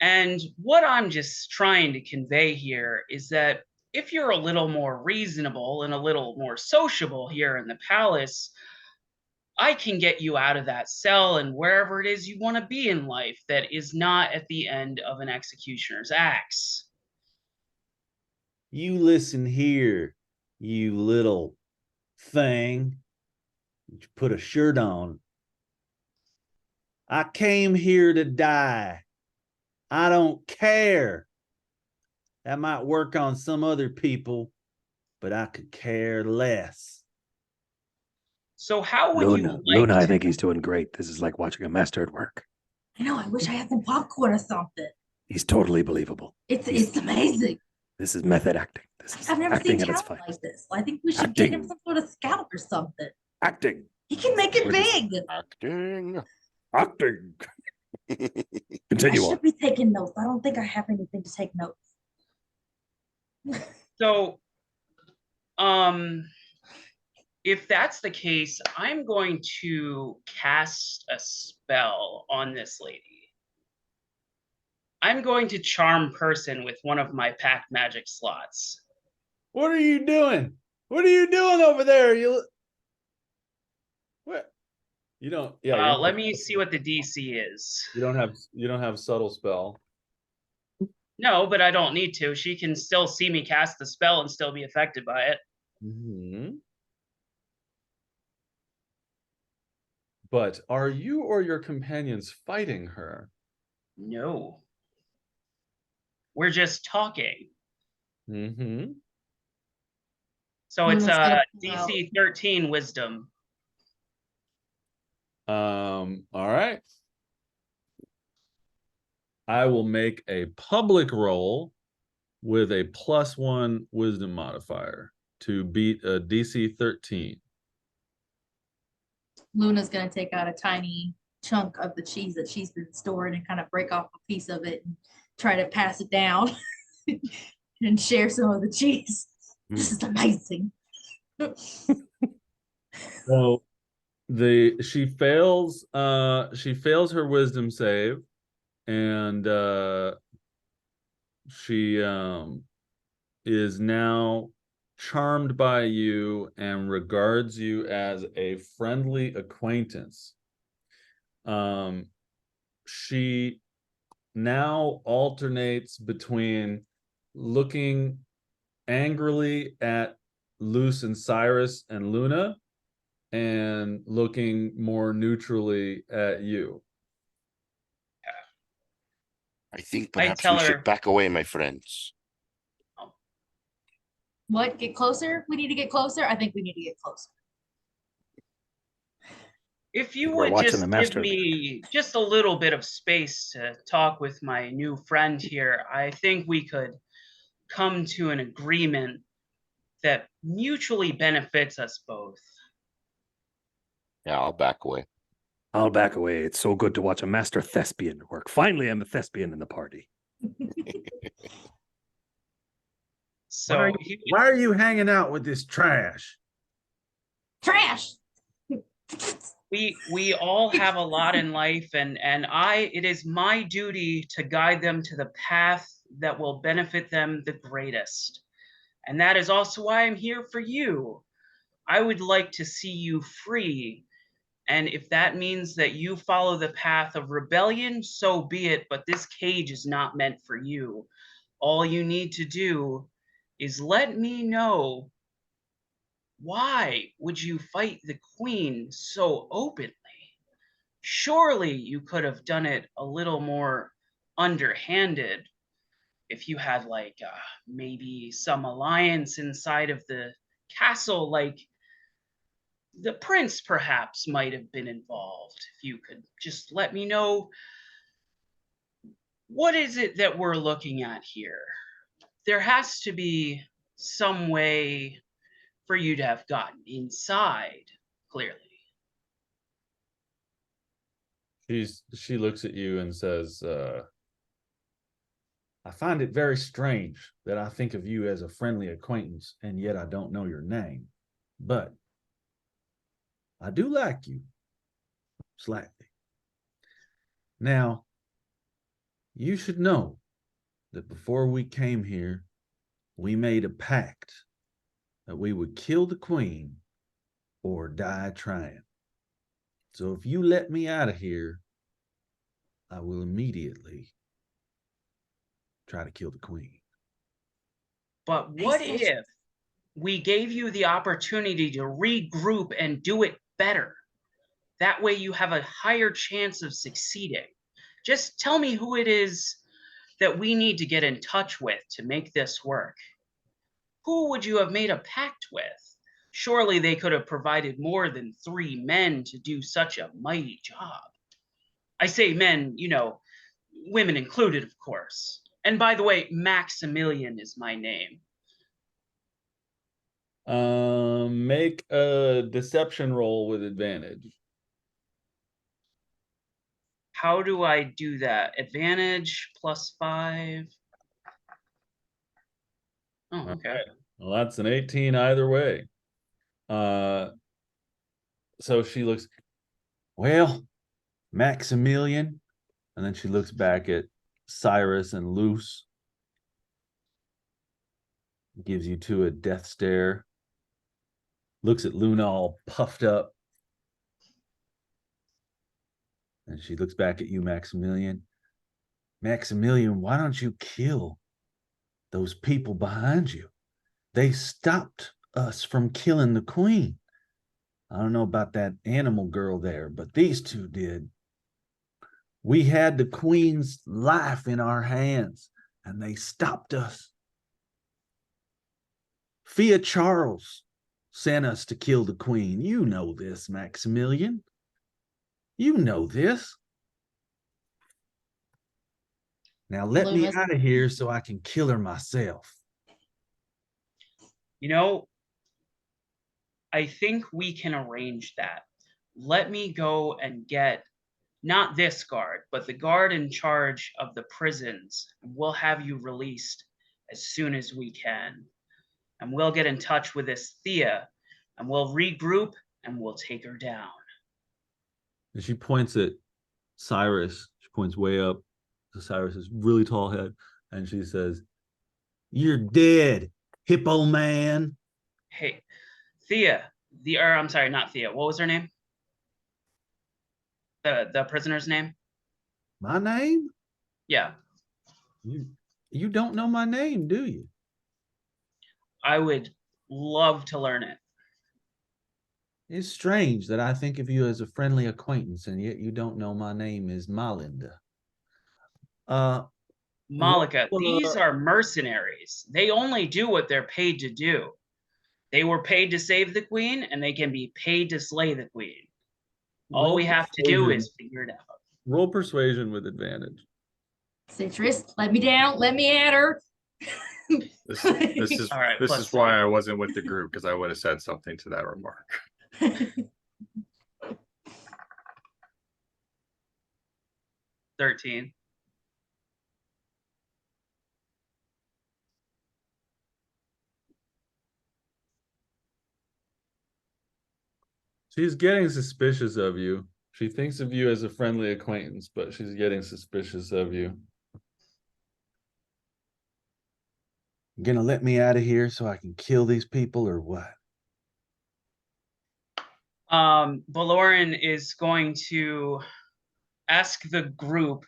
And what I'm just trying to convey here is that if you're a little more reasonable and a little more sociable here in the palace, I can get you out of that cell and wherever it is you want to be in life that is not at the end of an executioner's axe. You listen here, you little thing. You put a shirt on. I came here to die. I don't care. That might work on some other people, but I could care less. So how would Luna, you like Luna, I to... think he's doing great. This is like watching a master at work. I know. I wish I had some popcorn or something. He's totally believable. It's amazing. This is method acting. This is I've never acting seen at its talent finest. like this. I think we should get him Acting. some sort of scout or something. Acting. He can make it We're just- big. Acting. Acting. I Continue on. should be taking notes. I don't think I have anything to take notes. So, if that's the case, I'm going to cast a spell on this lady. I'm going to charm person with one of my pack magic slots. What are you doing? What are you doing over there? What? You don't. Yeah. Let me see what the DC is. You don't have subtle spell. No, but I don't need to. She can still see me cast the spell and still be affected by it. Mm-hmm. But are you or your companions fighting her? No. We're just talking. Mm-hmm. So it's Luna's gonna pull out. DC 13 wisdom. All right. I will make a public roll with a +1 wisdom modifier to beat a DC 13. Luna's gonna take out a tiny chunk of the cheese that she's been storing and kind of break off a piece of it and try to pass it down and share some of the cheese. This is amazing. So she fails her wisdom save, and she is now charmed by you and regards you as a friendly acquaintance. She now alternates between looking angrily at Luce and Cyrus and Luna and looking more neutrally at you. I think I perhaps tell we her- should back away, my friends. What? Get closer? We need to get closer? I think we need to get closer. If you We're would watching just the give master. me just a little bit of space to talk with my new friend here, I think we could come to an agreement that mutually benefits us both. Yeah, I'll back away. I'll back away. It's so good to watch a master thespian work. Finally, I'm a thespian in the party. So Why are you hanging out with this trash? Trash! we all have a lot in life, and it is my duty to guide them to the path that will benefit them the greatest. And that is also why I'm here for you. I would like to see you free. And if that means that you follow the path of rebellion, so be it. But this cage is not meant for you. All you need to do is let me know, why would you fight the queen so openly? Surely you could have done it a little more underhanded if you had like maybe some alliance inside of the castle, like the prince perhaps might have been involved. If you could just let me know, what is it that we're looking at here? There has to be some way for you to have gotten inside, clearly. She looks at you and says, I find it very strange that I think of you as a friendly acquaintance, and yet I don't know your name. But I do like you slightly. Now, you should know that before we came here, we made a pact that we would kill the queen or die trying. So if you let me out of here, I will immediately try to kill the queen. But what if we gave you the opportunity to regroup and do it better? That way you have a higher chance of succeeding. Just tell me who it is that we need to get in touch with to make this work. Who would you have made a pact with? Surely they could have provided more than 3 men to do such a mighty job. I say men, you know, women included, of course. And by the way, Maximilian is my name. Make a deception roll with advantage. How do I do that? Advantage +5. Oh, okay. Well, that's an 18 either way. So she looks, well, Maximilian, and then she looks back at Cyrus and Luce, gives you two a death stare, looks at Luna all puffed up, and she looks back at you, Maximilian. Maximilian, why don't you kill those people behind you? They stopped us from killing the queen. I don't know about that animal girl there, but these two did. We had the queen's life in our hands, and they stopped us. Fia Charles sent us to kill the queen. You know this, Maximilian. You know this. Now let me out of here so I can kill her myself. You know, I think we can arrange that. Let me go and get not this guard, but the guard in charge of the prisons. We'll have you released as soon as we can. And we'll get in touch with this Thea, and we'll regroup and we'll take her down. And she points at Cyrus. She points way up to Cyrus's really tall head, and she says, "You're dead, hippo man." Hey, Thea, I'm sorry, not Thea. What was her name? The prisoner's name? My name? Yeah. You don't know my name, do you? I would love to learn it. It's strange that I think of you as a friendly acquaintance, and yet you don't know my name is Malinda. Malika, these are mercenaries. They only do what they're paid to do. They were paid to save the queen, and they can be paid to slay the queen. All we have to do is figure it out. Roll persuasion with advantage. Citrus, let me down, let me at her. This is All right, this is +3. why I wasn't with the group, because I would have said something to that remark. 13. She's getting suspicious of you. She thinks of you as a friendly acquaintance, but she's getting suspicious of you. You gonna let me out of here so I can kill these people, or what? Baloran is going to ask the group,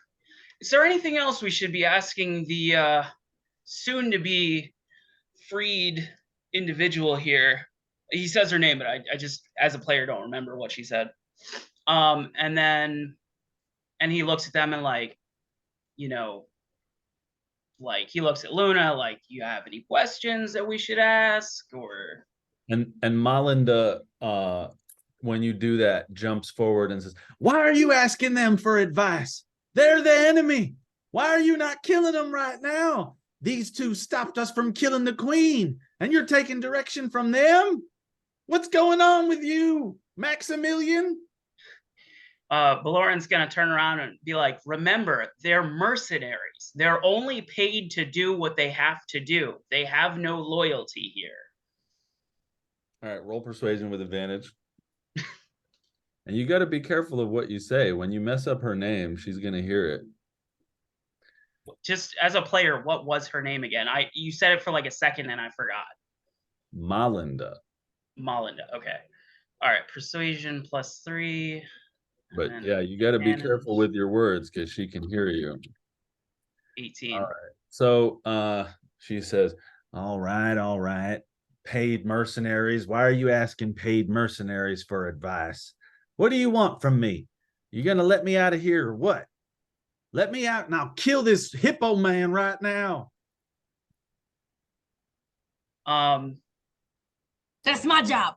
is there anything else we should be asking the soon-to-be freed individual here. He says her name, but I just, as a player, don't remember what she said. And he looks at them and like, you know, like he looks at Luna like, you have any questions that we should ask? Or And Malinda, when you do that, jumps forward and says, "Why are you asking them for advice? They're the enemy. Why are you not killing them right now? These two stopped us from killing the queen, and you're taking direction from them? What's going on with you, Maximilian?" Valoran's gonna turn around and be like, remember, they're mercenaries. They're only paid to do what they have to do. They have no loyalty here. All right, roll persuasion with advantage. And you got to be careful of what you say. When you mess up her name, she's going to hear it. Just as a player, what was her name again? You said it for like a second and I forgot. Malinda. Malinda. Okay. All right. Persuasion +3. But yeah, you got to be careful with your words because she can hear you. 18. All right. So she says, all right. Paid mercenaries. Why are you asking paid mercenaries for advice? What do you want from me? You going to let me out of here or what? Let me out and I'll kill this hippo man right now. That's my job.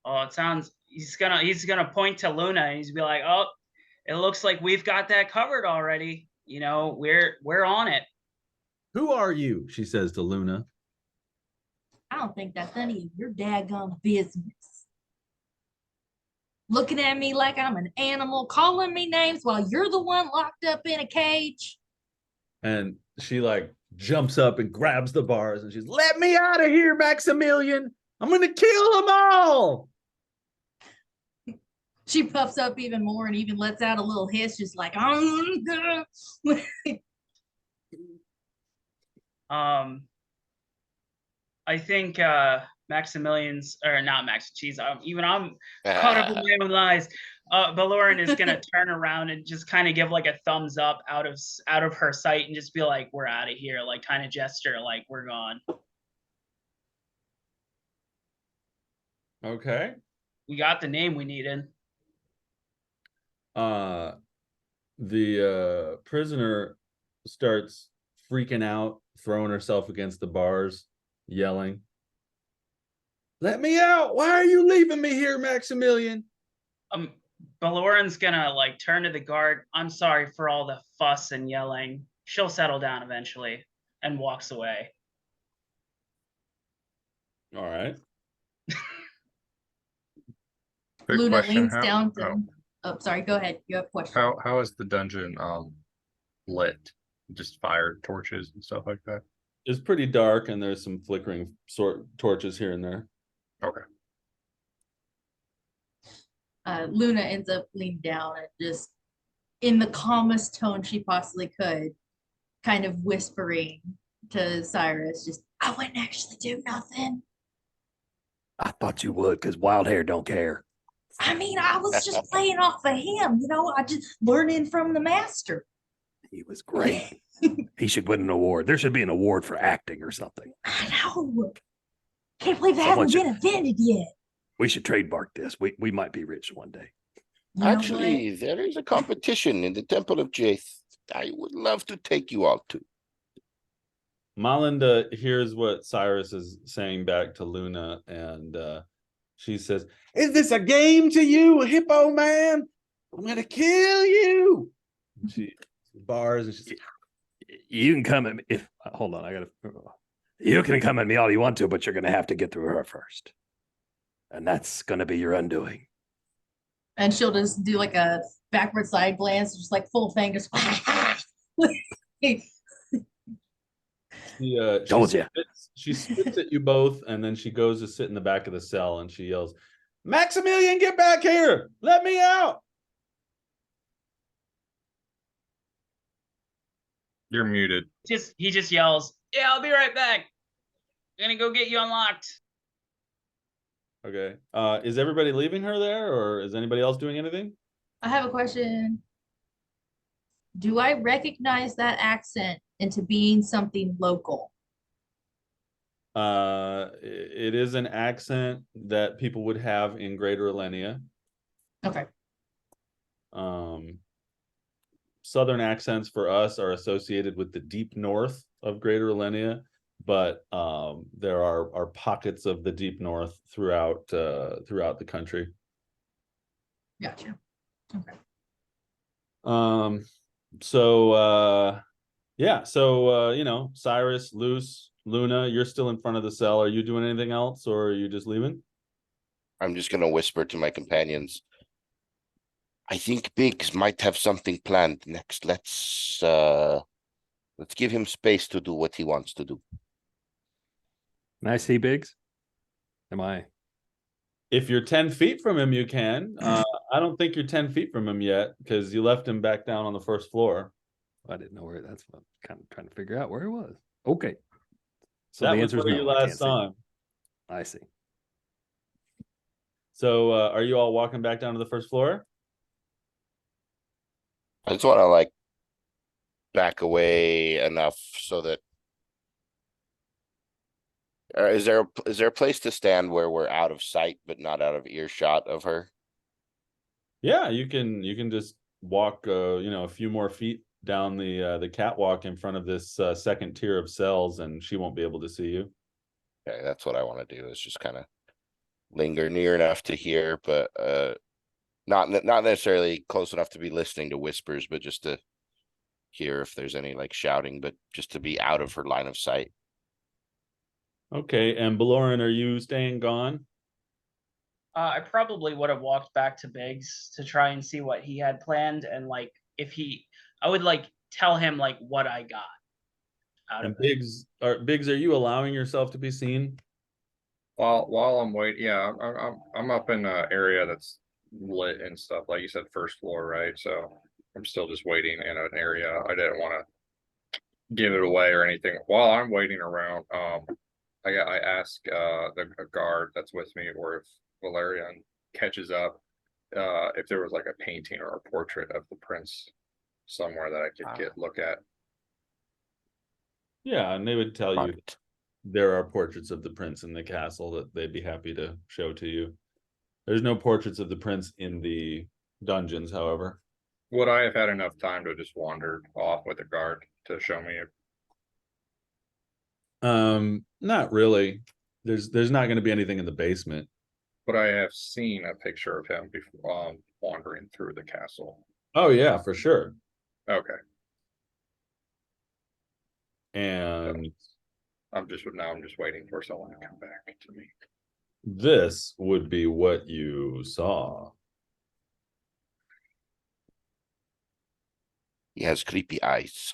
Oh, it sounds, he's gonna point to Luna and he's be like, oh, it looks like we've got that covered already. You know, we're on it. Who are you? She says to Luna. I don't think that's any of your daggone business. Looking at me like I'm an animal, calling me names while you're the one locked up in a cage. And she like jumps up and grabs the bars and she's, let me out of here, Maximilian. I'm going to kill them all. She puffs up even more and even lets out a little hiss, just like, I'm gonna. I think Maximilian's, or not Max, geez, even I'm caught up in my own lies. Valoran is gonna turn around and just kind of give like a thumbs up out of her sight and just be like, we're out of here, like kind of gesture like we're gone. Okay. We got the name we needed. The prisoner starts freaking out, throwing herself against the bars, yelling, let me out. Why are you leaving me here, Maximilian? Valoran's gonna like turn to the guard. I'm sorry for all the fuss and yelling. She'll settle down eventually and walks away. All right. Quick Luna question, leans down to. Oh, sorry. Go ahead. You have a question. How is the dungeon lit? Just fire torches and stuff like that? It's pretty dark and there's some flickering torches here and there. Okay. Luna ends up leaning down and just, in the calmest tone she possibly could, kind of whispering to Cyrus, just, I wouldn't actually do nothing. I thought you would, because wild hair don't care. I mean, I was just playing off of him, I just learning from the master. He was great. He should win an award. There should be an award for acting or something. I know. Can't believe it Someone hasn't been invented yet. We should trademark this. We might be rich one day. You know Actually, there is a competition in the Temple of Jaith. I would love to take you all to. Malinda hears what Cyrus is saying back to Luna, and she says, is this a game to you, hippo man? I'm going to kill you. And she bars and she's like, You can come at me if hold on, you can come at me all you want to, but you're gonna have to get through her first. And that's gonna be your undoing. And she'll just do like a backward side glance, just like full fingers. Told ya. She spits at you both, and then she goes to sit in the back of the cell and she yells, Maximilian, get back here. Let me out. You're muted. He just yells, yeah, I'll be right back. I'm gonna go get you unlocked. Okay. Is everybody leaving her there, or is anybody else doing anything? I have a question. Do I recognize that accent into being something local? It is an accent that people would have in Greater Elenia. Okay. Southern accents for us are associated with the deep north of Greater Elenia, but there are pockets of the deep north throughout the country. Gotcha. Okay. Yeah, so you know, Cyrus, Luce, Luna, you're still in front of the cell. Are you doing anything else, or are you just leaving? I'm just gonna whisper to my companions. I think Biggs might have something planned next. Let's give him space to do what he wants to do. Can I see Biggs? Am I? If you're 10 feet from him, you can. I don't think you're 10 feet from him yet because you left him back down on the first floor. I didn't know where. That's what I'm kind of trying to figure out where he was. Okay. So That the was answer is where no. you I last can't see. saw him. I see. So are you all walking back down to the first floor? I just want to like back away enough so that. Is there a place to stand where we're out of sight but not out of earshot of her? Yeah, you can just walk you know, a few more feet down the catwalk in front of this second tier of cells, and she won't be able to see you. Okay, that's what I want to do, is just kind of linger near enough to hear, but not necessarily close enough to be listening to whispers, but just to hear if there's any like shouting, but just to be out of her line of sight. Okay, and Baloran, are you staying gone? I probably would have walked back to Biggs to try and see what he had planned, and like I would like tell him like what I got out And of it. Biggs, are you allowing yourself to be seen? While I'm waiting, yeah, I'm up in an area that's lit and stuff. Like you said, first floor, right? So I'm still just waiting in an area. I didn't want to give it away or anything. While I'm waiting around, I ask the guard that's with me, or if Valerian catches up, if there was like a painting or a portrait of the prince somewhere that I could look at. Yeah, and they would tell you Right. there are portraits of the prince in the castle that they'd be happy to show to you. There's no portraits of the prince in the dungeons, however. Would I have had enough time to just wander off with a guard to show me? Not really. There's not going to be anything in the basement. But I have seen a picture of him before wandering through the castle. Oh yeah, for sure. Okay, And I'm just waiting for someone to come back to me. this would be what you saw. He has creepy eyes.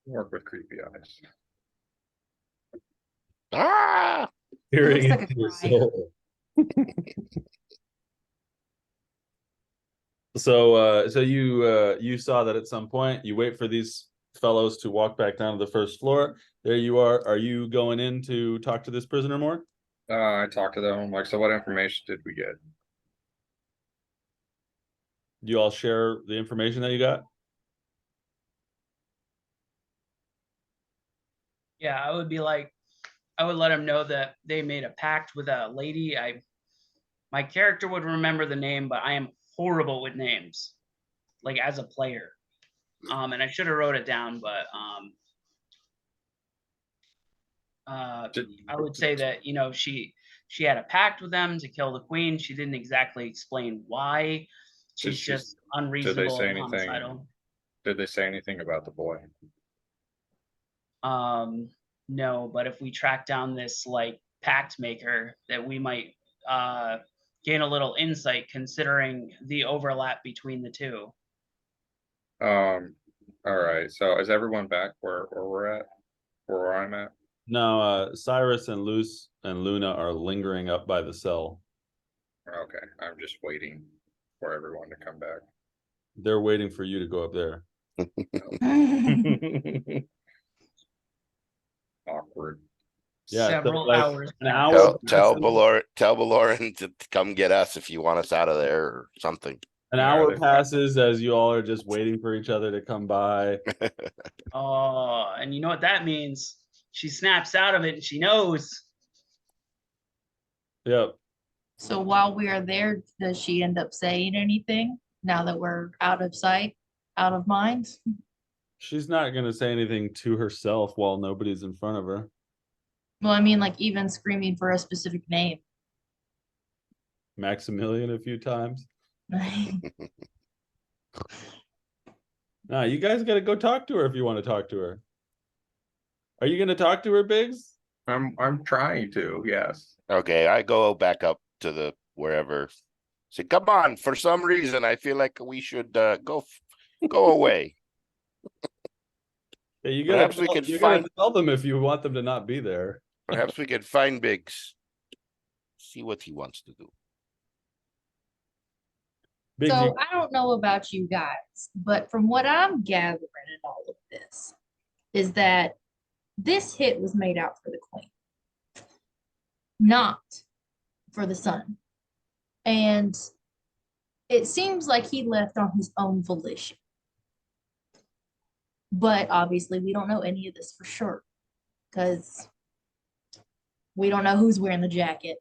Work with creepy eyes. Ah! Peering looks like a into your cry. soul. So you saw that at some point. You wait for these fellows to walk back down to the first floor. There you are. Are you going in to talk to this prisoner more? I talked to them. Like, so what information did we get? Do you all share the information that you got? Yeah, I would let him know that they made a pact with a lady. My character would remember the name, but I am horrible with names, like as a player. And I should have wrote it down, but I would say that, you know, she had a pact with them to kill the queen. She didn't exactly explain why. She's just unreasonable say and anything? homicidal. Did they say anything about the boy? No, but if we track down this like pact maker, that we might gain a little insight considering the overlap between the two. All right. So is everyone back where we're at? Where I'm at? No, Cyrus and Luce and Luna are lingering up by the cell. Okay. I'm just waiting for everyone to come back. They're waiting for you to go up there. Awkward. Yeah, so Several like hours. an passed. hour. Tell Baloran to come get us if you want us out of there or something. An Yeah, hour they've got- passes as you all are just waiting for each other to come by. Oh, and you know what that means? She snaps out of it and she knows. Yep. So while we are there, does she end up saying anything now that we're out of sight, out of mind? She's not gonna say anything to herself while nobody's in front of her. Well, I mean, like even screaming for a specific name. Maximilian a few times. Nah, you guys gotta go talk to her if you want to talk to her. Are you gonna talk to her, Biggs? I'm trying to, yes. Okay, I go back up to the wherever. Say, come on, for some reason I feel like we should go away. Yeah, you Perhaps we could gotta find tell them if you want them to not be there. perhaps we could find Biggs. See what he wants to do. Biggs, So I don't know about you guys, but from what I'm gathering in all of this is that this hit was made out for the queen, not for the son. And it seems like he left on his own volition. But obviously, we don't know any of this for sure because we don't know who's wearing the jacket.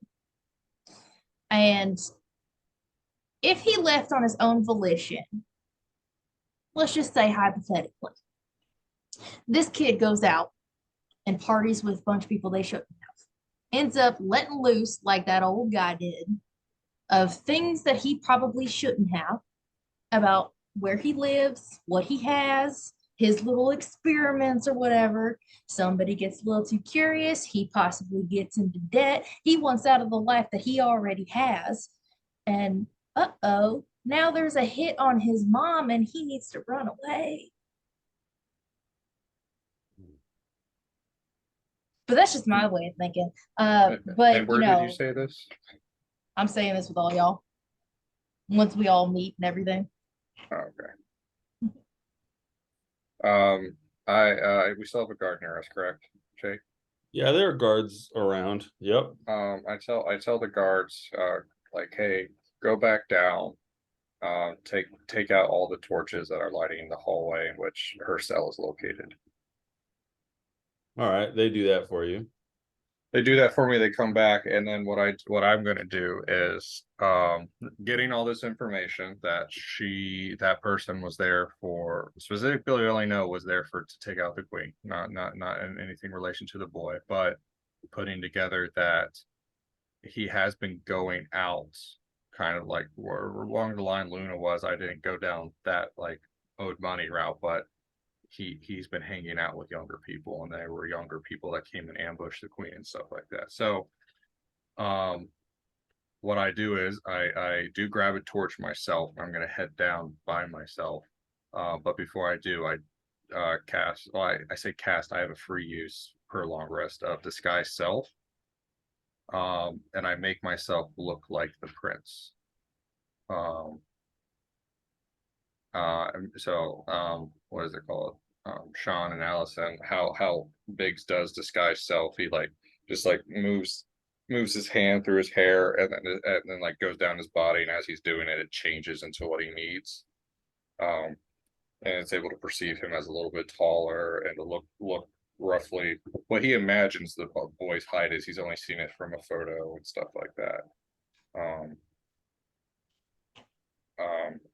And if he left on his own volition, let's just say hypothetically, this kid goes out and parties with a bunch of people they shouldn't have, ends up letting loose like that old guy did of things that he probably shouldn't have about where he lives, what he has, his little experiments or whatever. Somebody gets a little too curious. He possibly gets into debt. He wants out of the life that he already has. And uh-oh, now there's a hit on his mom and he needs to run away. But that's just my way of thinking. But And where you know, did you say this? I'm saying this with all y'all. Once we all meet and everything. Okay. We still have a guard near us, correct, Jake? yeah, there are guards around. Yep. I tell the guards, like, hey, go back down. Take out all the torches that are lighting the hallway in which her cell is located. All right, they do that for you. They do that for me, they come back, and then what I'm gonna do is getting all this information that that person was there for, specifically only know was there for to take out the queen, not in anything relation to the boy, but putting together that he has been going out kind of like where along the line Luna was. I didn't go down that like owed money route, but he's been hanging out with younger people, and there were younger people that came and ambushed the queen and stuff like that. So what I do is I do grab a torch myself. I'm gonna head down by myself. But before I do, I cast, well, I say cast, I have a free use per long rest of disguise self. And I make myself look like the prince. What is it called? Sean and Allison, how Biggs does disguise self. He like just like moves his hand through his hair and then like goes down his body, and as he's doing it, it changes into what he needs. And it's able to perceive him as a little bit taller and to look roughly what he imagines the boy's height is. He's only seen it from a photo and stuff like that.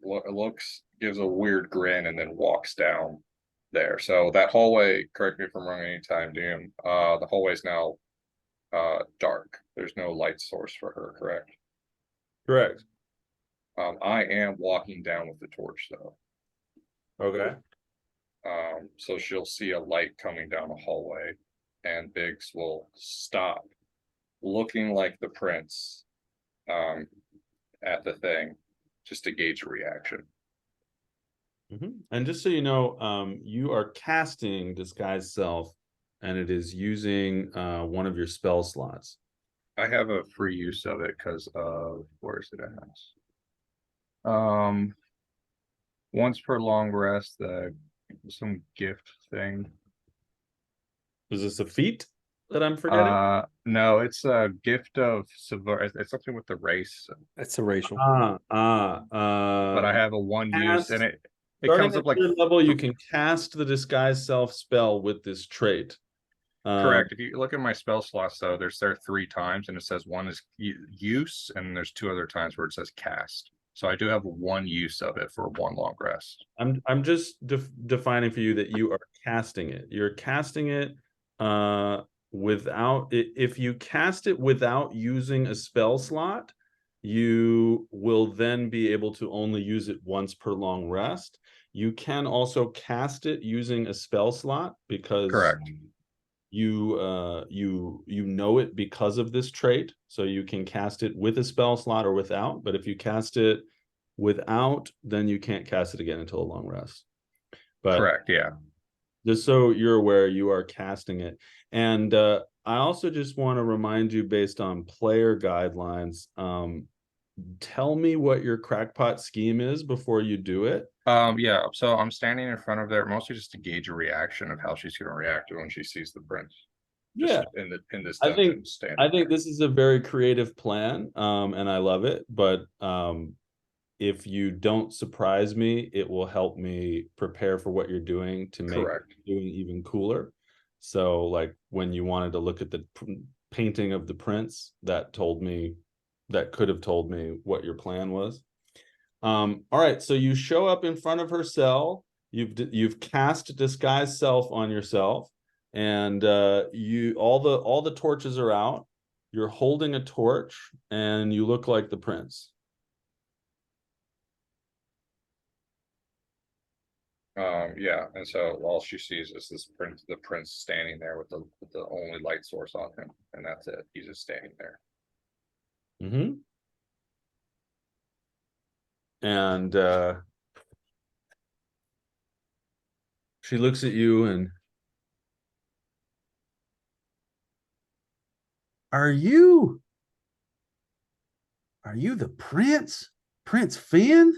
Looks, gives a weird grin, and then walks down there. So that hallway, correct me if I'm wrong anytime, Doom, the hallway's now dark. There's no light source for her, correct? Correct. I am walking down with the torch though. Okay. So she'll see a light coming down the hallway, and Biggs will stop, looking like the prince, at the thing, just to gauge a reaction. And just so you know, you are casting disguise self, and it is using one of your spell slots. I have a free use of it because of, where is it at? Once per long rest, some gift thing. Is this a feat? that I'm forgetting? No, it's a gift of it's something with the race, That's a racial. but I have a one use, and Cast. it Starting comes at up like third level, you can cast the disguise self spell with this trait. correct. If you look at my spell slots, though, there's there 3 times, and it says one is use, and there's 2 other times where it says cast. So I do have one use of it for 1 long rest. I'm just defining for you that you are casting it. You're casting it without if you cast it without using a spell slot, you will then be able to only use it once per long rest. You can also cast it using a spell slot because Correct. you know it because of this trait, so you can cast it with a spell slot or without. But if you cast it without, then you can't cast it again until a long rest. But Correct. Yeah. just so you're aware, you are casting it. And I also just want to remind you, based on player guidelines, tell me what your crackpot scheme is before you do it. Yeah. So I'm standing in front of there mostly just to gauge a reaction of how she's going to react when she sees the prince. Yeah, In this I dungeon, think standing there. this is a very creative plan, and I love it. But if you don't surprise me, it will help me prepare for what you're doing to make Correct. doing even cooler. So, like when you wanted to look at the painting of the prince, that could have told me what your plan was. All right, so you show up in front of her cell. You've cast disguise self on yourself, and all the torches are out. You're holding a torch, and you look like the prince. Yeah, and so all she sees is the prince standing there with the only light source on him, and that's it. He's just standing there. Mm-hmm. And she looks at you and, are you the prince? Prince Finn?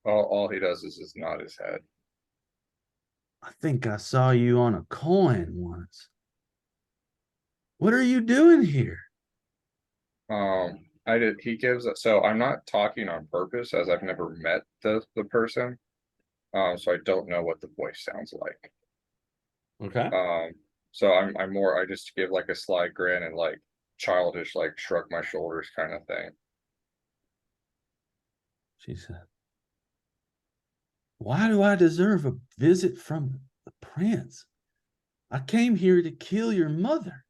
All he does is just nod his head. I think I saw you on a coin once. What are you doing here? He gives so I'm not talking on purpose, as I've never met the person. So I don't know what the voice sounds like. Okay. So I'm more, I just give like a sly grin and like childish, like shrug my shoulders kind of thing. She said, why do I deserve a visit from the prince? I came here to kill your mother.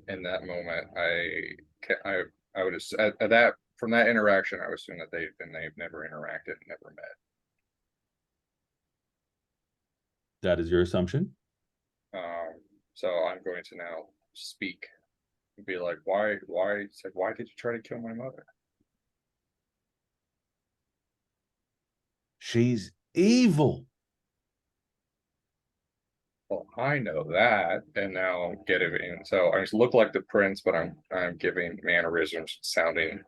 In that moment, I would at that from that interaction, I would assume that they've never interacted, never met. That is your assumption? So I'm going to now speak and be like, why did you try to kill my mother? She's evil. Well, I know that, and now get it in. So I just look like the prince, but I'm giving mannerisms sounding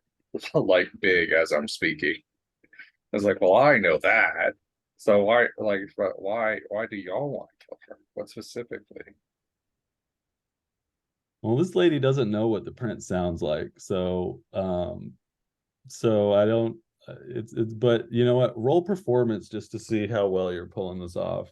like big as I'm speaking. I was like, well, I know that. So why do y'all want to kill her? What specifically? Well, this lady doesn't know what the prince sounds like, so so I don't. It's but you know what? Roll performance just to see how well you're pulling this off.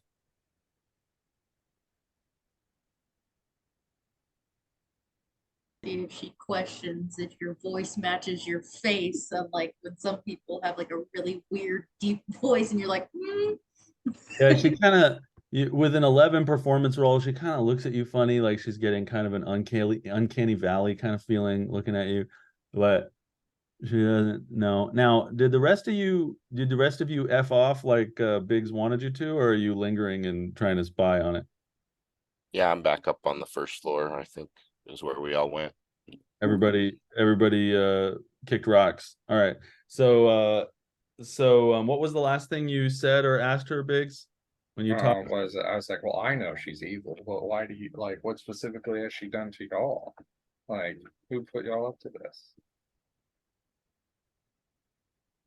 See if she questions if your voice matches your face. Like when some people have like a really weird deep voice, and you're like, Yeah, she kind of with an 11 performance roll, she kind of looks at you funny, like she's getting kind of an uncanny valley kind of feeling looking at you, but she doesn't know. Now, did the rest of you F off like Biggs wanted you to, or are you lingering and trying to spy on it? Yeah, I'm back up on the first floor, I think is where we all went. Everybody kicked rocks. All right. So what was the last thing you said or asked her, Biggs, when you talked? I was like, well, I know she's evil, but why do you like what specifically has she done to y'all? Like, who put y'all up to this?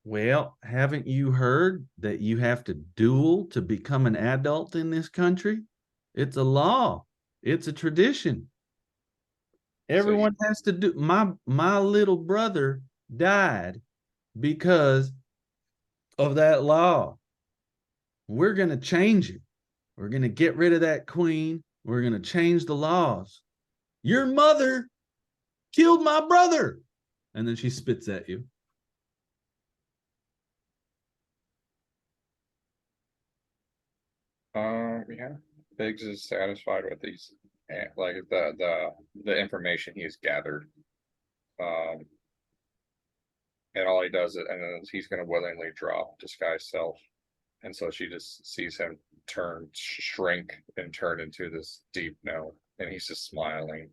Well, haven't you heard that you have to duel to become an adult in this country? It's a law. It's a tradition. Everyone has to do. My little brother died because of that law. We're gonna change it. We're gonna get rid of that queen. We're gonna change the laws. Your mother killed my brother. And then she spits at you. Yeah, Biggs is satisfied with these, like the information he's gathered. And all he does is, and then he's going to willingly drop disguise self, and so she just sees him shrink and turn into this deep no, and he's just smiling.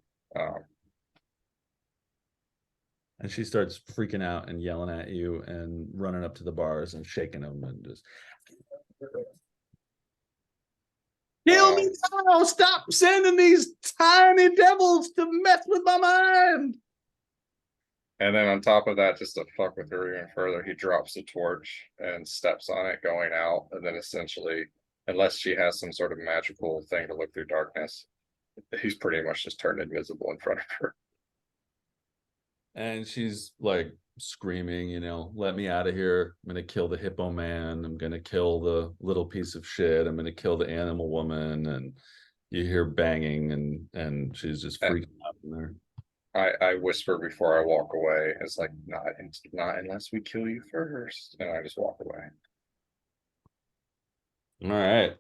And she starts freaking out and yelling at you and running up to the bars and shaking them and just kill me now! Stop sending these tiny devils to mess with my mind. And then on top of that, just to fuck with her even further, he drops the torch and steps on it going out, and then essentially, unless she has some sort of magical thing to look through darkness, he's pretty much just turned invisible in front of her. And she's like screaming, you know, let me out of here. I'm gonna kill the hippo man. I'm gonna kill the little piece of shit. I'm gonna kill the animal woman. And you hear banging and she's just freaking out in there. I whisper before I walk away. It's like, not unless we kill you first. And I just walk away. All right.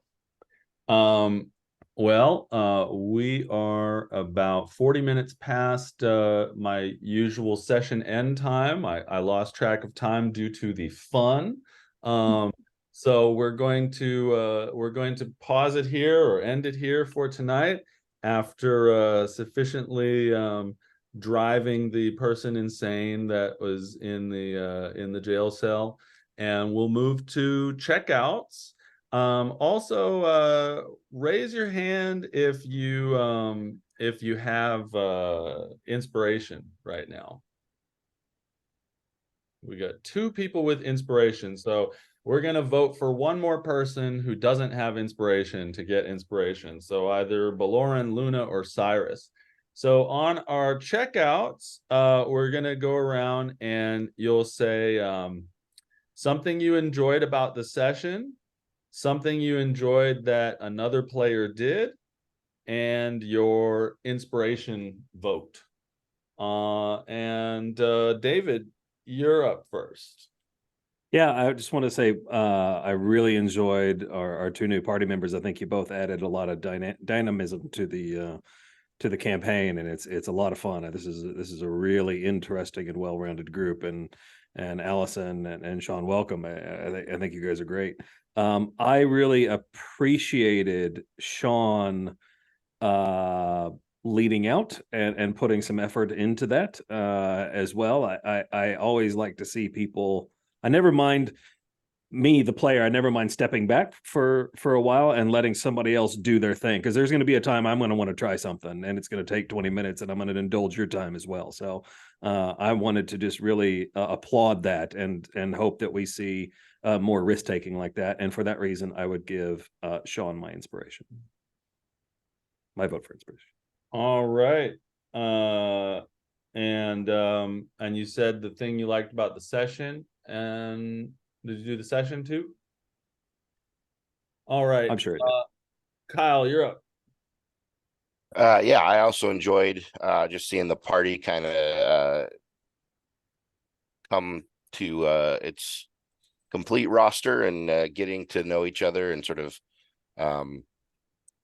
We are about 40 minutes past my usual session end time. I lost track of time due to the fun. So we're going to pause it here or end it here for tonight after sufficiently driving the person insane that was in the jail cell, and we'll move to checkouts. Also, raise your hand if you have inspiration right now. We got 2 people with inspiration, so we're gonna vote for one more person who doesn't have inspiration to get inspiration. So either Baloran, Luna, or Cyrus. So on our checkouts, we're gonna go around and you'll say something you enjoyed about the session, something you enjoyed that another player did, and your inspiration vote. David, you're up first. Yeah, I just want to say I really enjoyed our 2 new party members. I think you both added a lot of dynamism to the campaign, and it's a lot of fun. This is a really interesting and well-rounded group, and Allison and Sean, welcome. I think you guys are great. I really appreciated Sean leading out and putting some effort into that as well. I always like to see people. I never mind me, the player. I never mind stepping back for a while and letting somebody else do their thing, because there's going to be a time I'm going to want to try something, and it's going to take 20 minutes, and I'm going to indulge your time as well. So I wanted to just really applaud that and hope that we see more risk taking like that. And for that reason, I would give Sean my inspiration. My vote for inspiration. All right. And you said the thing you liked about the session, and did you do the session too? All right. I'm sure. Kyle, you're up. Yeah, I also enjoyed just seeing the party kind of come to its complete roster and getting to know each other and sort of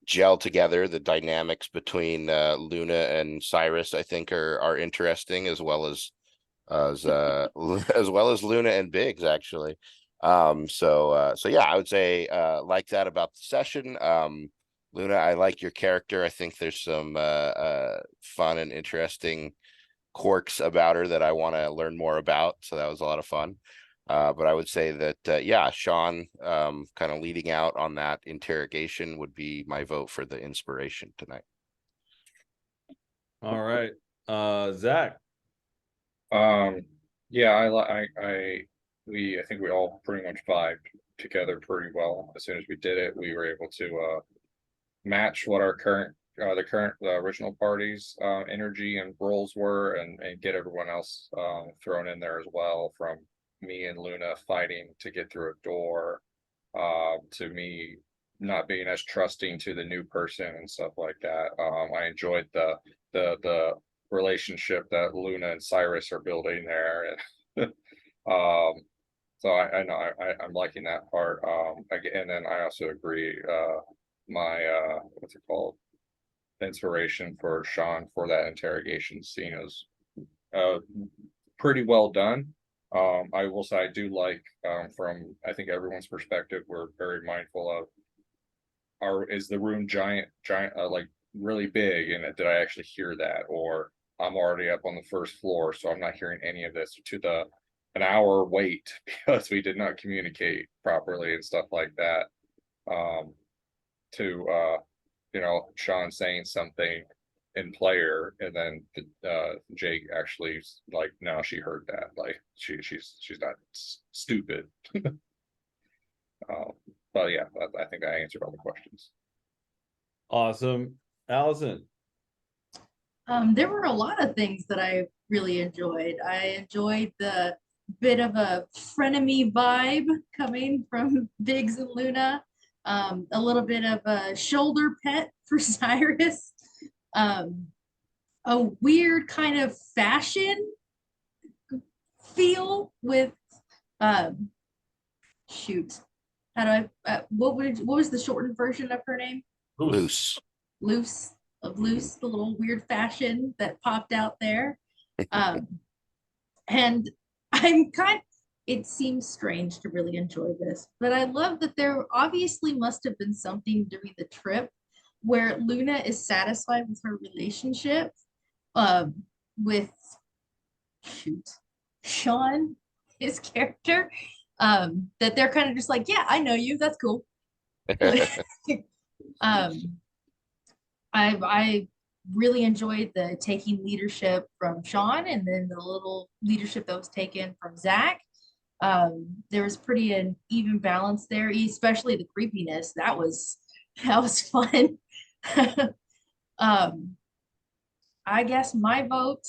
gel together. The dynamics between Luna and Cyrus, I think, are interesting, as well as Luna and Biggs, actually. So yeah, I would say like that about the session. Luna, I like your character. I think there's some fun and interesting quirks about her that I want to learn more about. So that was a lot of fun. But I would say that, yeah, Sean kind of leading out on that interrogation would be my vote for the inspiration tonight. All right. Zach. Yeah, I think we all pretty much vibed together pretty well. As soon as we did it, we were able to match what our current the original party's energy and roles were, and get everyone else thrown in there as well, from me and Luna fighting to get through a door, to me not being as trusting to the new person and stuff like that. I enjoyed the relationship that Luna and Cyrus are building there. um so I know I'm liking that part. And then I also agree, my what's it called, inspiration for Sean for that interrogation scene is pretty well done. I will say I do like, from I think everyone's perspective, we're very mindful of, is the room giant like really big, and did I actually hear that, or I'm already up on the first floor so I'm not hearing any of this, to the an hour wait because we did not communicate properly and stuff like that. To Sean saying something in player, and then Jake actually, like, no, she heard that, like she's not stupid. But yeah, I think I answered all the questions. Awesome. Allison. There were a lot of things that I really enjoyed. I enjoyed the bit of a frenemy vibe coming from Biggs and Luna. A little bit of a shoulder pet for Cyrus. A weird kind of fashion feel with shoot. How do I what was the shortened version of her name? Loose. Loose, the little weird fashion that popped out there. And it seems strange to really enjoy this, but I love that there obviously must have been something during the trip where Luna is satisfied with her relationship with Sean, his character, that they're kind of just like, yeah, I know you, that's cool. I really enjoyed the taking leadership from Sean, and then the little leadership that was taken from Zach. There was pretty an even balance there, especially the creepiness. That was fun. I guess my vote,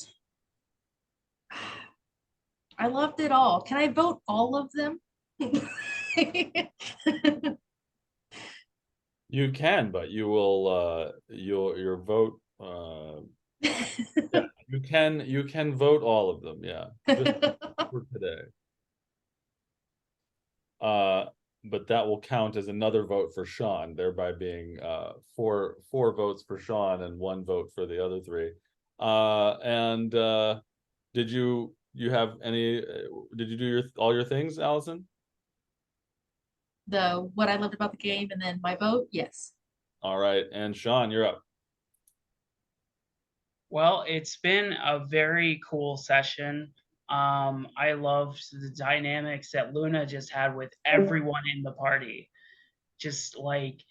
I loved it all. Can I vote all of them? You can, but you will your vote yeah, you can vote all of them, yeah. Just for today. But that will count as another vote for Sean, thereby being four votes for Sean and 1 vote for the other 3. And did you have any did you do all your things, Allison? What I loved about the game, and then my vote, yes. All right, and Sean, you're up. Well, it's been a very cool session. I loved the dynamics that Luna just had with everyone in the party. Just like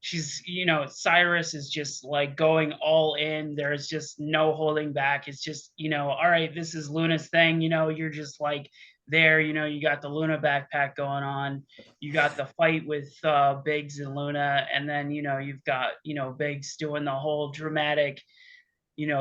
she's, Cyrus is just like going all in. There's just no holding back. It's just, all right, this is Luna's thing. You're just like there, you got the Luna backpack going on. You got the fight with Biggs and Luna. And then, you've got, Biggs doing the whole dramatic,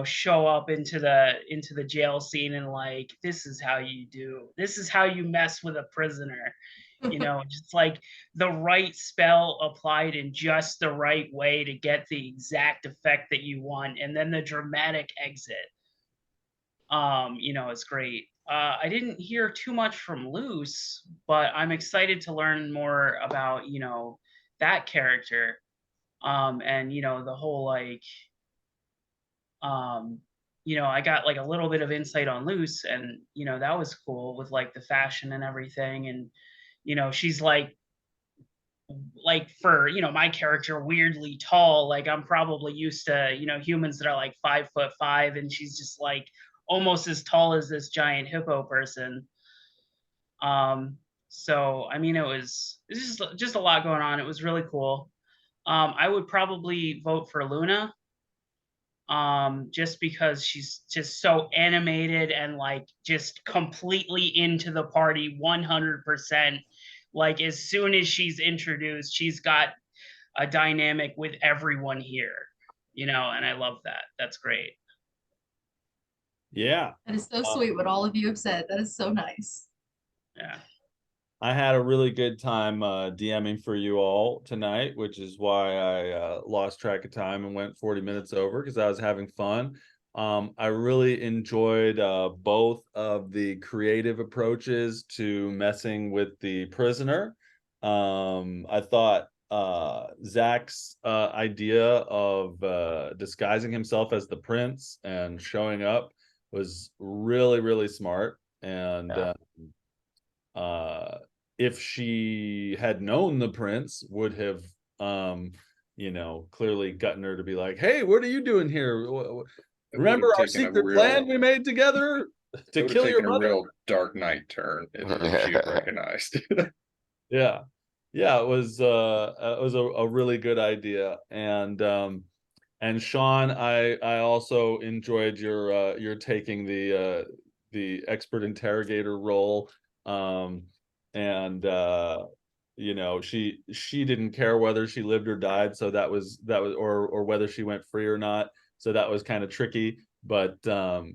show up into the jail scene, and like, this is how you mess with a prisoner. Just like the right spell applied in just the right way to get the exact effect that you want, and then the dramatic exit. It's great. I didn't hear too much from Luce, but I'm excited to learn more about, that character. And the whole like I got like a little bit of insight on Luce, and that was cool with like the fashion and everything. And she's like for my character, weirdly tall. Like, I'm probably used to humans that are like 5'5", and she's just like almost as tall as this giant hippo person. So I mean, it's just a lot going on. It was really cool. I would probably vote for Luna, just because she's just so animated and like just completely into the party 100%. Like, as soon as she's introduced, she's got a dynamic with everyone here, you know, and I love that. That's great. Yeah. That is so sweet what all of you have said. That is so nice. Yeah. I had a really good time DMing for you all tonight, which is why I lost track of time and went 40 minutes over because I was having fun. I really enjoyed both of the creative approaches to messing with the prisoner. I thought Zach's idea of disguising himself as the prince and showing up was really, really smart. And if she had known the prince, would have clearly gotten her to be like, hey, what are you doing here? Remember our secret plan we made together to kill your mother? A real Dark Knight turn if she recognized. Yeah, it was a really good idea. And Sean, I also enjoyed your taking the expert interrogator role. And she didn't care whether she lived or died, so that was or whether she went free or not, so that was kind of tricky, but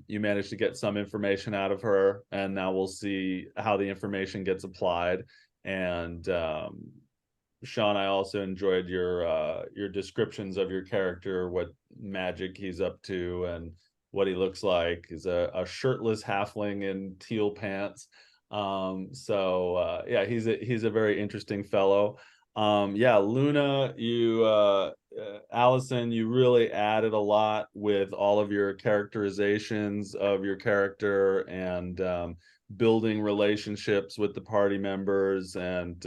you managed to get some information out of her, and now we'll see how the information gets applied. And Sean, I also enjoyed your descriptions of your character, what magic he's up to and what he looks like. He's a shirtless halfling in teal pants. Yeah, he's a very interesting fellow. Yeah, Luna, you Allison, you really added a lot with all of your characterizations of your character and building relationships with the party members, and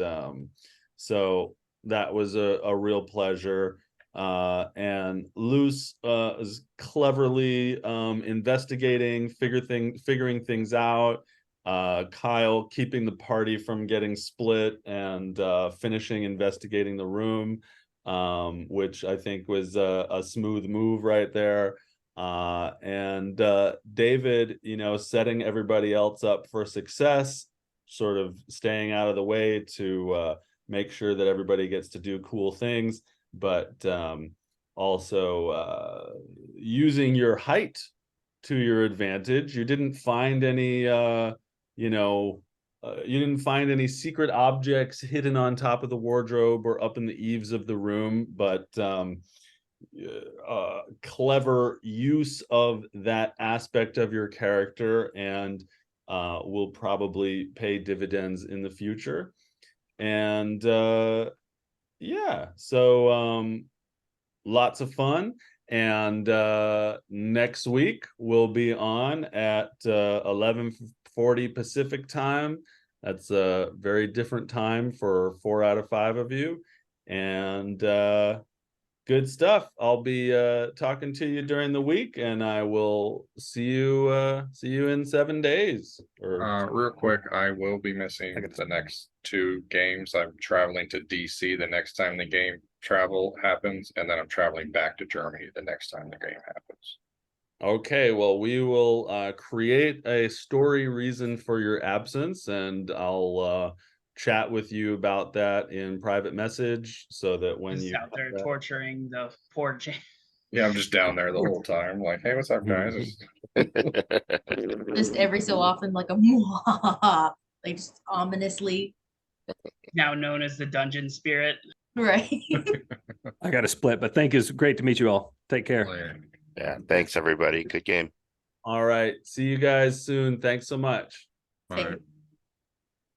so that was a real pleasure. And Luce is cleverly investigating, figuring things out. Kyle keeping the party from getting split and finishing investigating the room, which I think was a smooth move right there. And David, setting everybody else up for success, sort of staying out of the way to make sure that everybody gets to do cool things, but also using your height to your advantage. You didn't find any you didn't find any secret objects hidden on top of the wardrobe or up in the eaves of the room, but clever use of that aspect of your character, and will probably pay dividends in the future. And yeah, so lots of fun. And next week we'll be on at 11:40 Pacific time. That's a very different time for 4 out of 5 of you. And good stuff. I'll be talking to you during the week, and I will see you in 7 days. Real quick, I will be missing the next 2 games. I'm traveling to DC the next time the game travel happens, and then I'm traveling back to Germany the next time the game happens. Okay, well, we will create a story reason for your absence, and I'll chat with you about that in private message, so that when Just you out there torturing the poor Jane. Yeah, I'm just down there the whole time, like, hey, what's up, guys? Just every so often, like a like just ominously. Now known as the dungeon spirit. Right. I got to split, but thank you. It's great to meet you all. Take care. Yeah, thanks everybody. Good game. All right, see you guys soon. Thanks so much. All right.